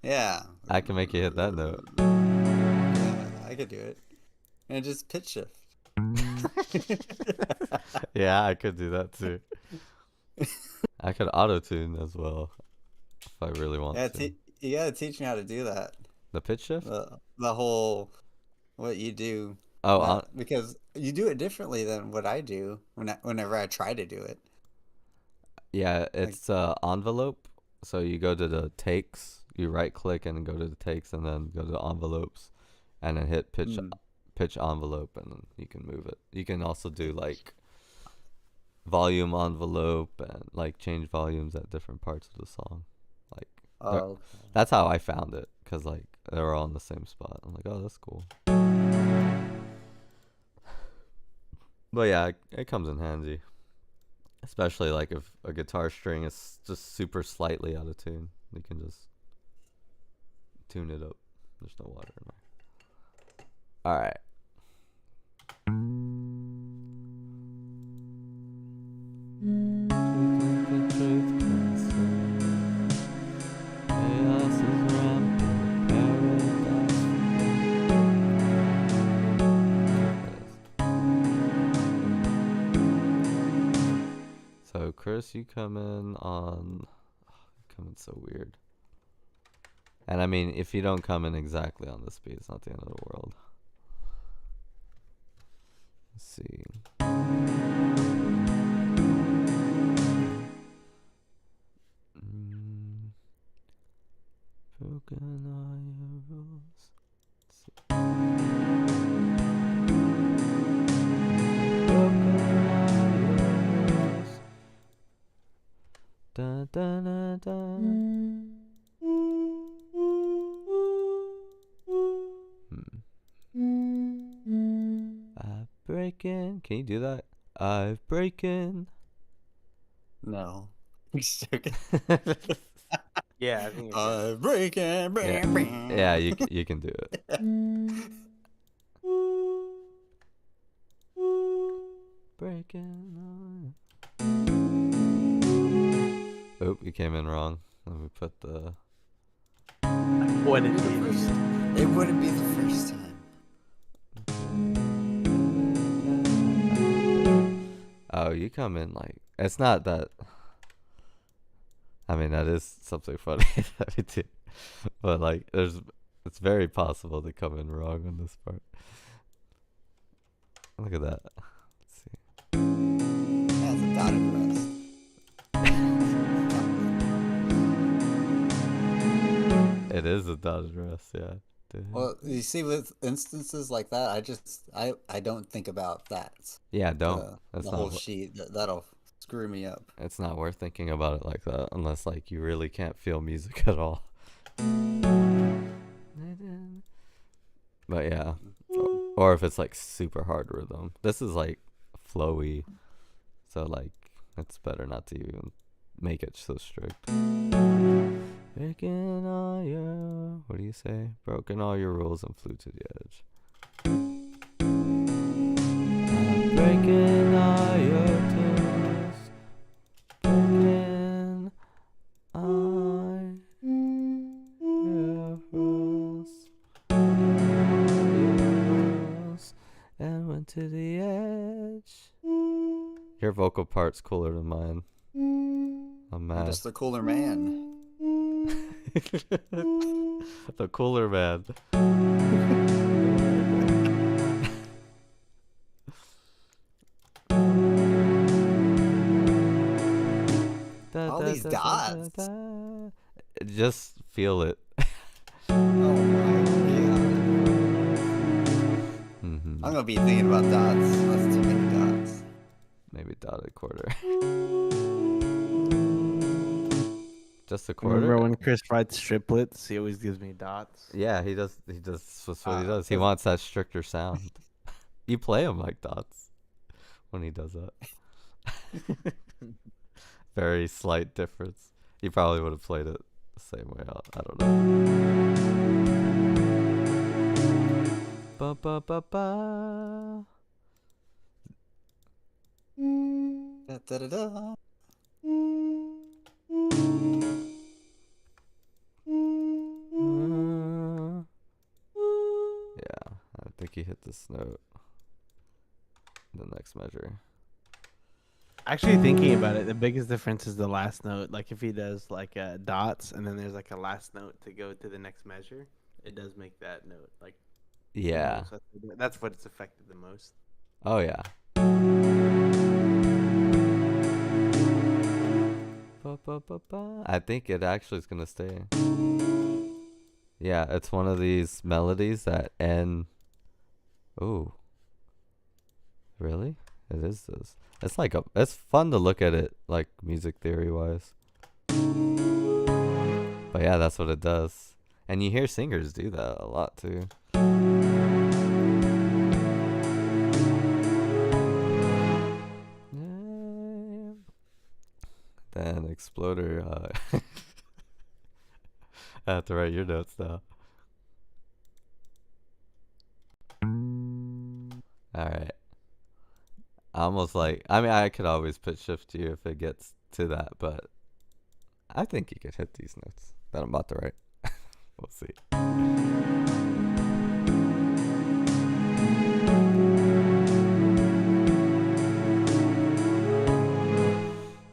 yeah. I can make you hit that note. Yeah, I could do it. And just pitch shift. Yeah, I could do that too. I could auto tune as well if I really want Yeah, to. you gotta teach me how to do that. The pitch shift? The whole what you do. Oh, Because you do it differently than what I do whenever I try to do it. yeah, it's envelope. So you go to the takes, you right click and go to the takes, and then go to envelopes, and then hit pitch envelope, and then you can move it. You can also do like volume envelope and like change volumes at different parts of the song. Like Oh, that's how I found it, because like they were all in the same spot. I'm like, oh, that's cool. But yeah, it comes in handy, especially like if a guitar string is just super slightly out of tune. You can just tune it up. There's no water in there. All right. So Chris, you come in on. Come in so weird. And I mean, if you don't come in exactly on this beat, it's not the end of the world. Let's see. Broken all your rules. Let's see. Broken all your rules. Da da da da. I've breaking. Can you do that? I've breaking. no. I'm just joking. Yeah, I think it's Breaking. Yeah, you can do it. Breaking. came in wrong. Let me put the. What did The you? first- It wouldn't be the first time. Oh, you come in like it's not that. I mean, that is something funny that we do, but like, it's very possible to come in wrong on this part. Look at that. Let's see. Yeah, it's a dotted rest. It is a dotted rest, yeah. Dude. Well, you see, with instances like that, I don't think about that. Yeah, don't. That's The not. whole sheet. That'll screw me up. It's not worth thinking about it like that unless like you really can't feel music at all. But yeah, or if it's like super hard rhythm. This is like flowy, so like it's better not to even make it so strict. Breaking all your, what do you say? Broken all your rules and flew to the edge. I'm breaking all your tools. Broken all your rules. And went to the edge. Your vocal part's cooler than mine. I'm I'm mad. just a cooler man. The cooler man. All these dots. Just feel it. Oh my god. Mm-hmm. I'm gonna be thinking about dots. That's too many dots. Maybe dotted quarter. Just a quarter. Remember when Chris writes triplets? He always gives me dots. Yeah, he does. He does. That's what he Ah, does. He wants that stricter sound. You play him like dots when he does that. Very slight difference. He probably would have played it the same way. I don't know. Ba ba ba ba. Da, da, da, da. Yeah, I think he hit this note. The next measure. Actually, thinking about it, the biggest difference is the last note. Like if he does like dots and then there's like a last note to go to the next measure, it does make that note like. Yeah. That's what it's affected the most. Oh yeah. Ba, ba, ba, ba. I think it actually is gonna stay. Yeah, it's one of these melodies that end. Ooh. Really? It is this. It's like it's fun to look at it like music theory wise. But yeah, that's what it does. And you hear singers do that a lot too. Then Exploder, I have to write your notes now. Alright. Almost like, I mean, I could always pitch shift you if it gets to that, but I think you could hit these notes that I'm about to write. We'll see.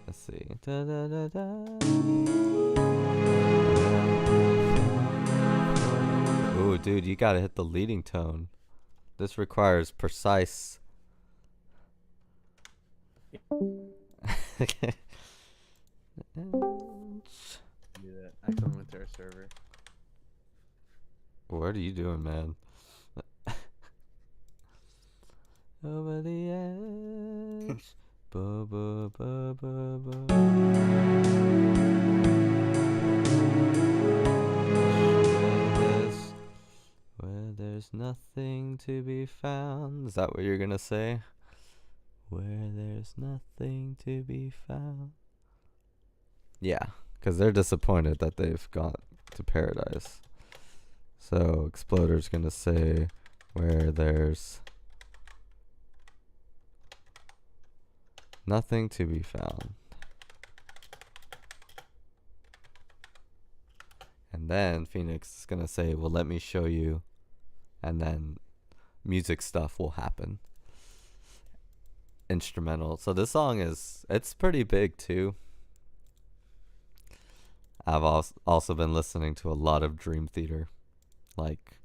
Let's see. Da, da, da, da. Ooh, dude, you gotta hit the leading tone. This requires precise. Do that. I come with our server. What are you doing, man? Over the edge. Ba, ba, ba, ba, ba. Where there's nothing to be found. Is that what you're gonna say? Where there's nothing to be found. Yeah, because they're disappointed that they've got to paradise. So Exploder's gonna say where there's nothing to be found. then Phoenix is gonna say, well, let me show you, and then music stuff will happen. Instrumental. So this song it's pretty big too. I've also been listening to a lot of Dream Theater, like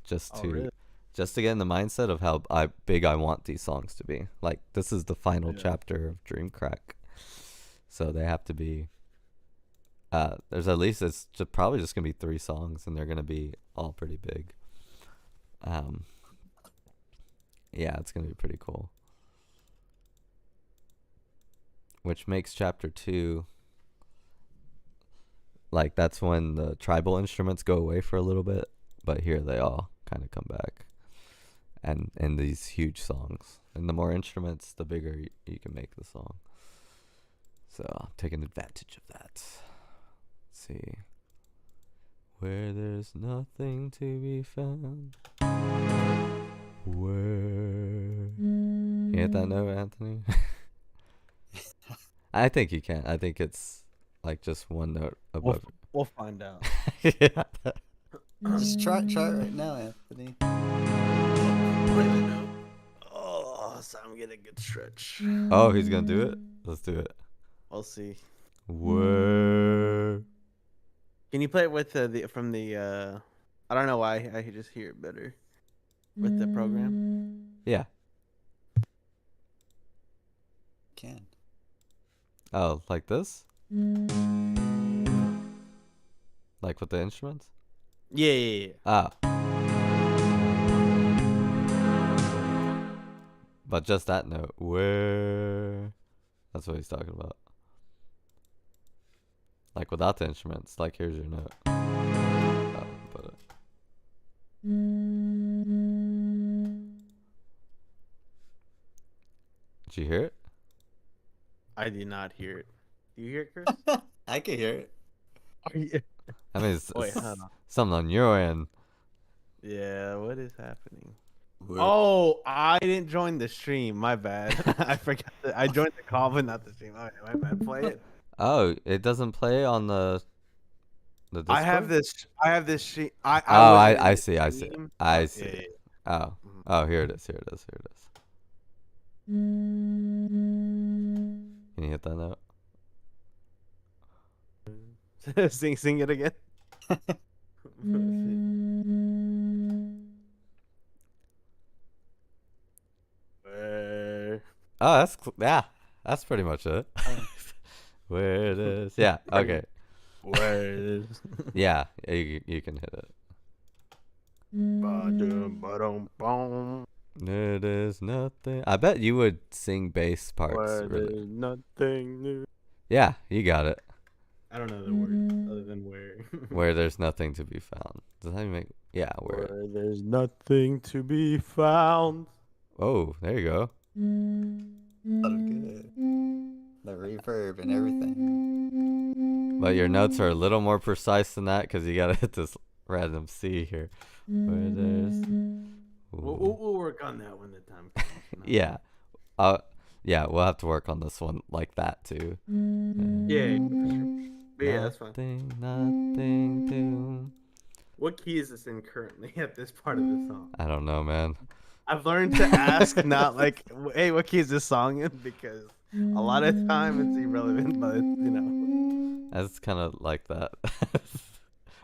just Oh, to really? just to get in the mindset of how big I want these songs to be. Like this is the final Yeah. chapter of Dreamcrack, so they have to be. There's at least probably just gonna be 3 songs, and they're gonna be all pretty big. Yeah, it's gonna be pretty cool. Which makes chapter 2, like that's when the tribal instruments go away for a little bit, but here they all kind of come back, and in these huge songs. And the more instruments, the bigger you can make the song. So I'm taking advantage of that. Let's see. Where there's nothing to be found. Where. You hit that note, Anthony? I think you can. I think it's like just one note above. We'll find out. Yeah. Just try it right now, Anthony. Oh, so I'm getting a good stretch. Oh, he's gonna do it. Let's do it. We'll see. Where. Can you play it with from the? I don't know why I could just hear it better with the program. Yeah. Can. Oh, like this? Like with the instruments? Yeah. Ah. But just that note. Where. That's what he's talking about. Like without the instruments. Like here's your note. Oh, put it. Did you hear it? I did not hear it. Do you hear it, Chris? I can hear it. I mean, it's Wait, hold on. something on your end. Yeah, what is happening? Where- Oh, I didn't join the stream. My bad. I forgot. I joined the call, but not the stream. All right, my bad. Play it. Oh, it doesn't play on the Discord? I have this. I have this sheet. Oh, wasn't in I the see. I see. stream. I Yeah, see. yeah, yeah. Oh. Mhm. Oh, here it is. Here it is. Here it is. Can you hit that note? sing it again. Where? Oh, yeah. That's pretty much it. Where it is. Yeah. Okay. Where is? Yeah. You can hit it. Ba-dum-ba-dum-bum. It is nothing. I bet you would sing bass parts. Where Really. there's nothing new. Yeah, you got it. I don't know the word other than where. Where there's nothing to be found. Does that even make? Yeah. Where? Where there's nothing to be found. Oh, there you go. Oh, good. The reverb and everything. But your notes are a little more precise than that because you gotta hit this random C here. Where there's. We'll work on that when the time comes. Yeah. Yeah, we'll have to work on this one like that too. Yeah. But yeah, that's fine. Nothing to. What key is this in currently at this part of the song? I don't know, man. I've learned to ask not like, hey, what key is this song in? Because a lot of time it's irrelevant, but That's kind of like that.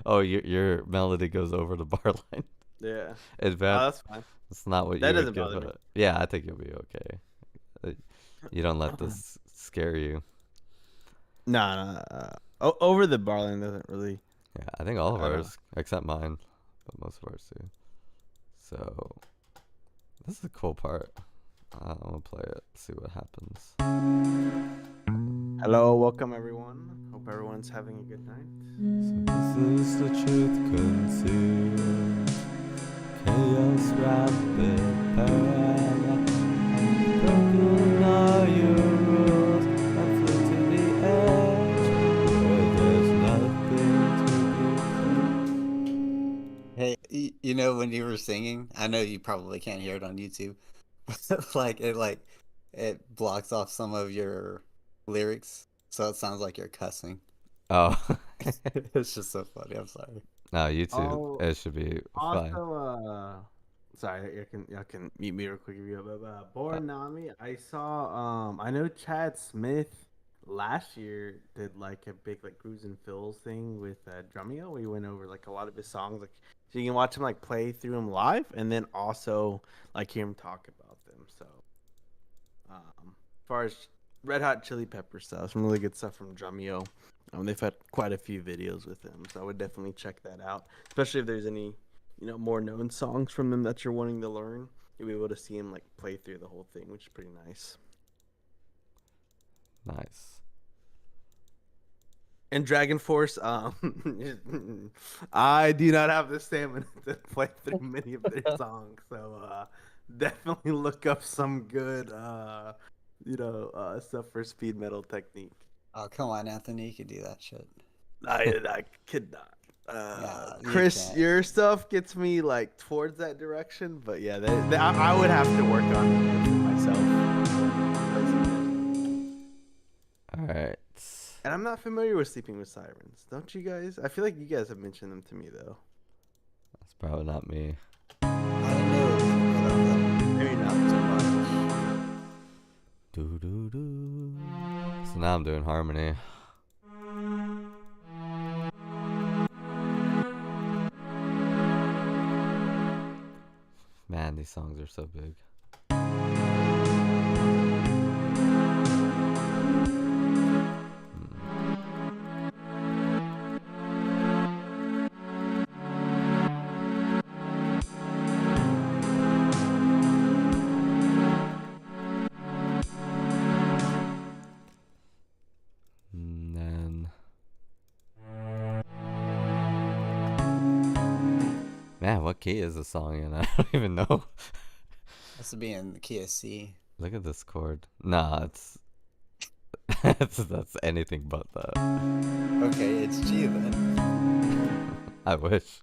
Oh, your melody goes over the bar line. yeah. Advanced. That's fine. It's not what That you would doesn't give bother me. it. Yeah, I think you'll be okay. You don't let this scare you. No. Over the bar line doesn't really. Yeah, I think all of I don't know. ours, except mine, but most of ours do. So, this is a cool part. I'm gonna play it, see what happens. Hello, welcome everyone. Hope everyone's having a good night. So this is the truth concealed. Chaos rapid parallel. Broken all your rules. I flew to the edge where there's nothing to be. Hey, you know when you were singing, I know you probably can't hear it on YouTube. Like it blocks off some of your lyrics, so it sounds like you're cussing. Oh, It's just so funny. I'm sorry. No, you too. Oh, It should be fine. Also, sorry, y'all can mute me real quick if you have. Born Nami, I saw. I know Chad Smith last year did like a big like Grooves and Fills thing with Drumeo. We went over like a lot of his songs, like so you can watch him like play through them live, and then also like hear him talk about them. So, as far as Red Hot Chili Pepper stuff, some really good stuff from Drumeo. They've had quite a few videos with him, so I would definitely check that out. Especially if there's any, more known songs from them that you're wanting to learn, you'll be able to see him like play through the whole thing, which is pretty nice. Nice. And Dragon Force, I do not have the stamina to play through many of their songs, so definitely look up some good, stuff for speed metal technique. Oh, come on, Anthony. You can do that shit. I could not. You Chris, can't. your stuff gets me like towards that direction, but yeah, I would have to work on it myself. All right. And I'm not familiar with Sleeping with Sirens. Don't you guys? I feel like you guys have mentioned them to me though. That's probably not me. I don't know. Maybe not so much. Do do do. So now I'm doing harmony. Man, these songs are so big. And then, man, what key is the song in? I don't even know. Has to be in the key of C. Look at this chord. Nah, it's that's anything but that. Okay, it's G then. I wish.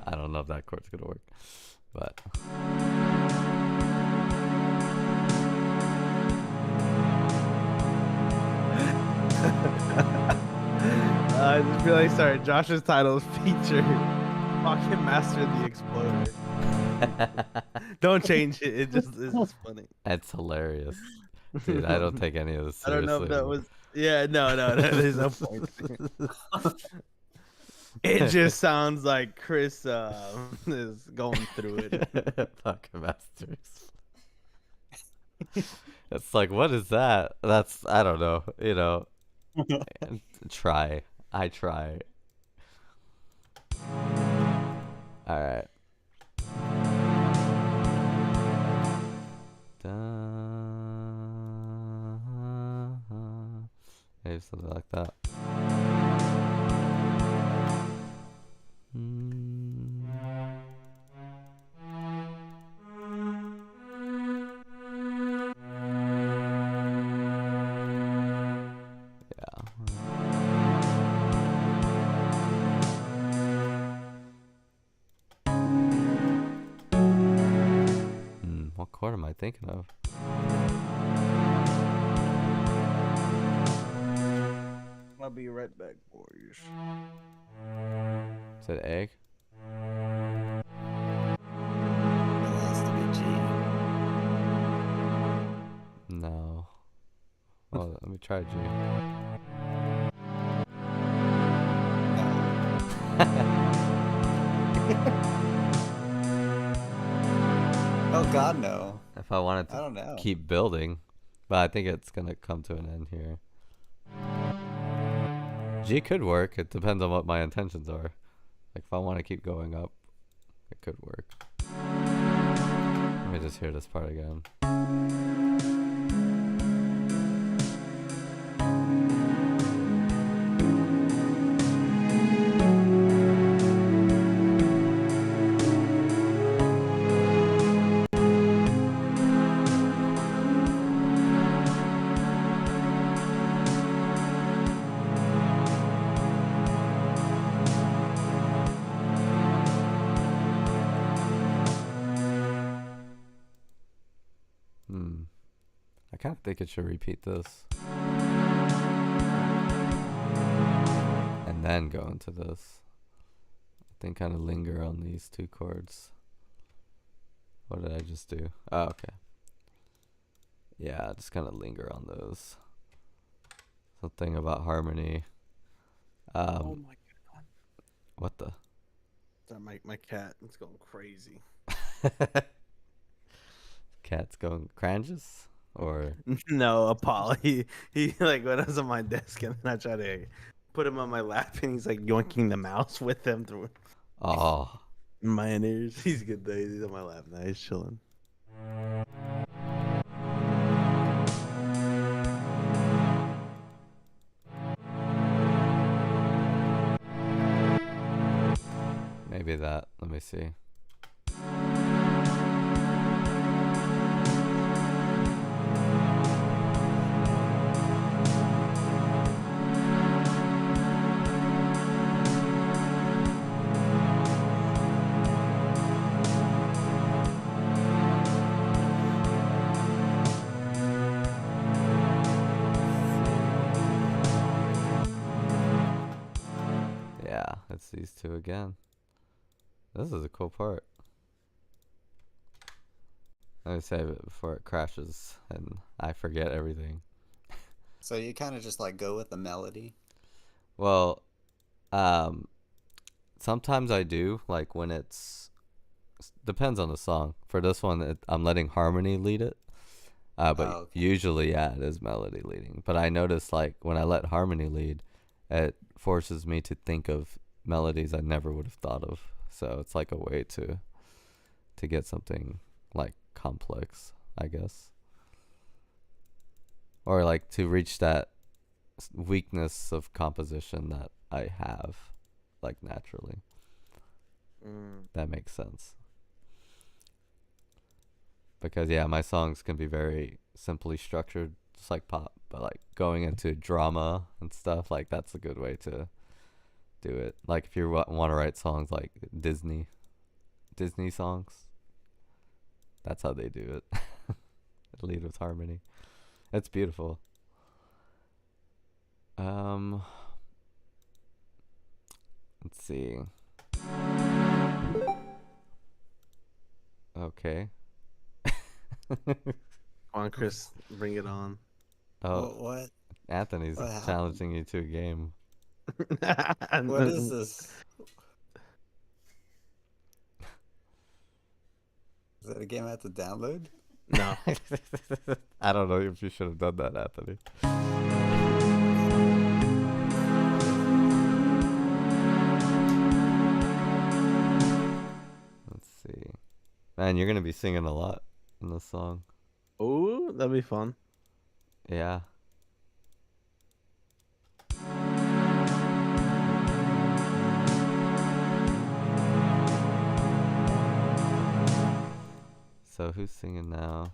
I don't know if that chord's gonna work, but I just feel like sorry. Josh's title is feature Pocket Master the Exploder. Don't change it. It's just funny. it's hilarious, dude. I don't take any of this I don't seriously. know if that was. Yeah, no, there's no point. It just sounds like Chris is going through it. Pocket Masters. It's like, what is that? That's, I don't know. Try. I try. All right. Maybe something like that. What chord am I thinking of? I'll be right back, Warriors. Is it egg? It has to be G. No. Well, let me try G. Oh God, no. If I wanted I to don't know. keep building, but I think it's gonna come to an end here. G could work. It depends on what my intentions are. Like if I want to keep going up, it could work. Let me just hear this part again. kind of think it should repeat this. And then go into this. I think kind of linger on these two chords. What did I just do? Oh, okay. Yeah, just kind of linger on those. Something about harmony. Oh my god. What the? My cat is going crazy. Cat's going cranges? Or No, Apollo. He like went on my desk and then I tried to put him on my lap and he's like yoinking the mouse with him through oh, my ears. He's good though. He's on my lap now. He's chilling. maybe that. Let me see. Yeah, it's these two again. This is a cool part. Let me save it before it crashes and I forget everything. So you kind of just like go with the melody. Well, sometimes I do, like when depends on the song. For this one, I'm letting harmony lead it. But okay. usually, yeah, it is melody leading. But I notice, like, when I let harmony lead, it forces me to think of melodies I never would have thought of. So it's like a way to get something, like, complex, I guess. Or, like, to reach that weakness of composition that I have, like, naturally. That makes sense. Because, yeah, my songs can be very simply structured, just like pop. But, like, going into drama and stuff, like, that's a good way to do it. Like, if you want to write songs like Disney songs, that's how they do it. Lead with harmony. It's beautiful. Let's see. Okay. Come on, Chris, bring it on. Oh, What? Anthony's What happened? challenging you to a game. What is this? Is that a game I have to download? No. I don't know if you should have done that, Anthony. Let's see. Man, you're going to be singing a lot in this song. Oh, that'd be fun. Yeah. So who's singing now?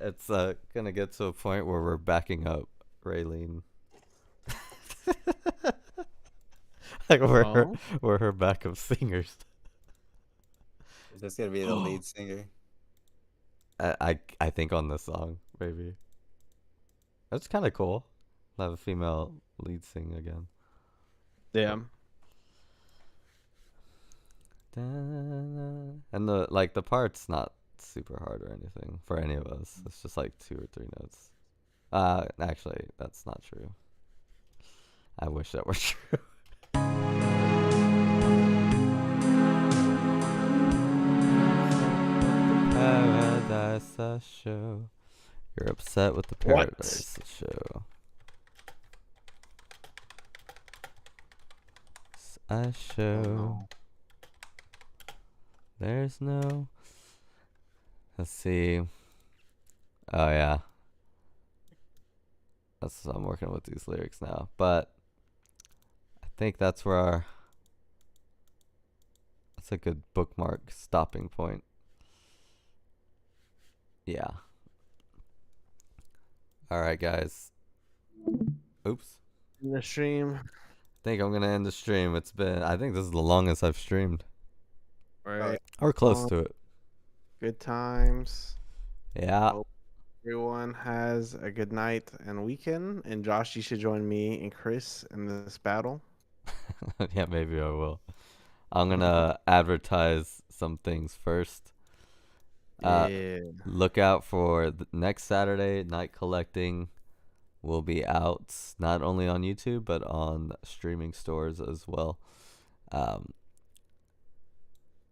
It's gonna get to a point where we're backing up Raylene. Like we're her backup singers. Is this gonna be the lead singer? I think on this song, maybe. That's kind of cool. Have a female lead sing again. Yeah. And the part's not super hard or anything for any of us. It's just like 2 or 3 notes. Actually, that's not true. I wish that were true. Paradise Show. You're upset with the What? Paradise Show. I show. no. There's no. Let's see. Oh yeah. I'm working with these lyrics now, but I think that's where that's a good bookmark stopping point. Yeah. All right, guys. Oops. In the stream. I think I'm gonna end the stream. I think this is the longest I've streamed, Right. or close to it. Good times. Yeah. Hope everyone has a good night and weekend. And Josh, you should join me and Chris in this battle. Yeah, maybe I will. I'm gonna advertise some things first. Yeah. Look out for the next Saturday. Night Collecting will be out not only on YouTube but on streaming stores as well.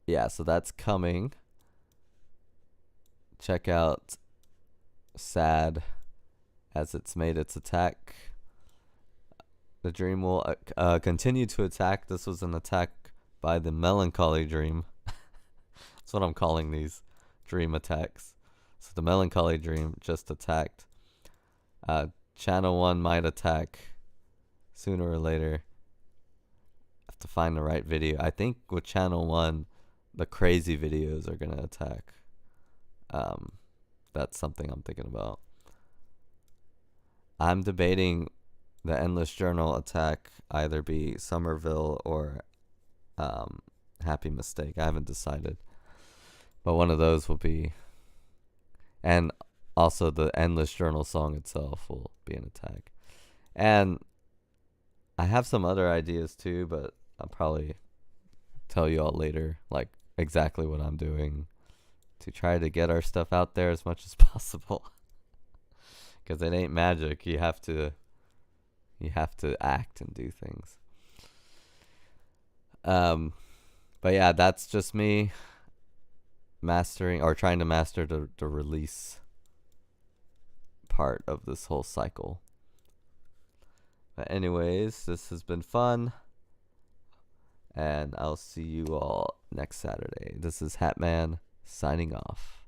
Yeah, so that's coming. Check out Sad as it's made its attack. The dream will continue to attack. This was an attack by the Melancholy Dream. That's what I'm calling these dream attacks. So the Melancholy Dream just attacked. Channel 1 might attack sooner or later. Have to find the right video. I think with Channel 1, the crazy videos are going to attack. That's something I'm thinking about. I'm debating the Endless Journal attack either be Somerville or Happy Mistake. I haven't decided. But one of those will be. And also the Endless Journal song itself will be an attack. And I have some other ideas too, but I'll probably tell you all later, like exactly what I'm doing to try to get our stuff out there as much as possible. Because it ain't magic. You have to act and do things. But yeah, that's just me mastering or trying to master the release part of this whole cycle. But anyways, this has been fun, and I'll see you all next Saturday. This is Hatman signing off.